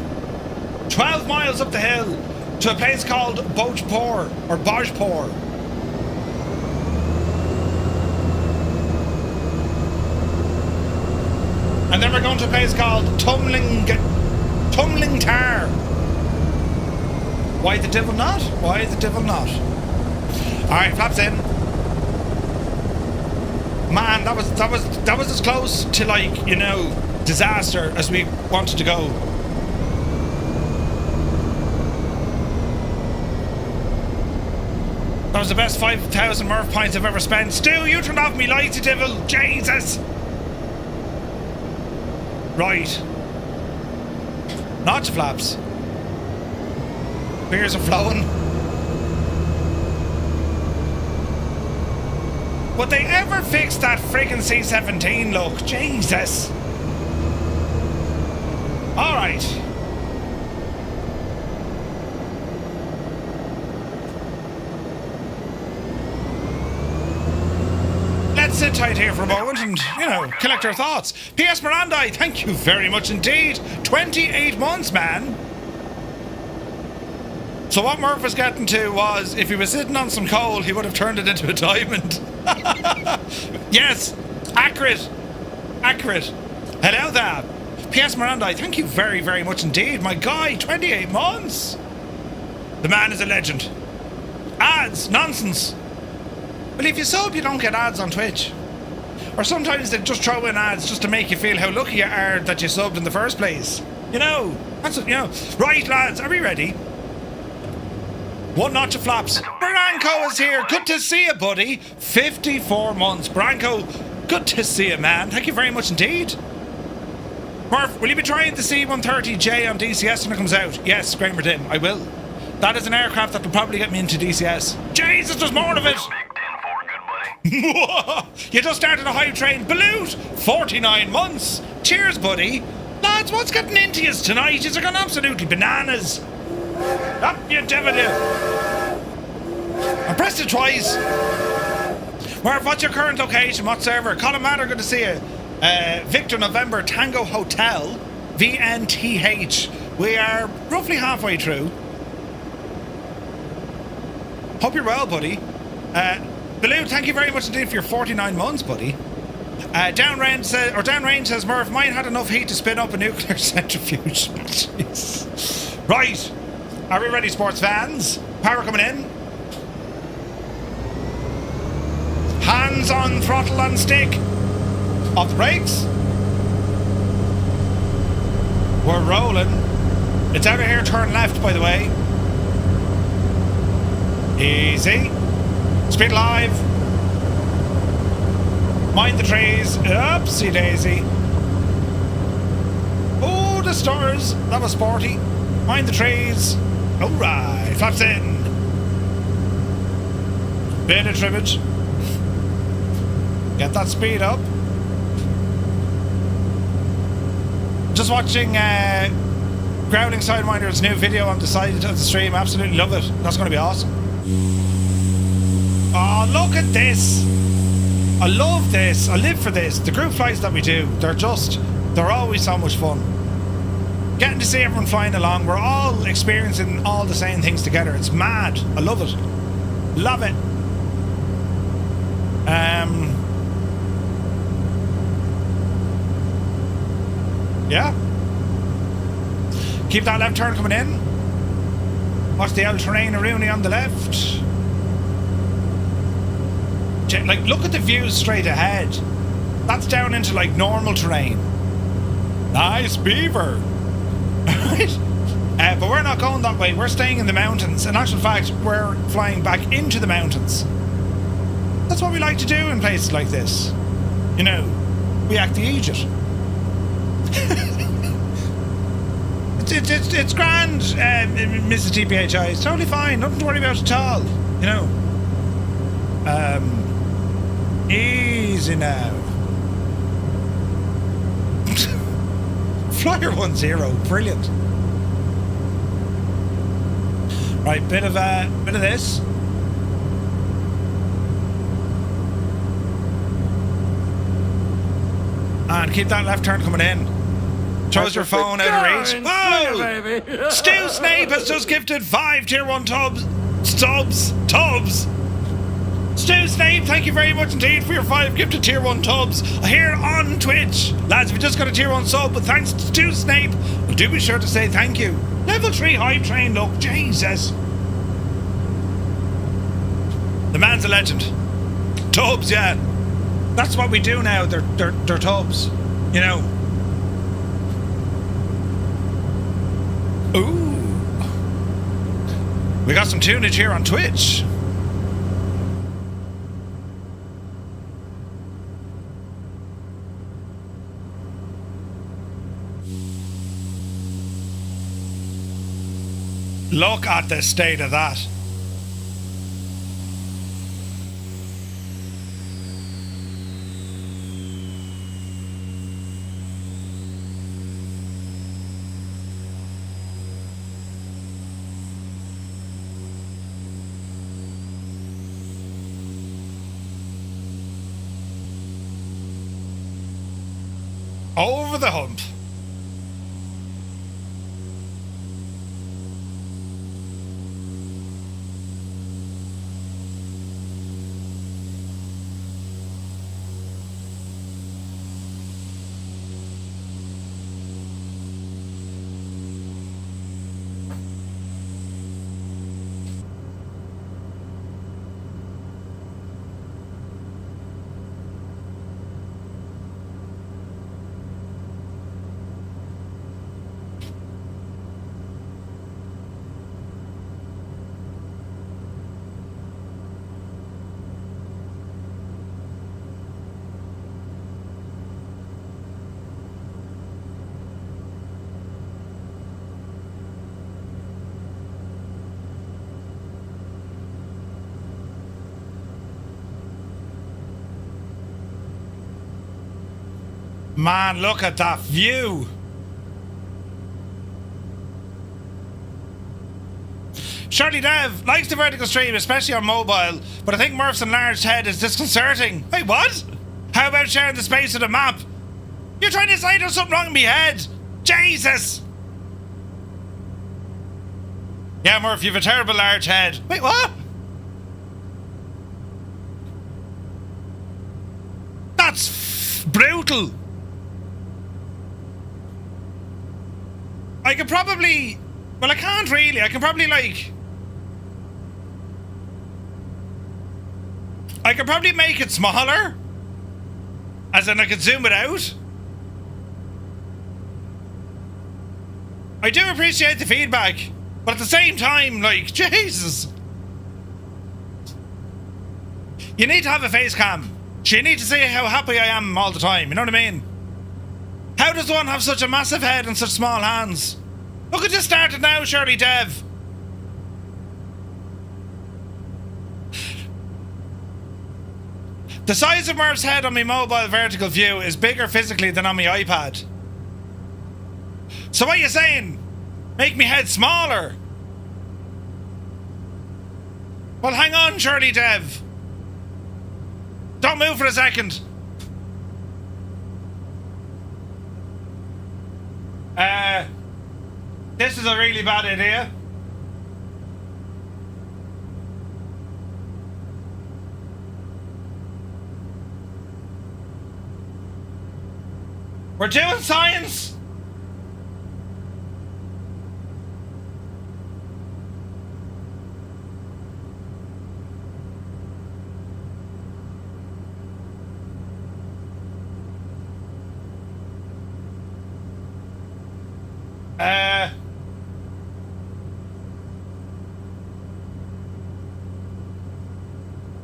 12 miles up the hill to a place called Bojpur, or Bojpur. And then we're going to a place called Tumling-Tar. Why the devil not? Why the devil not? Alright, flaps in. Man, that was as close to, like, you know, disaster as we wanted to go. That was the best 5,000 Murph points I've ever spent. Stu, you turned off me lights, you devil. Jesus. Right. Notch flaps. Beers are flowing. Would they ever fix that friggin' C-17 look? Jesus. Alright. Let's sit tight here for a moment and, you know, collect our thoughts. P.S. Mirandai, thank you very much indeed. 28 months, man. So what Murph was getting to was, if he was sitting on some coal, he would have turned it into a diamond. Yes, accurate. Accurate. Hello there. P.S. Mirandai, thank you very, very much indeed. My guy, 28 months. The man is a legend. Ads, nonsense. Well, if you sub, you don't get ads on Twitch. Or sometimes they just throw in ads just to make you feel how lucky you are that you subbed in the first place. You know, that's what, you know. Right, lads, are we ready? One notch of flaps. Branko is here. Good to see you, buddy. 54 months. Branko, good to see you, man. Thank you very much indeed. Murph, will you be trying the C-130J on DCS when it comes out? Yes, Kramer Dim, I will. That is an aircraft that will probably get me into DCS. Jesus, there's more of it. You just started a hype train. Balut, 49 months. Cheers, buddy. Lads, what's getting into you tonight? You're going absolutely bananas. Up you devil you. I pressed it twice. Marv, what's your current location? What server? Colin Matter, good to see you. Victor November Tango Hotel, VNTH. We are roughly halfway through. Hope you're well, buddy. Baloo, thank you very much indeed for your 49 months, buddy. Downrange says, Murph, mine had enough heat to spin up a nuclear centrifuge. Jeez. Right. Are we ready, sports fans? Power coming in. Hands on throttle and stick. Off the brakes. We're rolling. It's out of here, turn left, by the way. Easy. Speed live. Mind the trees. Oopsie daisy. Oh, the stars. That was sporty. Mind the trees. Alright. Flaps in. Bit of trimmage. Get that speed up. Just watching Grounding Sidewinder's new video on the side of the stream. Absolutely love it. That's going to be awesome. Oh, look at this. I love this. I live for this. The group flights that we do, they're always so much fun. Getting to see everyone flying along. We're all experiencing all the same things together. It's mad. I love it. Love it. Yeah. Keep that left turn coming in. Watch the El Terrain Rooney on the left. Like, look at the views straight ahead. That's down into like normal terrain. Nice beaver. Right? But we're not going that way. We're staying in the mountains. In actual fact, we're flying back into the mountains. That's what we like to do in places like this. You know, we actually eat it. It's grand, Mrs. TPHI. It's totally fine. Nothing to worry about at all. You know. Easy now. Flyer 10, brilliant. Right, bit of this. And keep that left turn coming in. Throws your phone out of reach. Oh! Stu Snape has just gifted 5 tier 1 tubs. Stu Snape, thank you very much indeed for your 5 gifted tier 1 tubs here on Twitch. Lads, we just got a tier 1 sub, but thanks to Stu Snape, do be sure to say thank you. Level 3 hype train, look, Jesus. The man's a legend. Tubs, yeah. That's what we do now, they're tubs. You know. Ooh. We got some tunage here on Twitch. Look at the state of that. Over the hump. Man, look at that view. Shirley Dev likes the vertical stream, especially on mobile, but I think Murph's enlarged head is disconcerting. Wait, what? How about sharing the space of the map? You're trying to say there's something wrong in my head? Jesus! Yeah, Murph, you've a terrible large head. Wait, what? That's brutal. I could probably... Well, I can't really. I can probably, like... I could probably make it smaller. As in, I could zoom it out. I do appreciate the feedback. But at the same time, like, Jesus. You need to have a face cam. You need to see how happy I am all the time. You know what I mean? How does one have such a massive head and such small hands? Look at you started now, Shirley Dev. The size of Murph's head on my mobile vertical view is bigger physically than on my iPad. So what are you saying? Make me head smaller? Well, hang on, Shirley Dev. Don't move for a second. This is a really bad idea. We're doing science.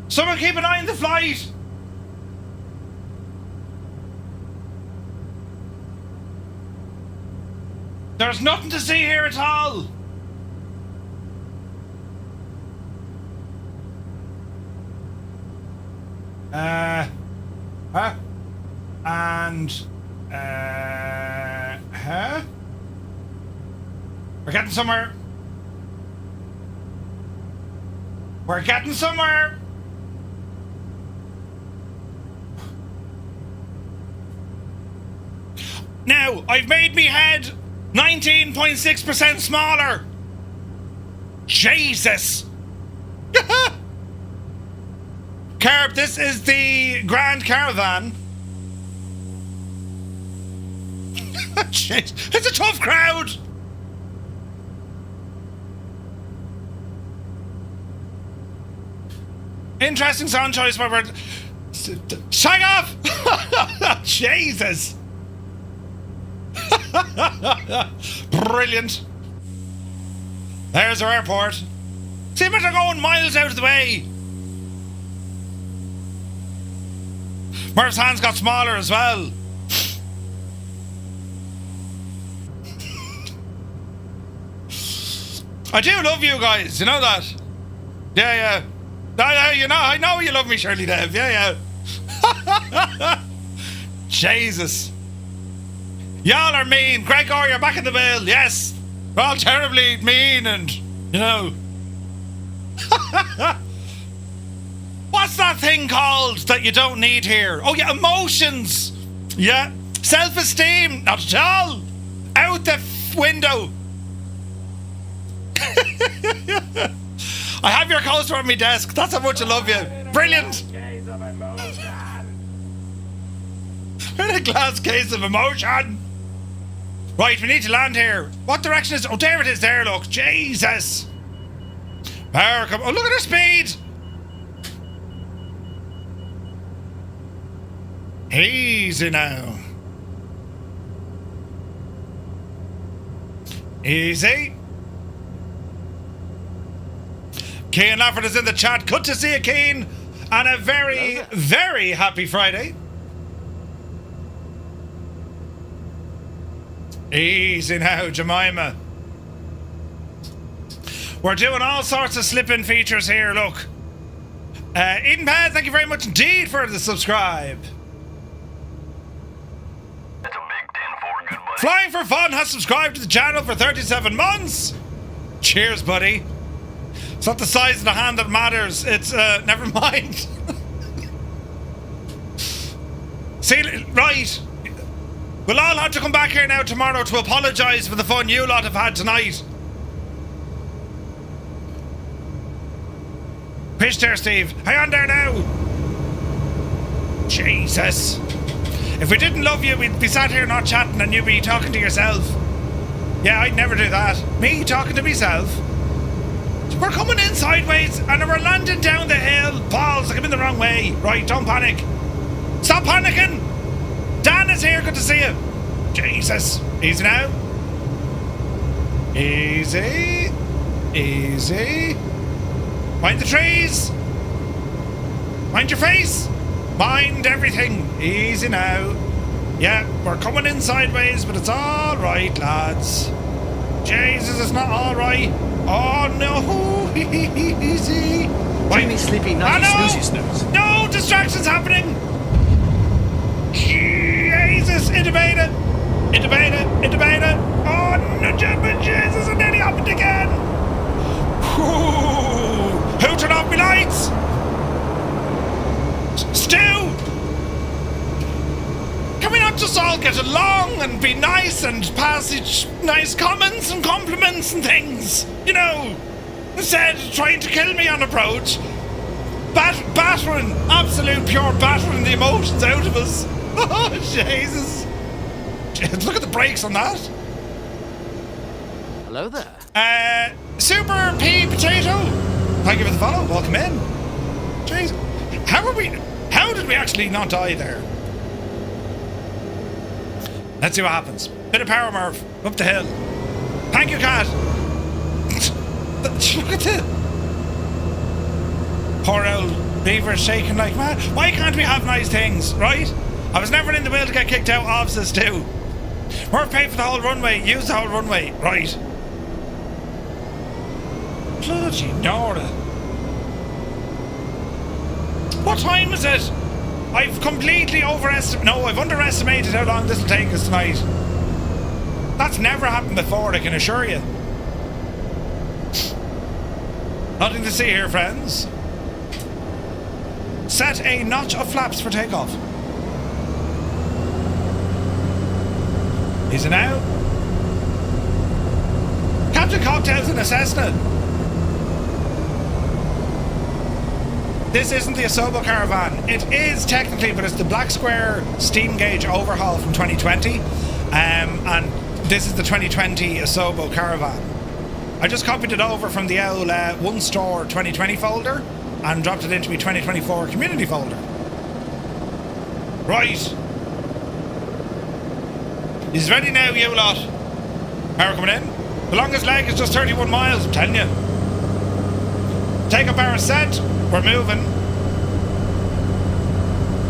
Someone keep an eye on the flight. There's nothing to see here at all. We're getting somewhere. We're getting somewhere. Now, I've made me head 19.6% smaller. Jesus. Carb, this is the Grand Caravan. Jeez, it's a tough crowd. Interesting sound choice, but we're... Shag off! Jesus! Brilliant. There's our airport. See, but they're going miles out of the way. Murph's hands got smaller as well. I do love you guys, you know that? Yeah. You know, I know you love me, Shirley Dev. Yeah. Jesus. Y'all are mean. Gregor, you're back in the bill. Yes. We're all terribly mean and, you know. What's that thing called that you don't need here? Oh, yeah, emotions. Yeah. Self-esteem. Not at all. Out the window. I have your coaster on my desk. That's how much I love you. Brilliant. In a glass case of emotion. Right, we need to land here. What direction is... Oh, there it is there, look. Jesus. Power, come... Oh, look at her speed. Easy now. Easy. Keane Lafford is in the chat. Good to see you, Keane. And a very, very happy Friday. Easy now, Jemima. We're doing all sorts of slip-in features here, look. Eden Pad, thank you very much indeed for the subscribe. Flying for Fun has subscribed to the channel for 37 months. Cheers, buddy. It's not the size of the hand that matters. It's, never mind. See, right. We'll all have to come back here now tomorrow to apologise for the fun you lot have had tonight. Pish there, Steve. Hang on there now. Jesus. If we didn't love you, we'd be sat here not chatting and you'd be talking to yourself. Yeah, I'd never do that. Me talking to myself. We're coming in sideways and we're landing down the hill. Balls, I came in the wrong way. Right, don't panic. Stop panicking. Dan is here, good to see you. Jesus. Easy now. Easy. Easy. Mind the trees. Mind your face. Mind everything. Easy now. Yeah, we're coming in sideways, but it's all right, lads. Jesus, it's not all right. Oh, no. Easy. Dreamy, sleepy, nighty, snoozy, snooze. No, distractions happening. Jesus, into beta. Into beta. Into beta. Oh, no, Jesus, it nearly happened again. Who turned off my lights? Stu! Can we not just all get along and be nice and pass each nice comments and compliments and things? You know, instead of trying to kill me on approach, battering, absolute pure battering the emotions out of us. Oh, Jesus. Look at the brakes on that. Hello there. Super P Potato. Thank you for the follow. Welcome in. Jeez. How did we actually not die there? Let's see what happens. Bit of power, Merv. Up the hill. Thank you, Cat. Look at the poor old beaver shaking like mad. Why can't we have nice things, right? I was never in the will to get kicked out of this too. Merv paid for the whole runway. Use the whole runway. Right. Bloody Nora. What time is it? I've completely I've underestimated how long this will take us tonight. That's never happened before, I can assure you. Nothing to see here, friends. Set a notch of flaps for takeoff. Easy now. Captain Cocktails in a Cessna. This isn't the Asobo Caravan. It is technically, but it's the BlackSquare Steam Gauge Overhaul from 2020. And this is the 2020 Asobo Caravan. I just copied it over from the old One Store 2020 folder and dropped it into my 2024 community folder. Right. He's ready now, you lot. Power coming in. The longest leg is just 31 miles, I'm telling you. Take up our set. We're moving.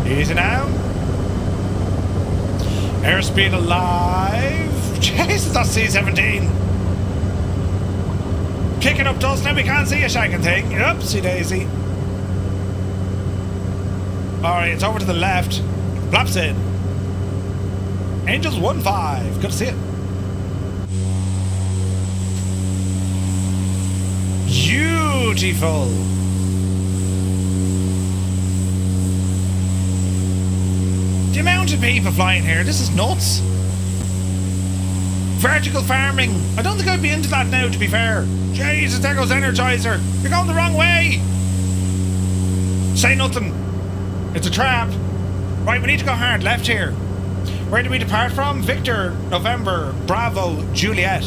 Easy now. Airspeed alive. Jesus, that's C-17. Kicking up dust now, we can't see a shagging thing. Oopsie daisy. Alright, it's over to the left. Flaps in. Angels 1-5. Good to see it. Beautiful. The amount of people flying here, this is nuts. Vertical farming. I don't think I'd be into that now, to be fair. Jesus, there goes Energizer. You're going the wrong way. Say nothing. It's a trap. Right, we need to go hard left here. Where do we depart from? Victor, November, Bravo, Juliet.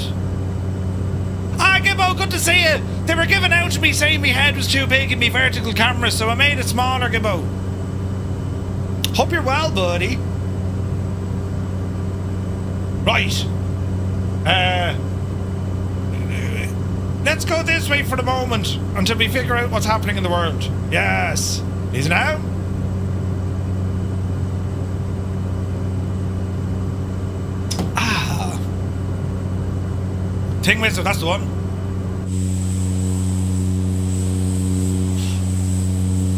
Ah, Gibbo, good to see you. They were giving out to me saying my head was too big in my vertical camera, so I made it smaller, Gibbo. Hope you're well, buddy. Right. Let's go this way for the moment until we figure out what's happening in the world. Yes. Easy now. Ah. Ting Whistle, that's the one.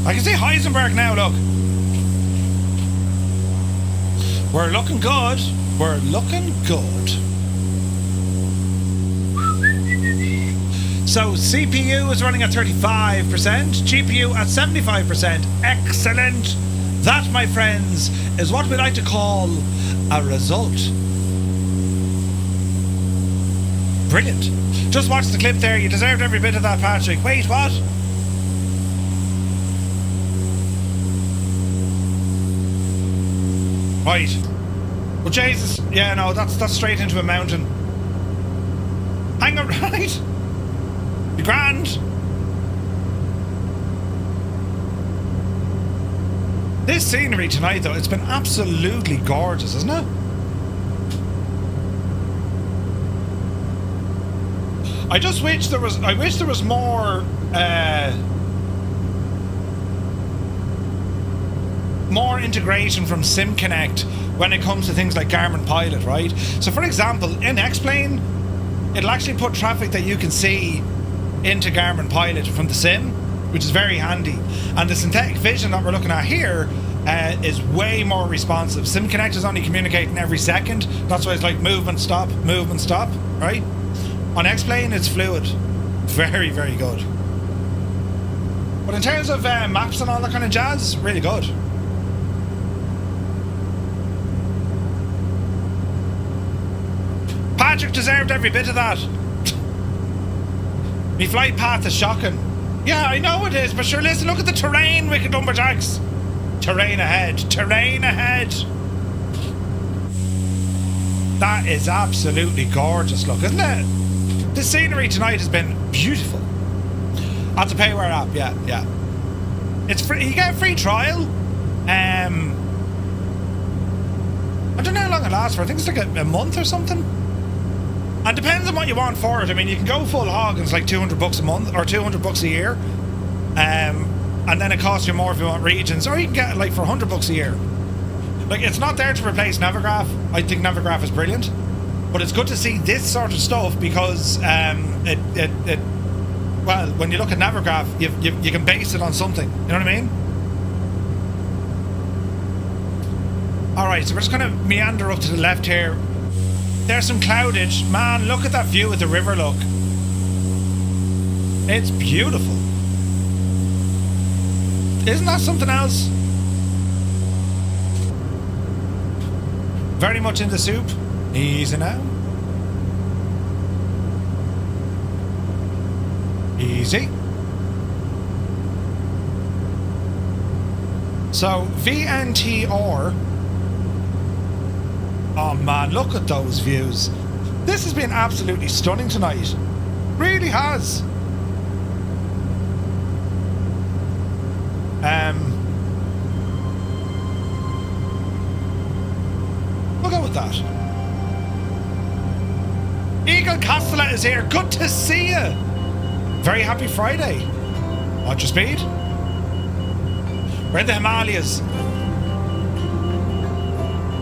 I can see Heisenberg now, look. We're looking good. We're looking good. So CPU is running at 35%, GPU at 75%. Excellent. That, my friends, is what we like to call a result. Brilliant. Just watch the clip there. You deserved every bit of that, Patrick. Wait, what? Right. Well, Jesus. Yeah, no, that's straight into a mountain. Hang on, right? Be grand. This scenery tonight, though, it's been absolutely gorgeous, isn't it? I just wish there was. I wish there was more. More integration from SimConnect when it comes to things like Garmin Pilot, right? So, for example, in X-Plane, it'll actually put traffic that you can see into Garmin Pilot from the sim, which is very handy. And the synthetic vision that we're looking at here is way more responsive. SimConnect is only communicating every second. That's why it's like movement, stop, right? On X-Plane, it's fluid. Very, very good. But in terms of maps and all that kind of jazz, really good. Patrick deserved every bit of that. Me flight path is shocking. Yeah, I know it is, but sure, listen, look at the terrain, wicked lumberjacks. Terrain ahead. Terrain ahead. That is absolutely gorgeous, look, isn't it? The scenery tonight has been beautiful. That's a Payware app, yeah. It's free. You get a free trial. I don't know how long it lasts for. I think it's like a month or something. And depends on what you want for it. I mean, you can go full hog and it's like $200 a month or $200 a year. And then it costs you more if you want regions, or you can get it like for $100 a year. Like, it's not there to replace Navigraph. I think Navigraph is brilliant, but it's good to see this sort of stuff because well, when you look at Navigraph, you can base it on something. You know what I mean? All right, so we're just gonna meander up to the left here. There's some cloudage. Man, look at that view of the river, look. It's beautiful. Isn't that something else? Very much in the soup. Easy now. Easy. So, VNTR. Oh man, look at those views. This has been absolutely stunning tonight. Really has. We'll go with that. Eagle Castellet is here. Good to see you. Very happy Friday. Watch your speed. We're in the Himalayas.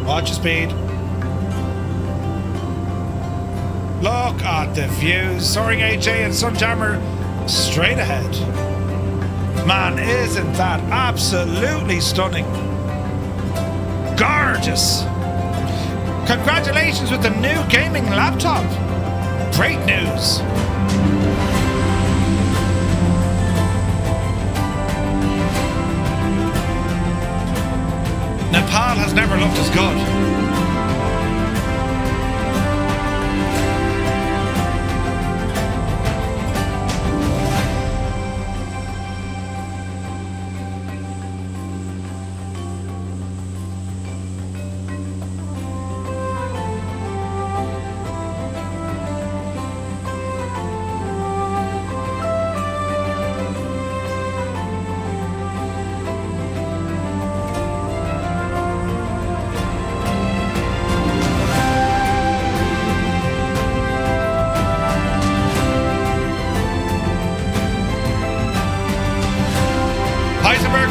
Watch your speed. Look at the views. Soaring AJ and Sunjammer straight ahead. Man, isn't that absolutely stunning? Gorgeous. Congratulations with the new gaming laptop. Great news. Nepal has never looked as good.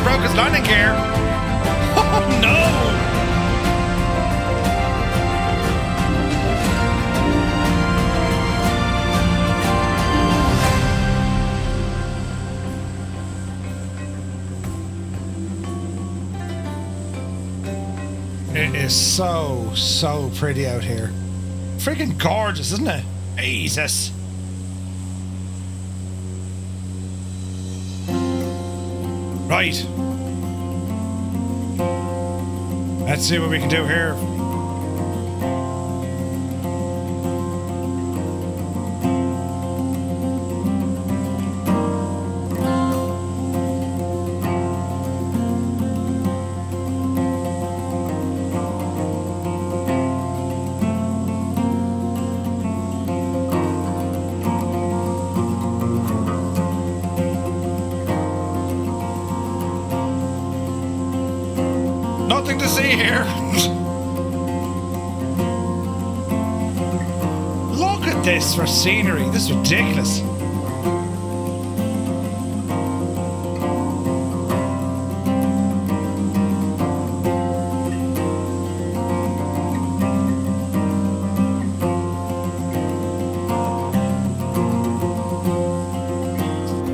Broke his landing gear. Oh no! It is so, so pretty out here. Freaking gorgeous, isn't it? Jesus. Right. Let's see what we can do here. Nothing to see here. Look at this for scenery. This is ridiculous.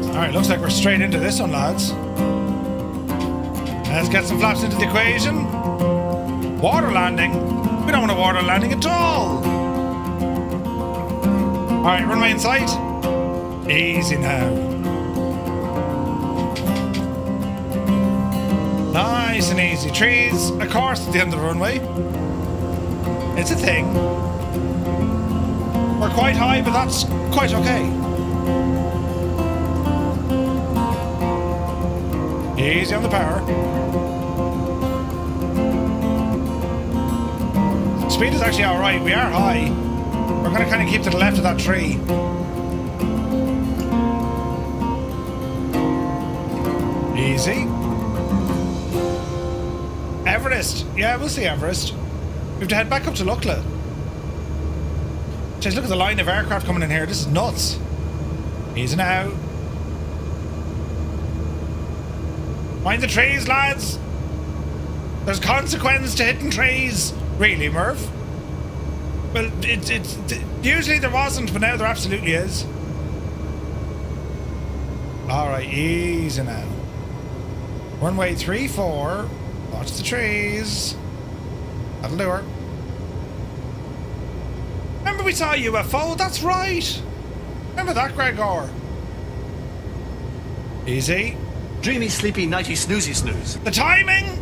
Alright, looks like we're straight into this one, lads. Let's get some flaps into the equation. Water landing. We don't want a water landing at all. Alright, runway in sight. Easy now. Nice and easy. Trees, of course, at the end of the runway. It's a thing. We're quite high, but that's quite okay. Easy on the power. Speed is actually alright. We are high. We're going to kind of keep to the left of that tree. Easy. Everest. Yeah, we'll see Everest. We have to head back up to Lukla. Just look at the line of aircraft coming in here. This is nuts. Easy now. Mind the trees, lads. There's consequence to hitting trees. Really, Murph? Well, usually there wasn't, but now there absolutely is. Alright, easy now. Runway 34. Watch the trees. That'll do her. Remember we saw a UFO? That's right. Remember that, Gregor? Easy. Dreamy, sleepy, nighty, snoozy, snooze. The timing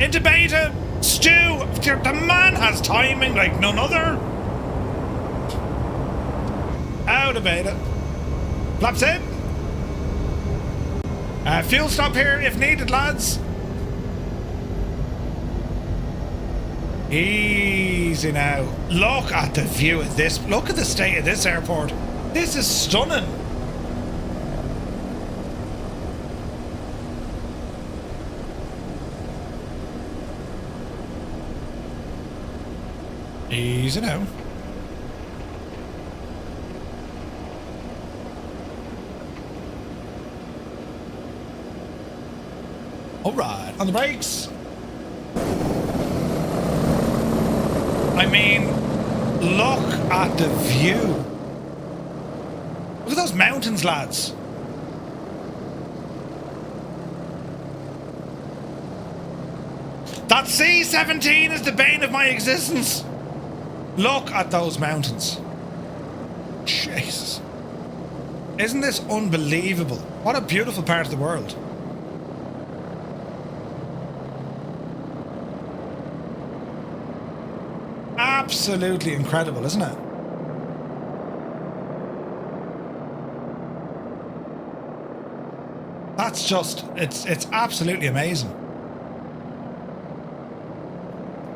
into beta. Stu, the man has timing like none other. Out of beta. Flaps in. Fuel stop here if needed, lads. Easy now. Look at the view of this. Look at the state of this airport. This is stunning. Easy now. Alright, on the brakes. I mean, look at the view. Look at those mountains, lads. That C-17 is the bane of my existence. Look at those mountains. Jesus. Isn't this unbelievable? What a beautiful part of the world. Absolutely incredible, isn't it? That's just, it's absolutely amazing.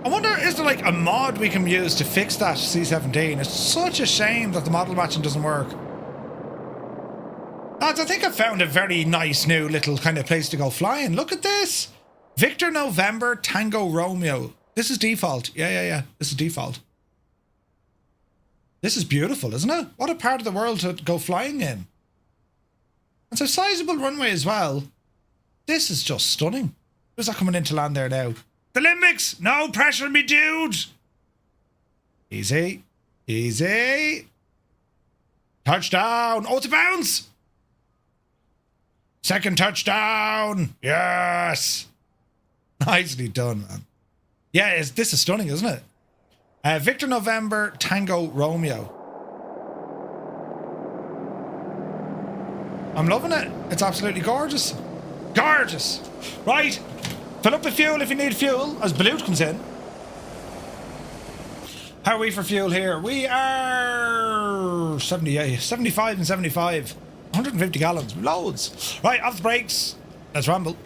I wonder, is there like a mod we can use to fix that C-17? It's such a shame that the model matching doesn't work. Lads, I think I found a very nice new little kind of place to go flying. Look at this. Victor November Tango Romeo. This is default. Yeah. This is default. This is beautiful, isn't it? What a part of the world to go flying in. It's a sizable runway as well. This is just stunning. Who's that coming in to land there now? The Limbics! No pressure me, dude! Easy. Easy. Touchdown. Oh, it's a bounce! Second touchdown. Yes. Nicely done, man. Yeah, this is stunning, isn't it? Victor November Tango Romeo. I'm loving it. It's absolutely gorgeous. Gorgeous. Right. Fill up the fuel if you need fuel as Balut comes in. How are we for fuel here? We are 78, 75 and 75. 150 gallons. Loads. Right, off the brakes. Let's rumble.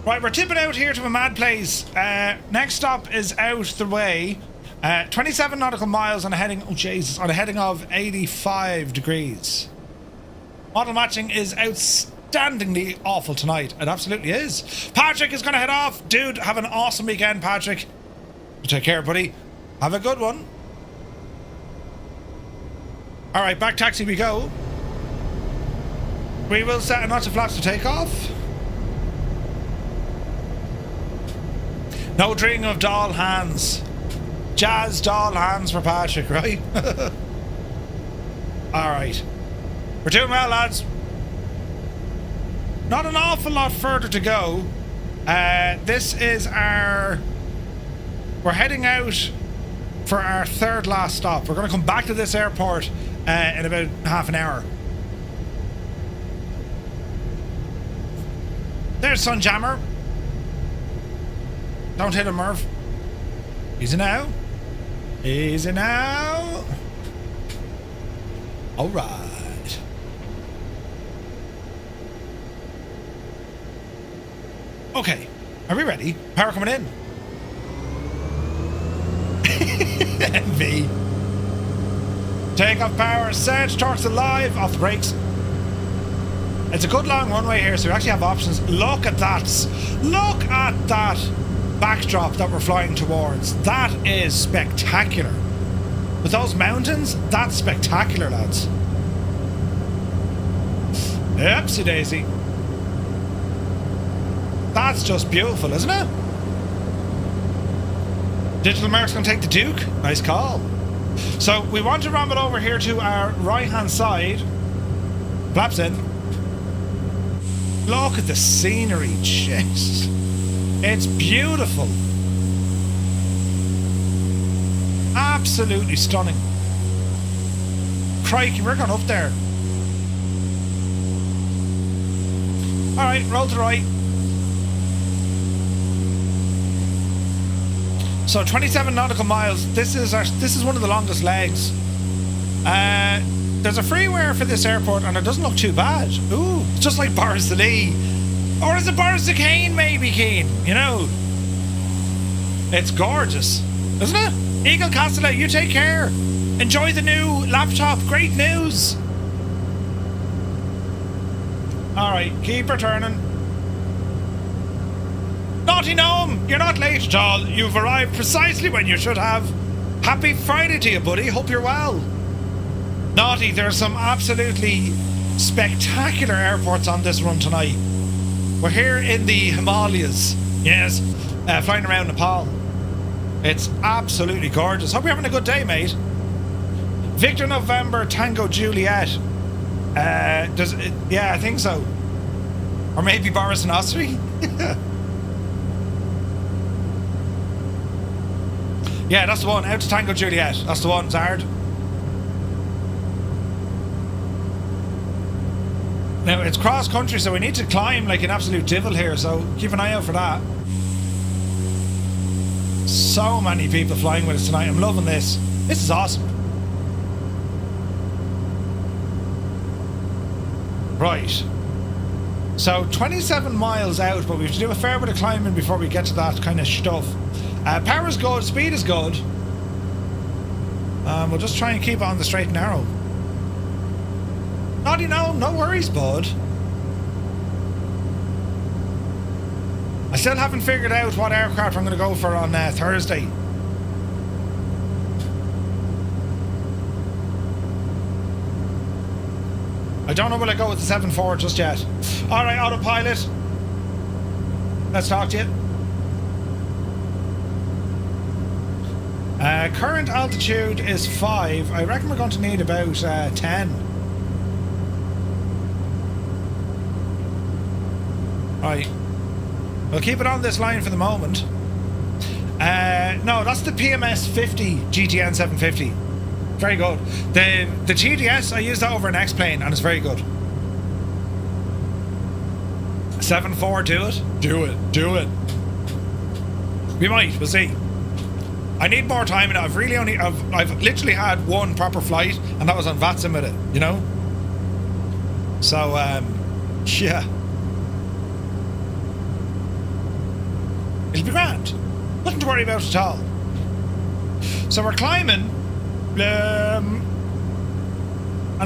Right, we're tipping out here to a mad place. Next stop is out the way. 27 nautical miles on a heading, oh Jesus, on a heading of 85 degrees. Model matching is outstandingly awful tonight. It absolutely is. Patrick is going to head off. Dude, have an awesome weekend, Patrick. Take care, buddy. Have a good one. All right, back taxi we go. We will set a notch of flaps to take off. No dreaming of doll hands. Jazz doll hands for Patrick, right? Alright. We're doing well, lads. Not an awful lot further to go. This is our... We're heading out for our third last stop. We're going to come back to this airport in about half an hour. There's Sunjammer. Don't hit him, Merv. Easy now. Easy now. All right. Okay. Are we ready? Power coming in. MV. Takeoff power set. Torques alive. Off the brakes. It's a good long runway here, so we actually have options. Look at that. Look at that backdrop that we're flying towards. That is spectacular. With those mountains, that's spectacular, lads. Oopsie daisy. That's just beautiful, isn't it? Digital Merc's gonna take the Duke. Nice call. So we want to ramble over here to our right hand side. Flaps in. Look at the scenery, jeez. It's beautiful. Absolutely stunning. Crikey, we're going up there. Alright, roll to the right. So 27 nautical miles. This is one of the longest legs. There's a freeware for this airport and it doesn't look too bad. Ooh, it's just like Borrisalee. Or is it Borrisakane maybe, Keen? You know. It's gorgeous, isn't it? Eagle Castellet, you take care. Enjoy the new laptop. Great news. Alright, keep returning. Naughty Gnome, you're not late at all. You've arrived precisely when you should have. Happy Friday to you, buddy. Hope you're well. Naughty, there are some absolutely spectacular airports on this run tonight. We're here in the Himalayas. Yes, flying around Nepal. It's absolutely gorgeous. Hope you're having a good day, mate. Victor November Tango Juliet. Yeah, I think so. Or maybe Boris and Osri. Yeah, that's the one. Out to Tango Juliet. That's the one. It's hard. Now, it's cross country, so we need to climb like an absolute devil here, so keep an eye out for that. So many people flying with us tonight. I'm loving this. This is awesome. Right. So 27 miles out, but we have to do a fair bit of climbing before we get to that kind of stuff. Power is good, speed is good. We'll just try and keep on the straight and narrow. Naughty Gnome, no worries, bud. I still haven't figured out what aircraft I'm going to go for on Thursday. I don't know will I go with the 7-4 just yet. Alright, autopilot. Let's talk to you. Current altitude is 5. I reckon we're going to need about 10. Right. We'll keep it on this line for the moment. No, that's the PMS 50 GTN 750. Very good. The TDS, I use that over an X-Plane and it's very good. 7.4, do it. Do it. Do it. We might, we'll see. I need more time in it. I've literally had one proper flight and that was on VATSIM with it, you know? So, yeah. It'll be grand. Nothing to worry about at all. So we're climbing. And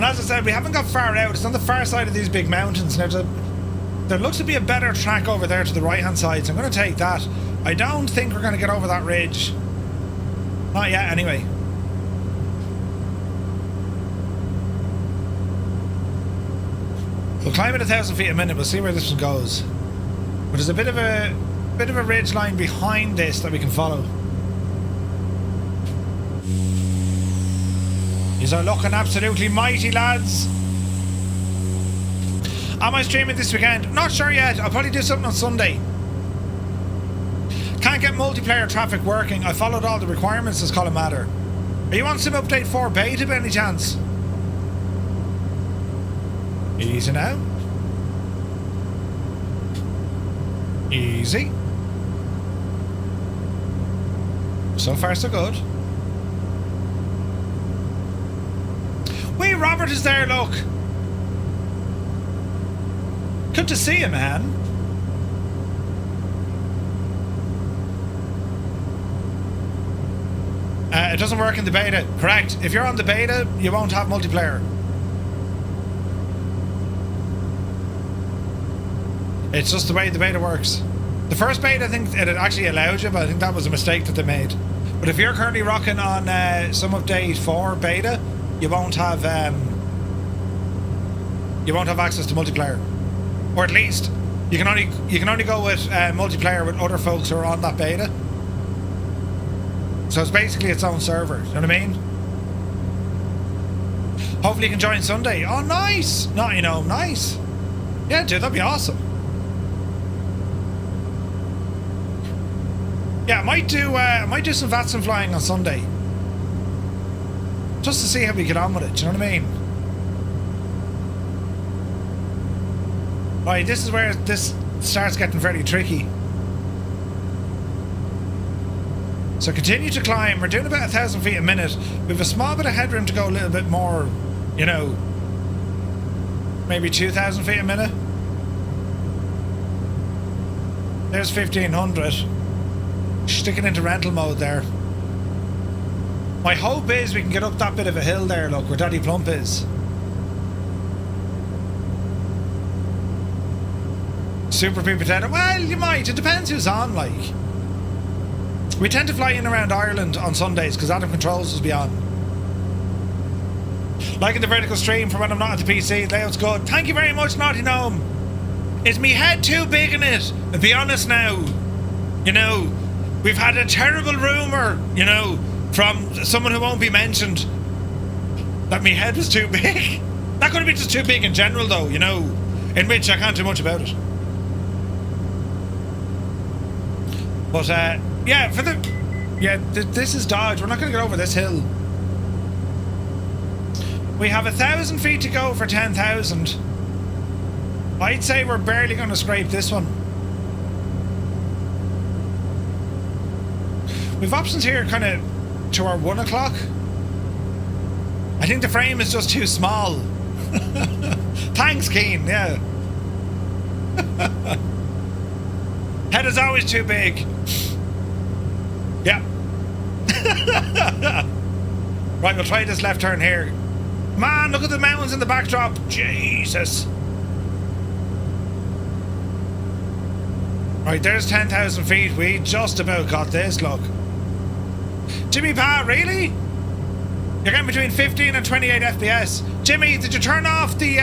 as I said, we haven't got far out. It's on the far side of these big mountains. Now, there looks to be a better track over there to the right-hand side, so I'm going to take that. I don't think we're going to get over that ridge. Not yet, anyway. We'll climb at 1,000 feet a minute. We'll see where this one goes. But there's a bit of a ridge line behind this that we can follow. These are looking absolutely mighty, lads. Am I streaming this weekend? Not sure yet. I'll probably do something on Sunday. Can't get multiplayer traffic working. I followed all the requirements, as Colin Matter. Are you on Sim Update 4 beta by any chance? Easy now. Easy. So far, so good. Wait, Robert is there, look. Good to see you, man. It doesn't work in the beta. Correct. If you're on the beta, you won't have multiplayer. It's just the way the beta works. The first beta, I think it actually allowed you, but I think that was a mistake that they made. But if you're currently rocking on some update 4 beta, you won't have access to multiplayer, or at least you can only go with multiplayer with other folks who are on that beta. So it's basically its own server. You know what I mean? Hopefully you can join Sunday. Oh, nice! Not, you know, nice. Yeah, dude, that'd be awesome. Yeah, I might do some VATSIM flying on Sunday. Just to see how we get on with it, do you know what I mean? Right, this is where this starts getting very tricky. So continue to climb. We're doing about 1,000 feet a minute. We have a small bit of headroom to go a little bit more, you know, maybe 2,000 feet a minute. There's 1,500. Sticking into rental mode there. My hope is we can get up that bit of a hill there, look, where Daddy Plump is. Super P Potato. Well, you might. It depends who's on, like. We tend to fly in around Ireland on Sundays because Adam Controls will be on. Liking the vertical stream for when I'm not at the PC. Layout's good. Thank you very much, Naughty Gnome. Is me head too big in it? And be honest now. You know, we've had a terrible rumour, you know, from someone who won't be mentioned, that me head was too big. That could have been just too big in general, though, you know, in which I can't do much about it. But, yeah, this is Dodge. We're not going to get over this hill. We have 1,000 feet to go for 10,000. I'd say we're barely going to scrape this one. We've options here kind of to our 1 o'clock. I think the frame is just too small. Thanks, Keen, yeah. Head is always too big. Yeah. Right, we'll try this left turn here. Man, look at the mountains in the backdrop. Jesus. Right, there's 10,000 feet. We just about got this, look. Jimmy Pa, really? You're getting between 15 and 28 FPS. Jimmy, did you turn off the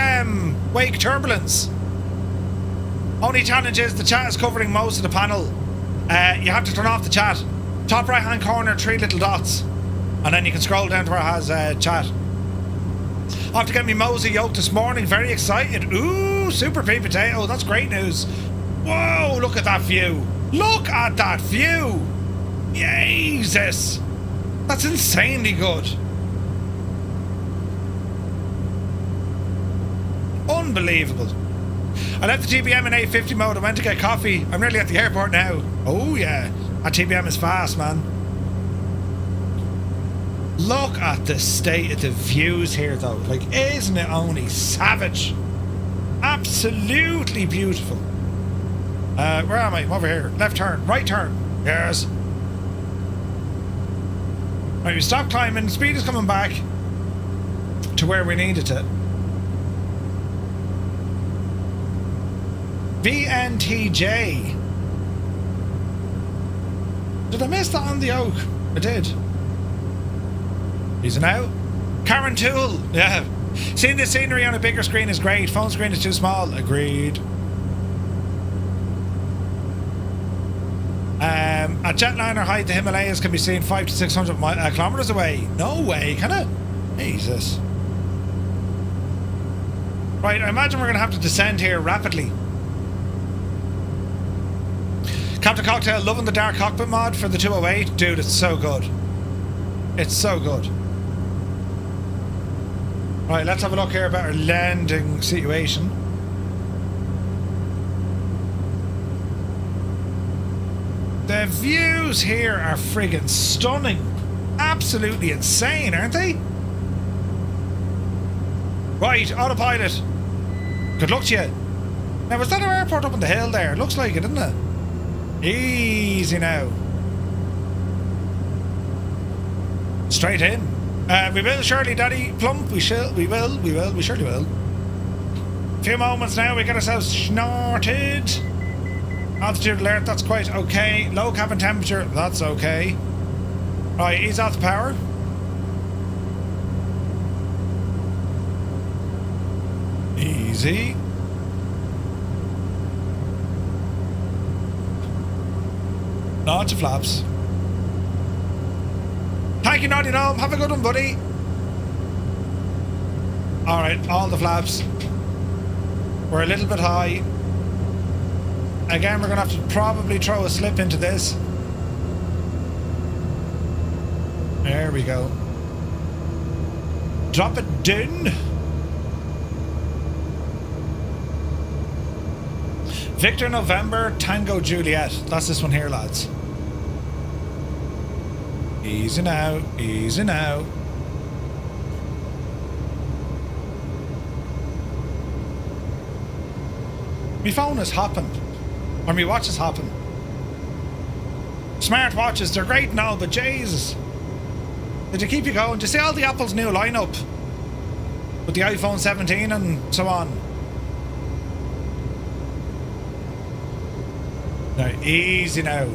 wake turbulence? Only challenge is the chat is covering most of the panel. You have to turn off the chat. Top right hand corner, 3 little dots. And then you can scroll down to where it has chat. I have to get me Mosey yoke this morning. Very excited. Ooh, Super P Potato. That's great news. Whoa, look at that view. Look at that view. Jesus. That's insanely good. Unbelievable. I left the TBM in 850 mode. I went to get coffee. I'm nearly at the airport now. Oh yeah, that TBM is fast, man. Look at the state of the views here though. Like, isn't it only savage? Absolutely beautiful. Where am I? I'm over here. Left turn, right turn. Yes. Right, we stop climbing. Speed is coming back to where we needed it. VNTJ. Did I miss that on the oak? I did. He's an out. Karen Tool. Yeah. Seeing the scenery on a bigger screen is great. Phone screen is too small. Agreed. At jetliner height, the Himalayas can be seen 500 to 600 kilometers away. No way, can it? Jesus. Right, I imagine we're going to have to descend here rapidly. Captain Cocktail, loving the dark cockpit mod for the 208. Dude, it's so good. It's so good. Right, let's have a look here about our landing situation. The views here are friggin' stunning. Absolutely insane, aren't they? Right, autopilot. Good luck to you. Now, was that our airport up on the hill there? Looks like it, doesn't it? Easy now. Straight in. We will surely, Daddy Plump. We surely will. A few moments now, we get ourselves snorted. Altitude alert, that's quite okay. Low cabin temperature, that's okay. Right, ease off the power. Easy. Lots of flaps. Thank you, Naughty Gnome. Have a good one, buddy. Alright, all the flaps. We're a little bit high. Again, we're going to have to probably throw a slip into this. There we go. Drop it down. Victor November Tango Juliet. That's this one here, lads. Easy now, easy now. My phone is hopping. Or my watch is hopping. Smart watches, they're great now, but Jesus. Did they keep you going? Do you see all the Apple's new lineup? With the iPhone 17 and so on. Now, easy now.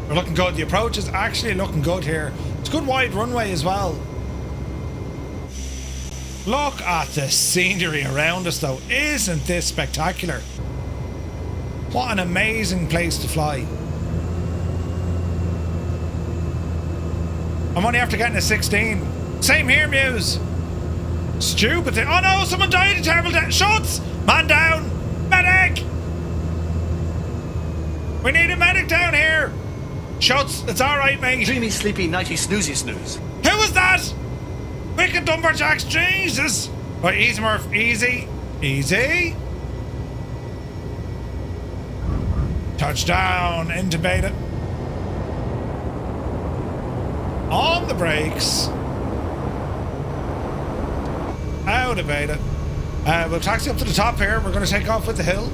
We're looking good. The approach is actually looking good here. It's a good wide runway as well. Look at the scenery around us though. Isn't this spectacular? What an amazing place to fly. I'm only after getting a 16. Same here, Muse. Stupid thing. Oh no, someone died a terrible death. Shots! Man down! Medic! We need a medic down here! Shots, it's alright, mate. Dreamy, sleepy, nighty, snoozy, snooze. Who was that? Wicked Lumberjacks, Jesus! Right, easy, Murph. Easy. Easy. Touchdown into beta. On the brakes. Out of beta. We'll taxi up to the top here. We're going to take off with the hill.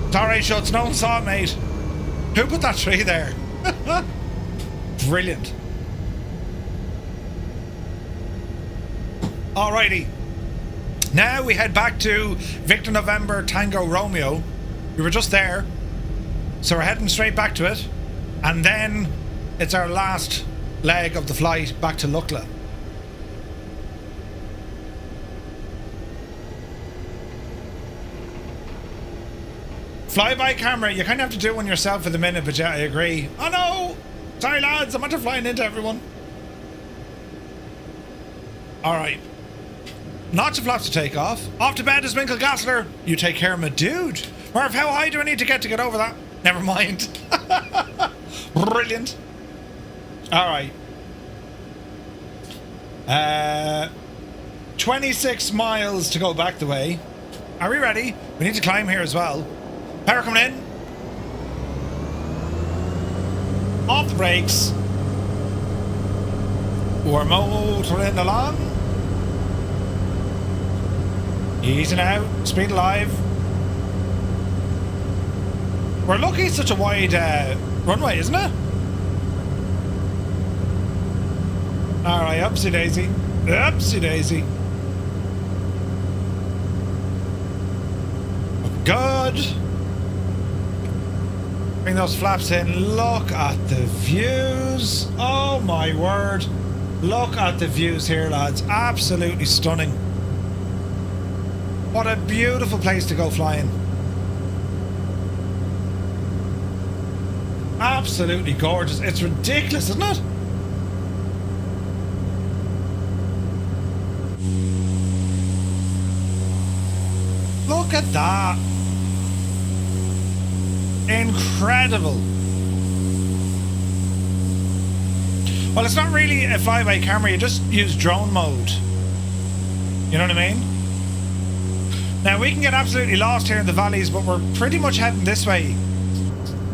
It's alright, Schutz. No one saw it, mate. Who put that tree there? Brilliant. Alrighty. Now we head back to Victor November Tango Romeo. We were just there. So we're heading straight back to it. And then it's our last leg of the flight back to Lukla. Flyby camera, you kind of have to do one yourself for the minute, but yeah, I agree. Oh no! Sorry lads, I'm after flying into everyone. Alright. Lots of flaps to take off. Off to bed is Winkle Gassler. You take care of my dude. Marv, how high do I need to get over that? Never mind. Brilliant. Alright. 26 miles to go back the way. Are we ready? We need to climb here as well. Power coming in. Off the brakes. We're motoring along. Easy now. Speed alive. We're lucky it's such a wide runway, isn't it? Alright, upsy daisy. Upsy daisy. Good. Bring those flaps in. Look at the views. Oh my word. Look at the views here, lads. Absolutely stunning. What a beautiful place to go flying. Absolutely gorgeous. It's ridiculous, isn't it? Look at that. Incredible. Well, it's not really a flyby camera, you just use drone mode. You know what I mean? Now, we can get absolutely lost here in the valleys, but we're pretty much heading this way.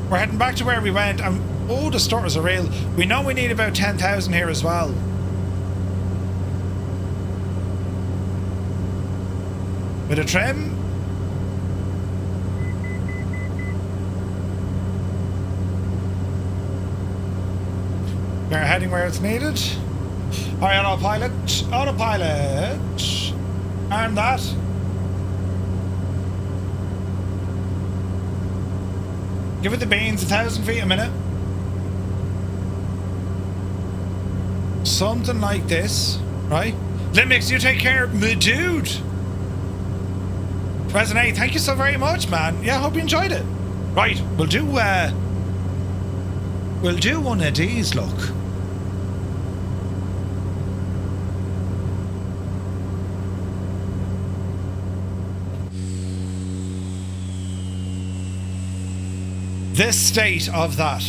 We're heading back to where we went, and oh, the stutters are real. We know we need about 10,000 here as well. With a trim. We're heading where it's needed. Alright, autopilot. Autopilot. And that. Give it the beans, 1,000 feet a minute. Something like this, right? Limix, you take care, my dude. Resonate, thank you so very much, man. Yeah, I hope you enjoyed it. Right, we'll do one of these, look. This state of that.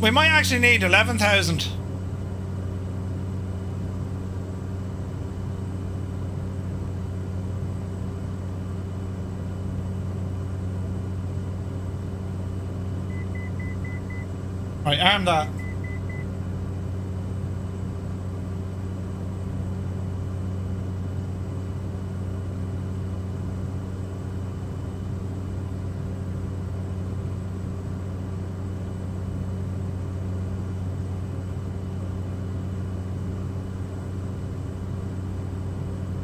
We might actually need 11,000. Right, arm that.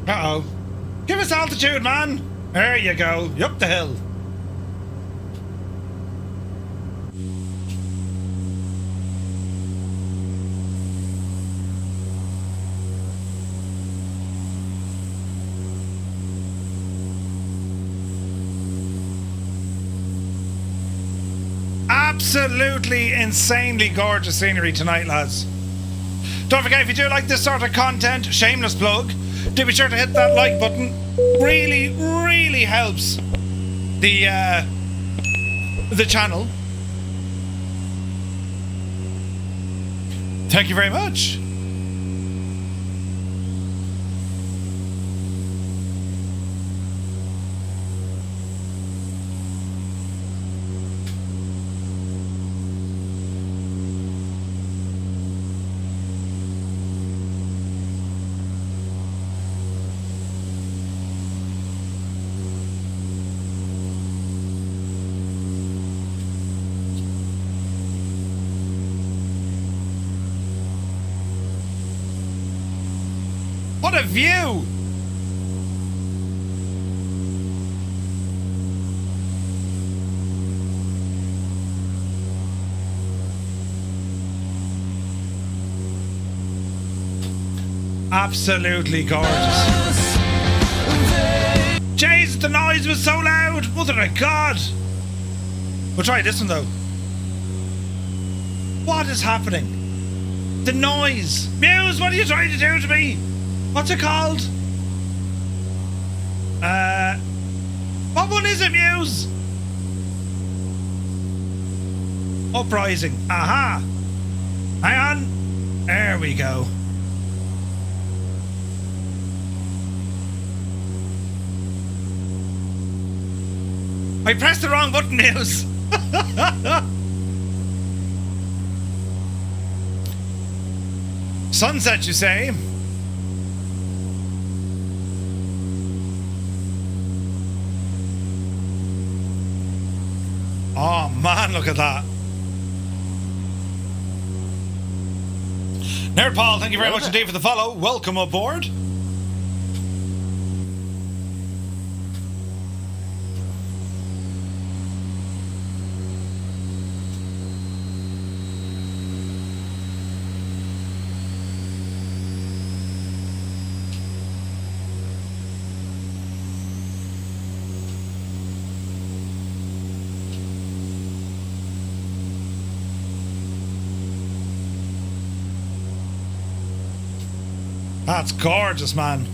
Uh-oh. Give us altitude, man! There you go. Up the hill. Absolutely insanely gorgeous scenery tonight, lads. Don't forget, if you do like this sort of content, shameless plug, do be sure to hit that like button. Really, really helps the channel. Thank you very much. What a view! Absolutely gorgeous. Jeez, the noise was so loud. Mother of God. We'll try this one though. What is happening? The noise. Muse, what are you trying to do to me? What's it called? What one is it, Muse? Uprising. Aha. Hang on. There we go. I pressed the wrong button, Muse. Sunset, you say? Oh man, look at that. Nepal, thank you very much indeed for the follow. Welcome aboard. That's gorgeous, man.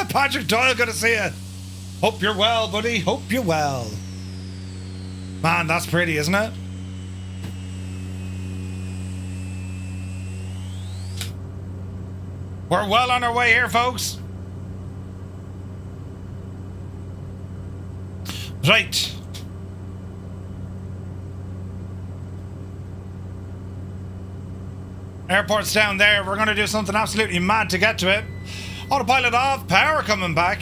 Patrick Doyle, good to see you. Hope you're well, buddy. Hope you're well. Man, that's pretty, isn't it? We're well on our way here, folks. Right. Airport's down there. We're going to do something absolutely mad to get to it. Autopilot off, power coming back.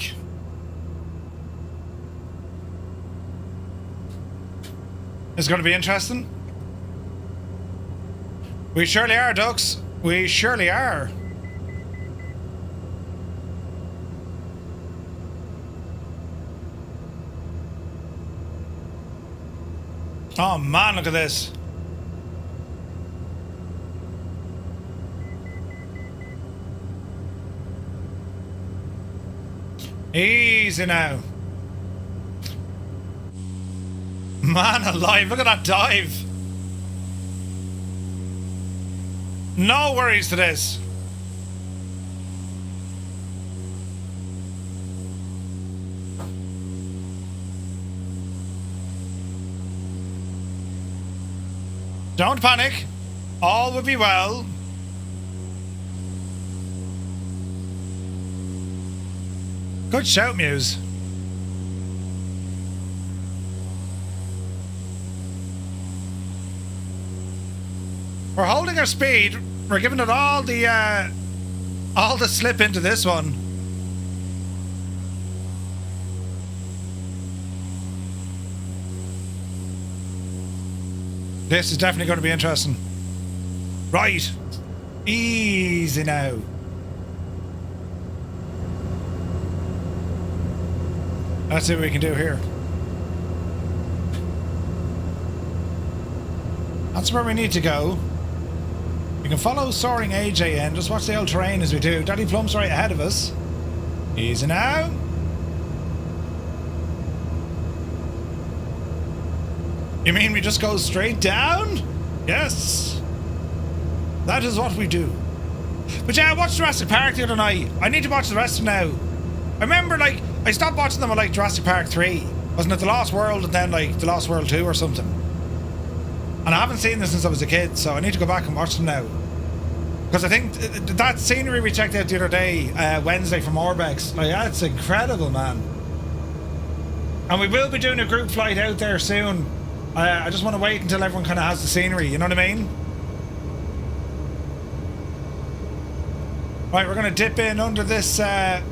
It's going to be interesting. We surely are, ducks. We surely are. Oh man, look at this. Easy now. Man alive, look at that dive. No worries to this. Don't panic. All will be well. Good shout, Muse. We're holding our speed. We're giving it all the slip into this one. This is definitely going to be interesting. Right. Easy now. Let's see what we can do here. That's where we need to go. We can follow soaring AJ in. Just watch the old terrain as we do. Daddy Plum's right ahead of us. Easy now. You mean we just go straight down? Yes. That is what we do. But yeah, I watched Jurassic Park the other night. I need to watch the rest of them now. I remember, like, I stopped watching them at, like, Jurassic Park 3. Wasn't it The Lost World and then, like, The Lost World 2 or something? And I haven't seen this since I was a kid, so I need to go back and watch them now. Because I think that scenery we checked out the other day, Wednesday from Orbex, like, that's incredible, man. And we will be doing a group flight out there soon. I just want to wait until everyone kind of has the scenery, you know what I mean? Right, we're going to dip in under this, the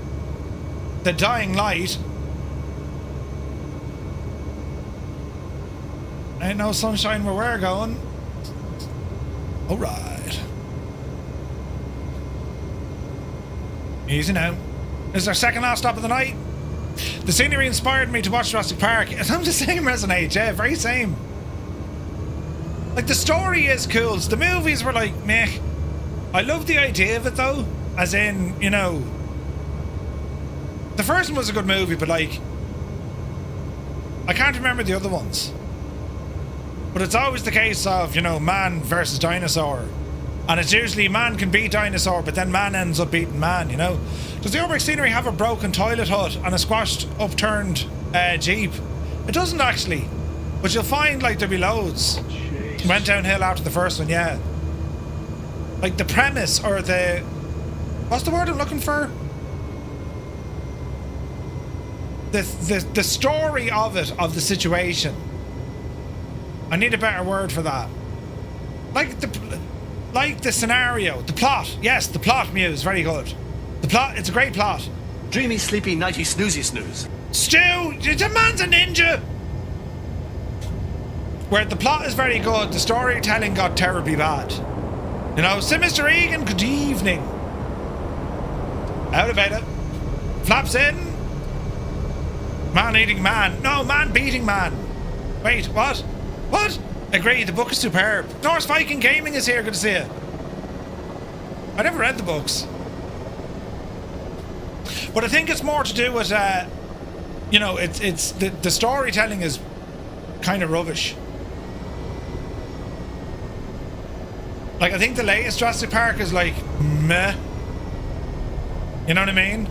dying light. Ain't no sunshine where we're going. Alright. Easy now. This is our second last stop of the night. The scenery inspired me to watch Jurassic Park. I'm the same as an age, yeah, very same. Like, the story is cool. So the movies were like, meh. I love the idea of it, though. As in, you know... The first one was a good movie, but, like... I can't remember the other ones. But it's always the case of, you know, man versus dinosaur. And it's usually man can beat dinosaur, but then man ends up beating man, you know? Does the Orbex scenery have a broken toilet hut and a squashed, upturned Jeep? It doesn't actually. But you'll find, like, there'll be loads. Went downhill after the first one, yeah. Like, the premise, or the... What's the word I'm looking for? The story of it, of the situation. I need a better word for that. Like the scenario, the plot. Yes, the plot, Muse, very good. The plot, it's a great plot. Dreamy, sleepy, nighty, snoozy, snooze. Stu, the man's a ninja! Where the plot is very good, the storytelling got terribly bad. You know, so Mr. Egan, good evening. Out of it. Flaps in. Man eating man. No, man beating man. Wait, what? What? Agree, the book is superb. Norse Viking Gaming is here, good to see you. I never read the books. But I think it's more to do with, you know, it's the storytelling is kind of rubbish. Like, I think the latest Jurassic Park is like, meh. You know what I mean?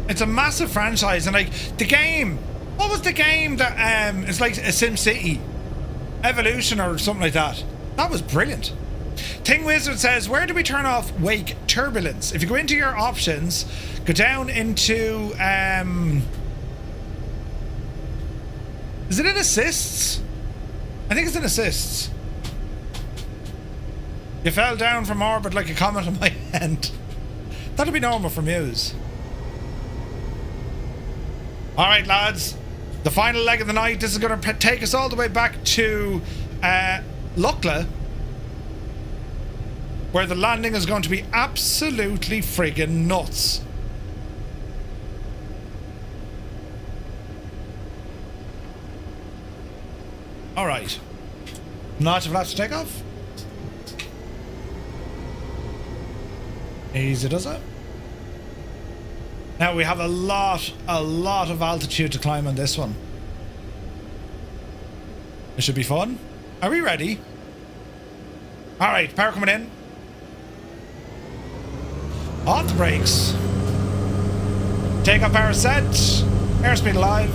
It's a massive franchise, and like, the game... What was the game that, it's like a SimCity Evolution or something like that? That was brilliant. Thing Wizard says, where do we turn off wake turbulence? If you go into your options, go down into, is it in assists? I think it's in assists. You fell down from orbit like a comet on my end. That'll be normal for Muse. Alright, lads. The final leg of the night. This is going to take us all the way back to Lukla, where the landing is going to be absolutely friggin' nuts. Alright. Notch of flaps to take off. Easy does it. Now we have a lot of altitude to climb on this one. It should be fun. Are we ready? Alright, power coming in. Off the brakes. Takeoff power set. Airspeed alive.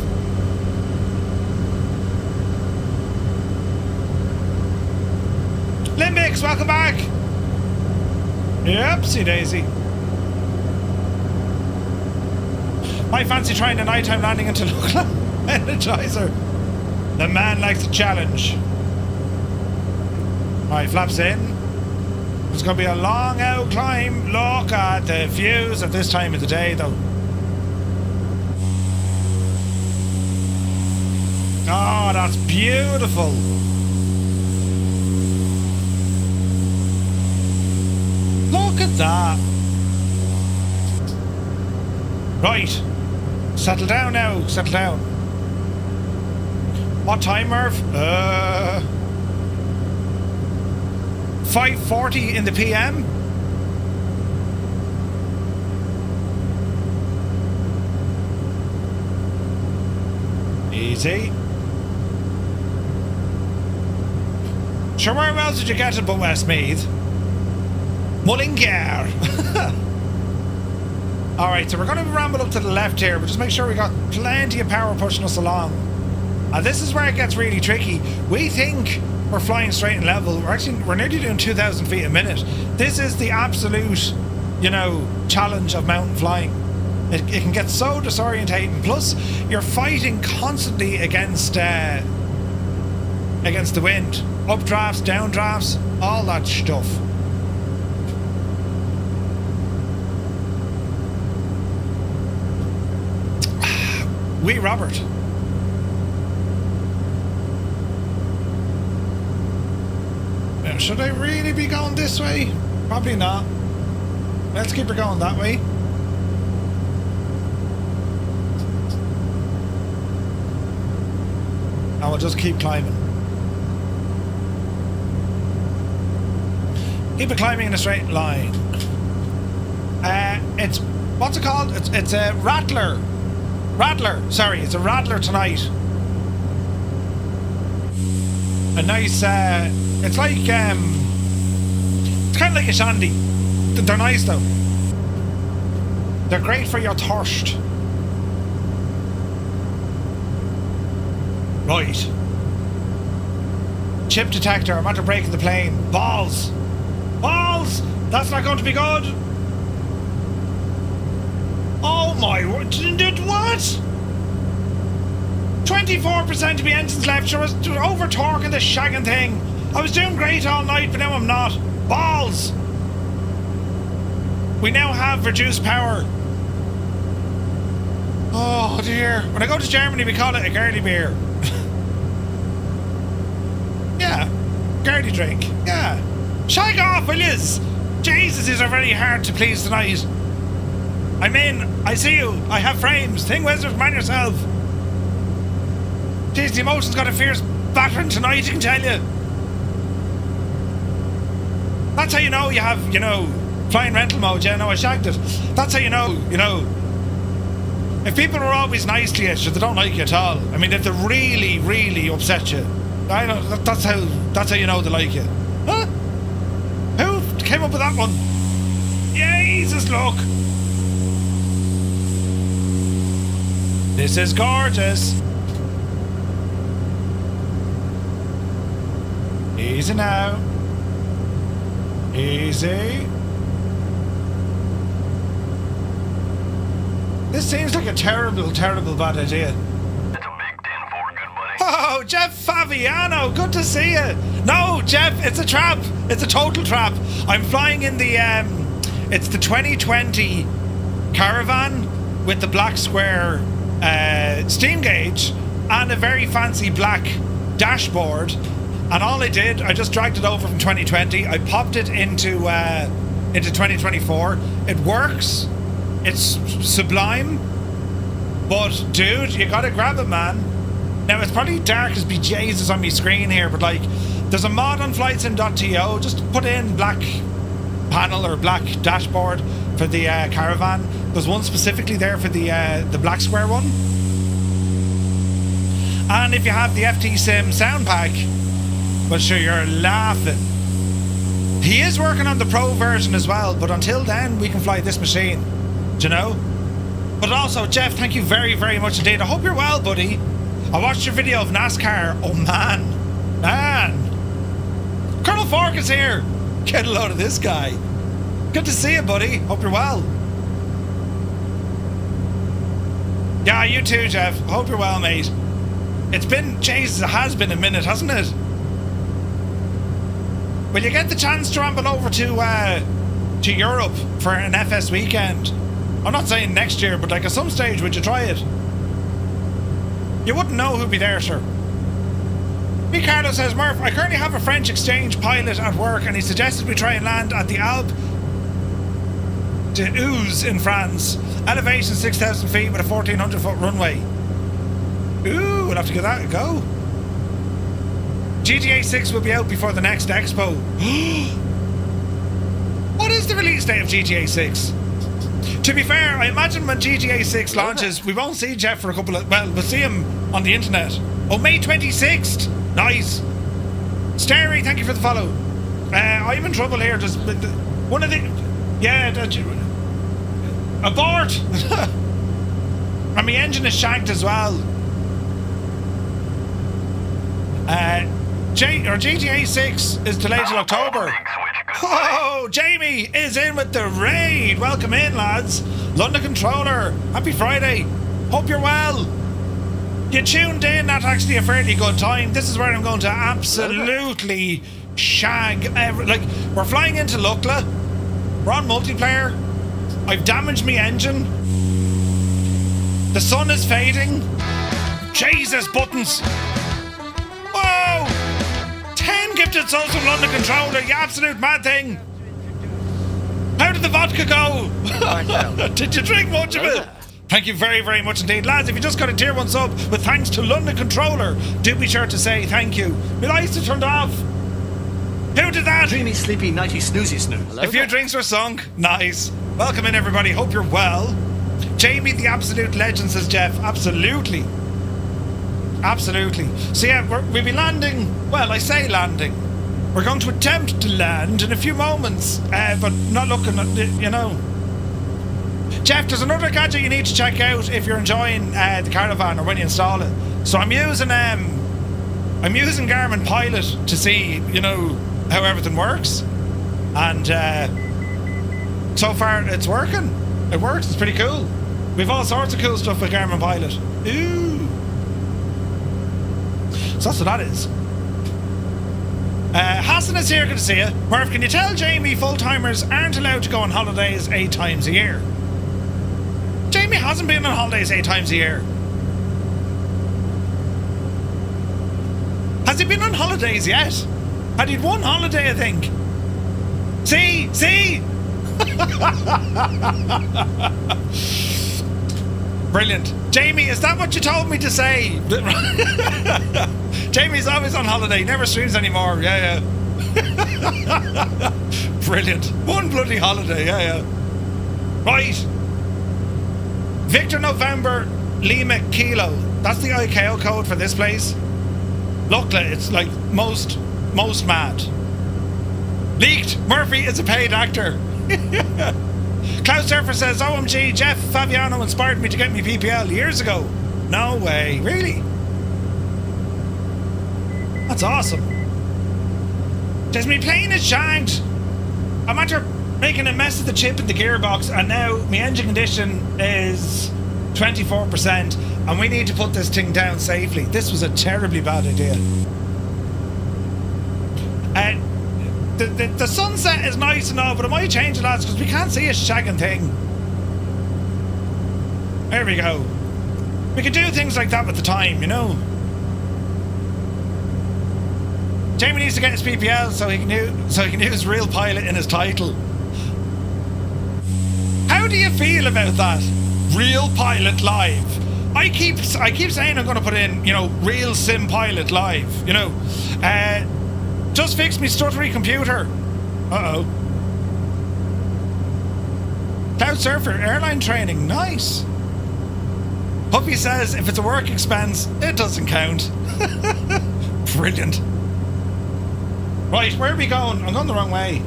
Limbix, welcome back. Yepsy daisy. I fancy trying a nighttime landing into Lukla. Energizer. The man likes a challenge. Alright, flaps in. It's going to be a long out climb. Look at the views at this time of the day, though. Oh, that's beautiful. Look at that. Right. Settle down now. Settle down. What time, Merv? 5:40 in the PM. Easy. Sure, where else did you get it but Westmeath? Mullingar. Alright, so we're going to ramble up to the left here, but just make sure we got plenty of power pushing us along. And this is where it gets really tricky. We think we're flying straight and level. We're nearly doing 2,000 feet a minute. This is the absolute, you know, challenge of mountain flying. It can get so disorientating. Plus, you're fighting constantly against the wind. Updrafts, downdrafts, all that stuff. Wee Robert. Now, should I really be going this way? Probably not. Let's keep her going that way. And we'll just keep climbing. Keep it climbing in a straight line. It's, what's it called? It's a rattler. Sorry, it's a rattler tonight. A nice, it's like, it's kind of like a shandy. They're nice though. They're great for your thirst. Right. Chip detector, I'm after breaking the plane. Balls! Balls! That's not going to be good! Oh my word, what? 24% of the engines left, I was over torquing this shagging thing. I was doing great all night, but now I'm not. Balls! We now have reduced power. Oh dear. When I go to Germany, we call it a girly beer. Yeah, girly drink. Yeah. Shag off, will yous? Jesus, these are very hard to please tonight. I'm in. I see you. I have frames. Thing wizard, man yourself. Jeez, the emotion's got a fierce battering tonight, I can tell you. That's how you know you have, you know, flying rental mode. Yeah, no, I shagged it. That's how you know, if people are always nice to you, they don't like you at all. I mean, if they really, really upset you, I know, that's how you know they like you. Huh? Who came up with that one? Jesus, look. This is gorgeous. Easy now. Easy. This seems like a terrible, terrible bad idea. It's a big 10-4, good buddy. Oh, Jeff Faviano, good to see you. No, Jeff, it's a trap. It's a total trap. I'm flying in the, it's the 2020 Caravan with the BlackSquare Steam Gauge and a very fancy black dashboard. And all I did, I just dragged it over from 2020. I popped it into 2024. It works. It's sublime. But dude, you gotta grab it, man. Now it's probably dark as BJ's on my screen here, but like, there's a mod on flightsim.to. Just put in black panel or black dashboard for the Caravan. There's one specifically there for the BlackSquare one. And if you have the FT Sim sound pack, well, sure, you're laughing. He is working on the Pro version as well, but until then, we can fly this machine. Do you know? But also, Jeff, thank you very, very much indeed. I hope you're well, buddy. I watched your video of NASCAR. Oh, man. Man. Colonel Colonel Fork is here. Get a load of this guy. Good to see you, buddy. Hope you're well. Yeah, you too, Jeff. Hope you're well, mate. It's been, Jesus, it has been a minute, hasn't it? Will you get the chance to ramble over to Europe for an FS weekend? I'm not saying next year, but like at some stage, would you try it? You wouldn't know who'd be there, sir. Ricardo says, Murph, I currently have a French exchange pilot at work and he suggested we try and land at the Alpe d'Huez in France. Elevation 6,000 feet with a 1,400 foot runway. Ooh, we'll have to give that a go. GTA 6 will be out before the next expo. What is the release date of GTA 6? To be fair, I imagine when GTA 6 launches, we won't see Jeff for a couple of... Well, we'll see him on the internet. Oh, May 26th. Nice. Starry, thank you for the follow. I'm in trouble here. Just one of the... Yeah, abort. And my engine is shanked as well. GTA 6 is delayed till October. Oh, Jamie is in with the raid. Welcome in, lads. London Controller, happy Friday. Hope you're well. You tuned in at actually a fairly good time. This is where I'm going to absolutely shag like, we're flying into Lukla. We're on multiplayer. I've damaged my engine. The sun is fading. Jesus, buttons. Whoa! 10 gifted souls from London Controller, you absolute mad thing. How did the vodka go? Did you drink much of it? Thank you very, very much indeed. Lads, if you just got a tier 1 sub with thanks to London Controller, do be sure to say thank you. My lights are turned off. Who did that? Dreamy, sleepy, nighty, snoozy, snooze. A few drinks were sunk. Nice. Welcome in, everybody. Hope you're well. Jamie, the absolute legend, says Jeff. Absolutely. Absolutely. So yeah, we'll be landing. Well, I say landing. We're going to attempt to land in a few moments, but not looking at, you know. Jeff, there's another gadget you need to check out if you're enjoying the Caravan or when you install it. So I'm using Garmin Pilot to see, you know, how everything works, and so far it's working. It works. It's pretty cool. We've all sorts of cool stuff with Garmin Pilot. Ooh. So that's what that is. Hassan is here. Good to see you. Murph, can you tell Jamie full-timers aren't allowed to go on holidays 8 times a year? Jamie hasn't been on holidays 8 times a year. Has he been on holidays yet? Had he one holiday, I think. See? Brilliant. Jamie, is that what you told me to say? Jamie's always on holiday, never streams anymore. Yeah. Brilliant. One bloody holiday, yeah. Right. Victor November Lima Kilo. That's the ICAO code for this place. Lukla, it's like most mad. Leaked. Murphy is a paid actor. Klaus Surfer says, OMG, Jeff Fabiano inspired me to get me PPL years ago. No way. Really? That's awesome. Says me plane is shanked. I'm after making a mess of the chip in the gearbox and now my engine condition is 24% and we need to put this thing down safely. This was a terribly bad idea. The sunset is nice and all, but it might change a lot because we can't see a shagging thing. There we go. We could do things like that with the time, you know. Jamie needs to get his PPL so he can use Real Pilot in his title. How do you feel about that? Real Pilot Live. I keep saying I'm going to put in, you know, Real Sim Pilot Live. You know, just fix me stuttery computer. Uh-oh. Cloud Surfer airline training. Nice. Puppy says if it's a work expense, it doesn't count. Brilliant. Right, where are we going? I'm going the wrong way.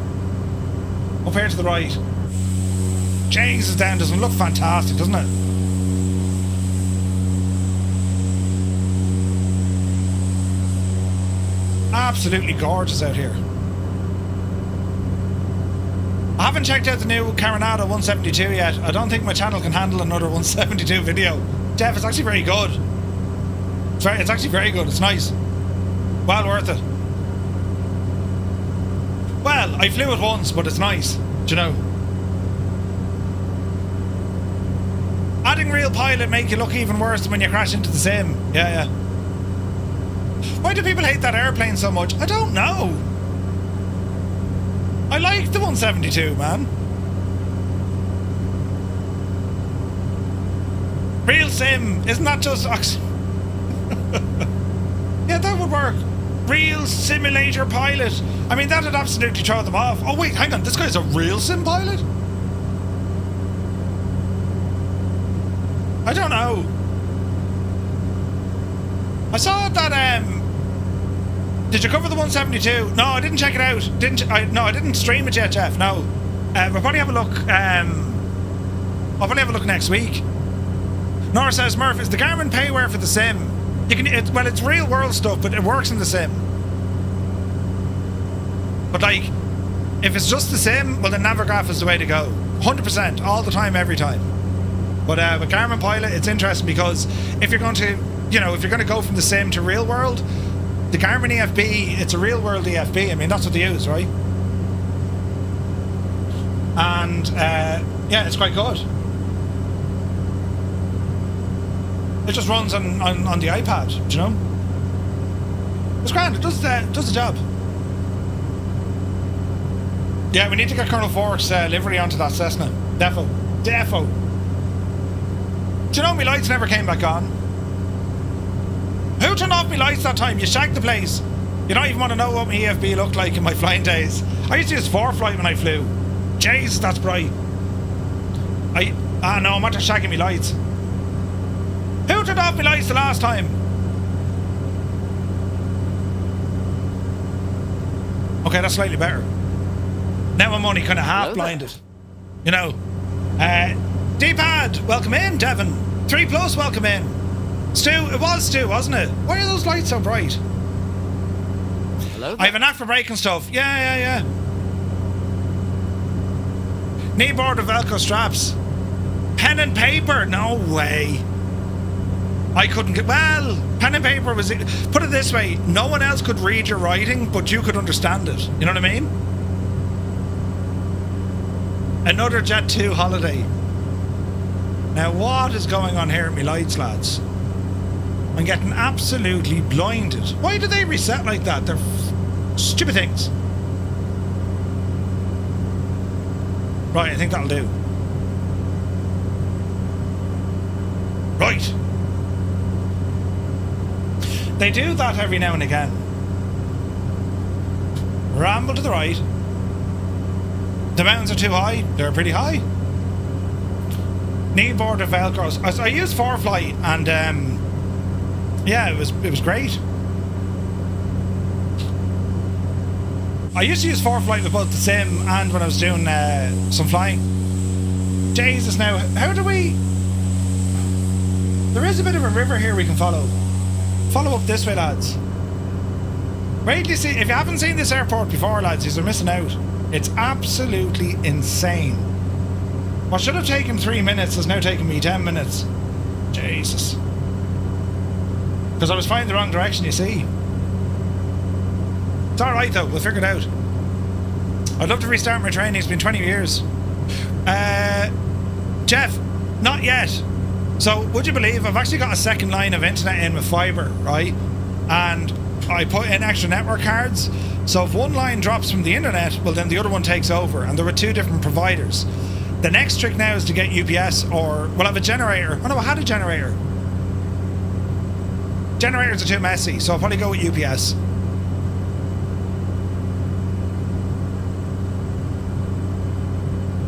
Up here to the right. Jesus, down doesn't look fantastic, doesn't it? Absolutely gorgeous out here. I haven't checked out the new Caranado 172 yet. I don't think my channel can handle another 172 video. Jeff, it's actually very good. It's actually very good. It's nice. Well worth it. Well, I flew it once, but it's nice. Do you know? Adding real pilot make you look even worse than when you crash into the sim. Yeah. Why do people hate that airplane so much? I don't know. I like the 172, man. Real sim, isn't that just... Yeah, that would work. Real simulator pilot. I mean, that would absolutely throw them off. Oh wait, hang on, this guy's a real sim pilot? I don't know. I saw that, did you cover the 172? No, I didn't check it out. No, I didn't stream it yet, Jeff. No. We'll probably have a look. I'll probably have a look next week. Nora says, Murph, is the Garmin payware for the sim? You can. Well, it's real world stuff, but it works in the sim. But like, if it's just the sim, well, then Navigraph is the way to go. 100%, all the time, every time. But with Garmin Pilot, it's interesting because if you're going to, if you're going to go from the sim to real world. The Garmin EFB, it's a real world EFB. I mean, that's what they use, right? And, yeah, it's quite good. It just runs on the iPad, do you know? It's grand, it does the job. Yeah, we need to get Colonel Fork's livery onto that Cessna. Defo. Do you know my lights never came back on? Who turned off my lights that time? You shagged the place. You don't even want to know what my EFB looked like in my flying days. I used to use 4-flight when I flew. Jeez, that's bright. No, I'm after shagging my lights. Who turned off my lights the last time? Okay, that's slightly better. Now I'm only kind of half blinded. You know. D-Pad, welcome in. Devon. 3+, welcome in. Stu, it was Stu, wasn't it? Why are those lights so bright? Hello? I have an app for braking stuff. Yeah. Knee board of Velcro straps. Pen and paper? No way. I couldn't get... Well, pen and paper was... Put it this way. No one else could read your writing, but you could understand it. You know what I mean? Another Jet 2 holiday. Now, what is going on here at my lights, lads? I'm getting absolutely blinded. Why do they reset like that? They're stupid things. Right, I think that'll do. Right. They do that every now and again. Ramble to the right. The mountains are too high. They're pretty high. Knee board of Velcros. I used 4-flight and yeah, it was great. I used to use 4-flight with both the sim and when I was doing some flying. Jesus, now how do we? There is a bit of a river here we can follow. Follow up this way, lads. Wait till you see. If you haven't seen this airport before, lads, you're missing out. It's absolutely insane. What should have taken 3 minutes has now taken me 10 minutes. Jesus. Because I was flying the wrong direction, you see. It's alright though, we'll figure it out. I'd love to restart my training, it's been 20 years. Jeff, not yet. So, would you believe I've actually got a second line of internet in with fibre, right? And I put in extra network cards. So if one line drops from the internet, well then the other one takes over. And there were 2 different providers. The next trick now is to get UPS or... Well, I have a generator. Oh no, I had a generator. Generators are too messy, so I'll probably go with UPS.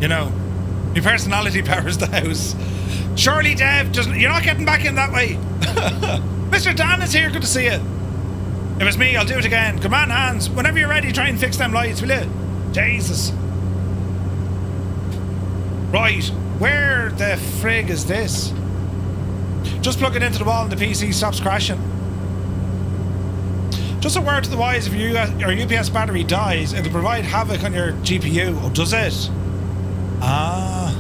You know, my personality powers the house. Surely, Dev, you're not getting back in that way. Mr. Dan is here, good to see you. It was me, I'll do it again. Come on, Hans, whenever you're ready, try and fix them lights, will you? Jesus. Right, where the frig is this? Just plug it into the wall and the PC stops crashing. Just a word to the wise, if your UPS battery dies, it'll provide havoc on your GPU. Oh, does it? Ah.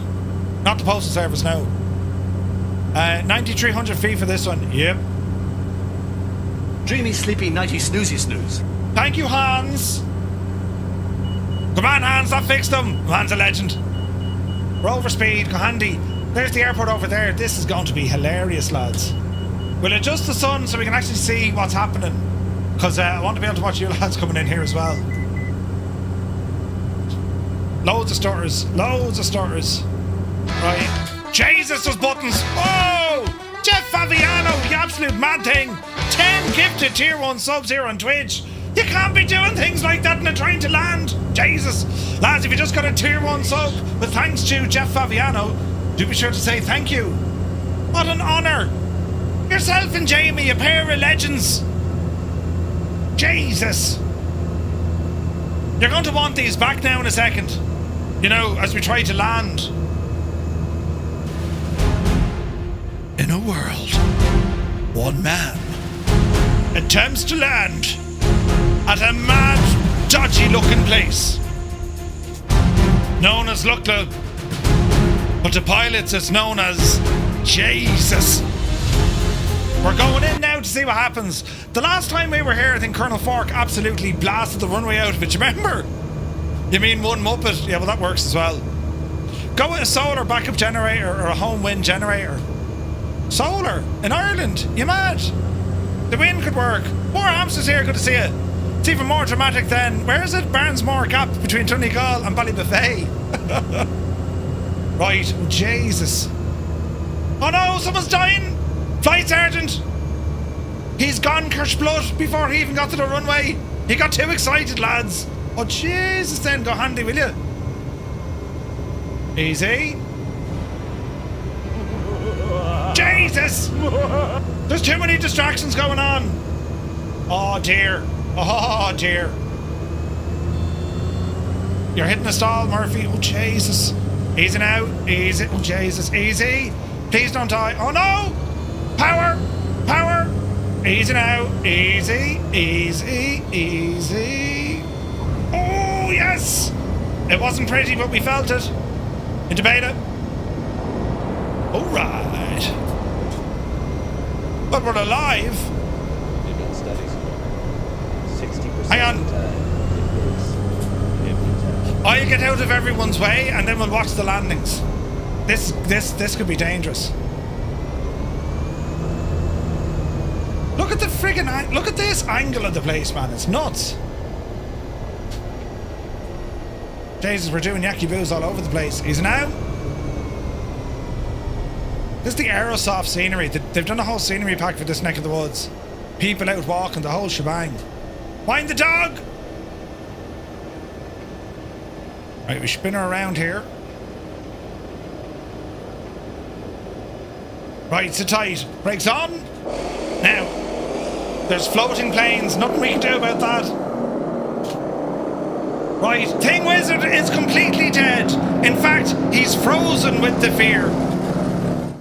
Not the postal service, no. 9,300 feet for this one. Yep. Dreamy, sleepy, nighty, snoozy, snooze. Thank you, Hans. Come on, Hans, that fixed them. Hans a legend. We're over speed, go handy. There's the airport over there. This is going to be hilarious, lads. We'll adjust the sun so we can actually see what's happening. Because I want to be able to watch you lads coming in here as well. Loads of starters. Loads of starters. Right. Jesus, those buttons. Oh! Jeff Faviano, the absolute mad thing. 10 gifted tier 1 subs here on Twitch. You can't be doing things like that and trying to land. Jesus. Lads, if you just got a tier 1 sub with thanks to Jeff Faviano, do be sure to say thank you. What an honour. Yourself and Jamie, a pair of legends. Jesus. You're going to want these back now in a second. You know, as we try to land. In a world, one man attempts to land at a mad, dodgy-looking place known as Lukla, but to pilots it's known as Jesus. We're going in now to see what happens. The last time we were here, I think Colonel Fork absolutely blasted the runway out of it. You remember? You mean one Muppet? Yeah, well, that works as well. Go with a solar backup generator or a home wind generator. Solar in Ireland? You mad? The wind could work. More hamsters here, good to see you. It's even more dramatic than, where is it? Barnsmore Gap between Donegal and Ballybuffet. Right, oh, Jesus. Oh no, someone's dying! Flight Sergeant! He's gone kersplut before he even got to the runway. He got too excited, lads. Oh Jesus, then go handy, will you? Easy. Jesus! There's too many distractions going on. Oh dear. Oh dear. You're hitting a stall, Murphy. Oh Jesus. Easy now. Easy. Oh Jesus. Easy. Please don't die. Oh no! Power! Power! Easy now. Easy. Easy. Easy. Oh yes! It wasn't pretty, but we felt it. Into beta. Alright. But we're alive. They've done studies. 60% Hang on. of the time, it works every time. I'll get out of everyone's way and then we'll watch the landings. This could be dangerous. Look at the friggin' look at this angle of the place, man. It's nuts. Jesus, we're doing yaki boos all over the place. He's now. This is the Aerosoft scenery. They've done a whole scenery pack for this neck of the woods. People out walking, the whole shebang. Find the dog! Right, we spin her around here. Right, sit tight. Brakes on. Now, there's floating planes. Nothing we can do about that. Right, Thing Wizard is completely dead. In fact, he's frozen with the fear.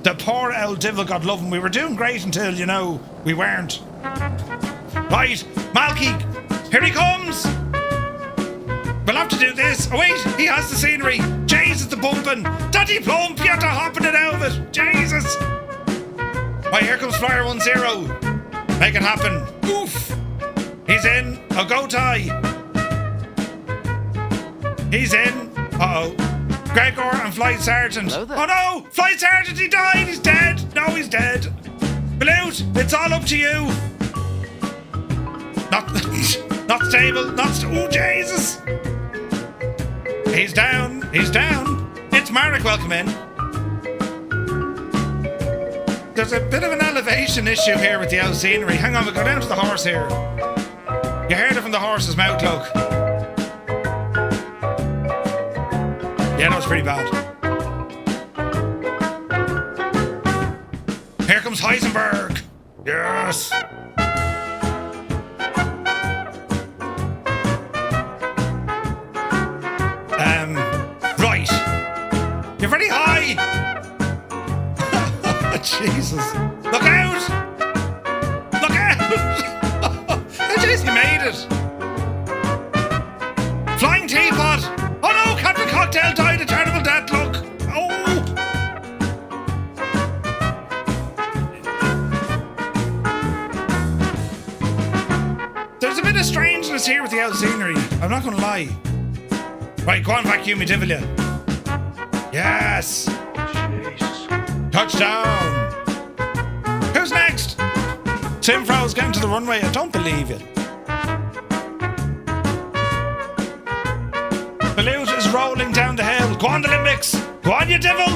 The poor El Divil, God love him. We were doing great until, you know, we weren't. Right, Malky, here he comes. We'll have to do this. Oh wait, he has the scenery. Jesus, the bumping. Daddy Plump, you have to hopping it out of it. Jesus. Right, here comes Flyer 10. Make it happen. Oof. He's in. Oh, go Ty. He's in. Uh-oh. Gregor and Flight Sergeant. Oh no! Flight Sergeant, he died! He's dead! No, he's dead. Blute, it's all up to you. Not stable. Oh, Jesus. He's down. He's down. It's Marek, welcome in. There's a bit of an elevation issue here with the out scenery. Hang on, we'll go down to the horse here. You heard it from the horse's mouth, look. Yeah, that was pretty bad. Here comes Heisenberg. Yes. Right. You're very high. Jesus. Look out. Look out. Jeez, you it. Flying teapot. Oh no, Captain Cocktail died a terrible death. Look. Oh. There's a bit of strangeness here with the old scenery. I'm not going to lie. Right, go on, vacuum me, devil ya. Yes. Touchdown. Who's next? Simfro's getting to the runway. I don't believe it. Balut is rolling down the hill. Go on, the Limbics. Go on, you devil.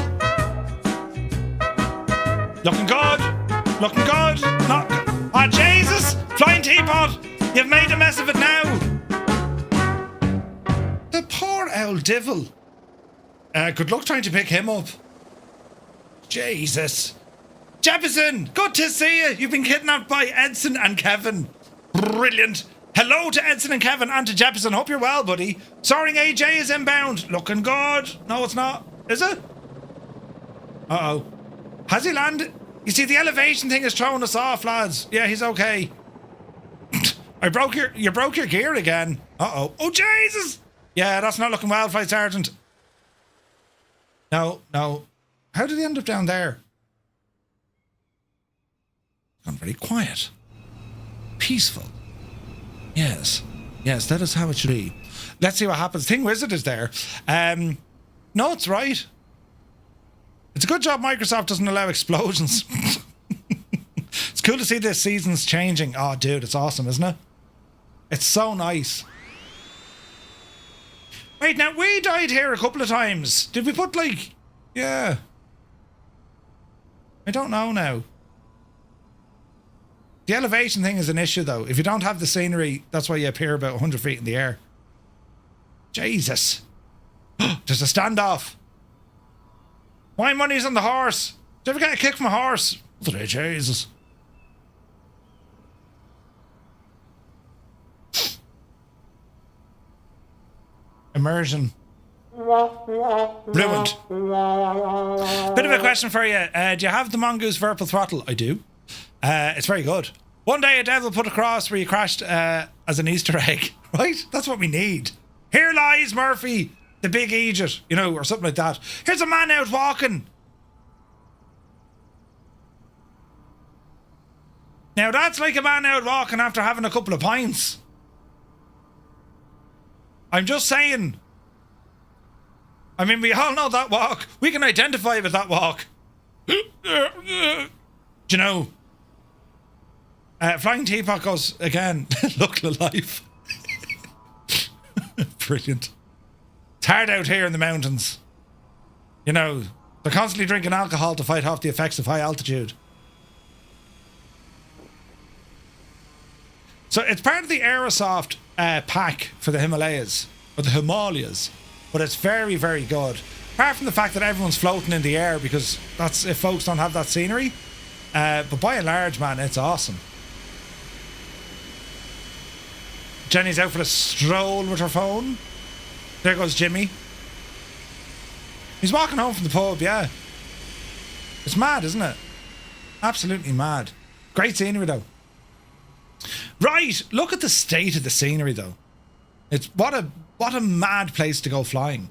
Looking good. Looking good. Not good. Ah, Jesus. Flying teapot. You've made a mess of it now. The poor old devil. Good luck trying to pick him up. Jesus. Jefferson, good to see you. You've been kidnapped by Edson and Kevin. Brilliant. Hello to Edson and Kevin and to Jefferson. Hope you're well, buddy. Soaring AJ is inbound. Looking good. No, it's not. Is it? Uh-oh. Has he landed? You see, the elevation thing is throwing us off, lads. Yeah, he's okay. You broke your gear again. Uh-oh. Oh, Jesus. Yeah, that's not looking well, Flight Sergeant. No. How did he end up down there? Gone very quiet. Peaceful. Yes, that is how it should be. Let's see what happens. Thing Wizard is there. No, it's right. It's a good job Microsoft doesn't allow explosions. It's cool to see this season's changing. Oh, dude, it's awesome, isn't it? It's so nice. Wait, now, we died here a couple of times. Did we put, like... Yeah. I don't know now. The elevation thing is an issue, though. If you don't have the scenery, that's why you appear about 100 feet in the air. Jesus. There's a standoff. My money's on the horse. Did you ever get a kick from a horse? Jesus. Immersion. Ruined. Bit of a question for you. Do you have the Mongoose Vertical Throttle? I do. It's very good. One day a devil put across where you crashed as an Easter egg. Right? That's what we need. Here lies Murphy, the big Egypt, you know, or something like that. Here's a man out walking. Now that's like a man out walking after having a couple of pints. I'm just saying. I mean, we all know that walk. We can identify with that walk. Do you know? Flying Teapot goes again. Lukla life. Brilliant. It's hard out here in the mountains. You know, they're constantly drinking alcohol to fight off the effects of high altitude. So it's part of the Aerosoft pack for the Himalayas, or the Himalayas, but it's very, very good. Apart from the fact that everyone's floating in the air, because that's if folks don't have that scenery. But by and large, man, it's awesome. Jenny's out for a stroll with her phone. There goes Jimmy. He's walking home from the pub, yeah. It's mad, isn't it? Absolutely mad. Great scenery, though. Right, look at the state of the scenery, though. It's what a mad place to go flying.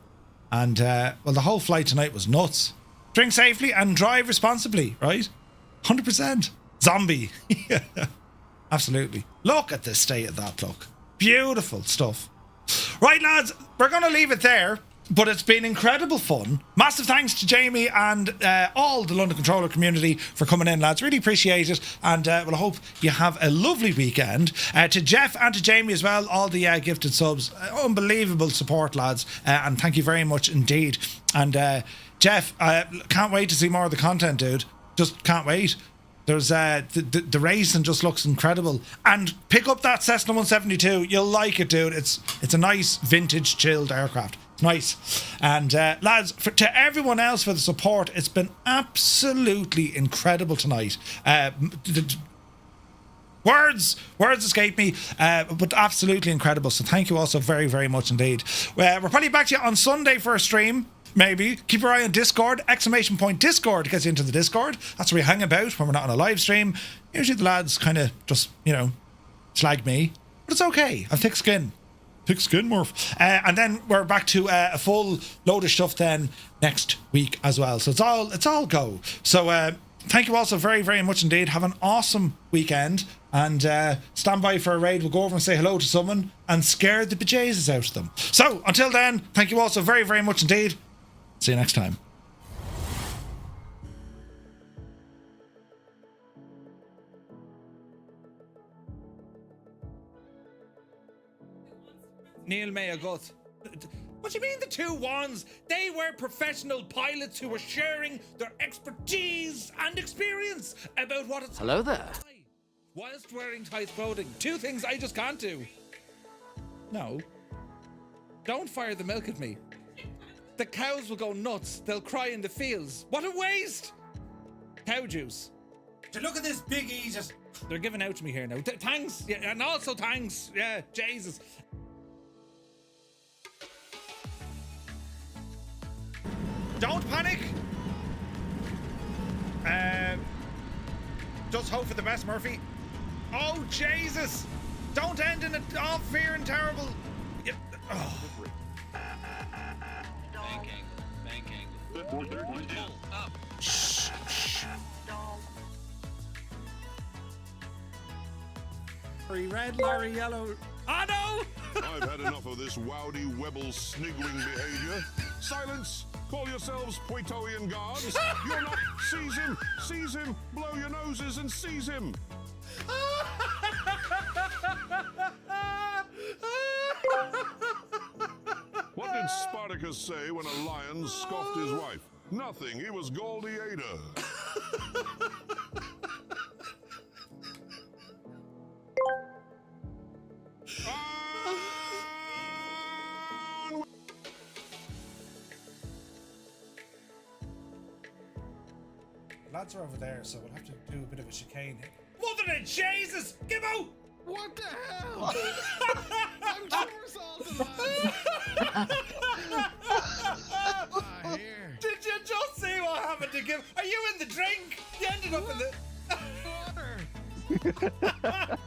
And, well, the whole flight tonight was nuts. Drink safely and drive responsibly, right? 100%. Zombie. Yeah, absolutely. Look at the state of that, look. Beautiful stuff. Right, lads, we're going to leave it there. But it's been incredible fun. Massive thanks to Jamie and all the London Controller community for coming in, lads. Really appreciate it. And well, I hope you have a lovely weekend. To Jeff and to Jamie as well, all the gifted subs. Unbelievable support, lads. And thank you very much indeed. And Jeff, can't wait to see more of the content, dude. Just can't wait. There's the racing just looks incredible. And pick up that Cessna 172. You'll like it, dude. It's a nice vintage chilled aircraft. Nice. And lads, to everyone else for the support, it's been absolutely incredible tonight. Words escape me, but absolutely incredible. So thank you all so very, very much indeed. We're probably back to you on Sunday for a stream. Maybe. Keep your eye on Discord, ! Discord gets you into the Discord. That's where we hang about when we're not on a live stream. Usually the lads kind of just, you know, slag me. But it's okay. I've thick skin. Thick skin, Murph. And then we're back to a full load of stuff then next week as well. So it's all go. So thank you all so very, very much indeed. Have an awesome weekend. And stand by for a raid. We'll go over and say hello to someone and scare the bejesus out of them. So until then, thank you all so very, very much indeed. See you next time. Neil Mayagut. What do you mean the two wands? They were professional pilots who were sharing their expertise and experience about what it's Hello there. whilst wearing tight clothing. Two things I just can't do. No. Don't fire the milk at me. The cows will go nuts. They'll cry in the fields. What a waste! Cow juice. To look at this big E just... They're giving out to me here now. Thanks. Yeah, and also thanks. Yeah, Jesus. Don't panic. Just hope for the best, Murphy. Oh, Jesus. Don't end in a fear and terrible. Yeah. Oh. Banking. Up. Shh. Larry red, Larry yellow. Oh, no. I've had enough of this wowdy, webble, sniggling behavior. Silence! Call yourselves Poitoian guards. You're not. Seize him, blow your noses and seize him. What did Spartacus say when a lion scoffed his wife? Nothing, he was Goldie Ada. Lads are over there, so we'll have to do a bit of a chicane here. Mother of Jesus! Give out! What the hell? I'm somersaulting, here. Did you just see what happened to Give? Are you in the drink? You ended up in the... Water.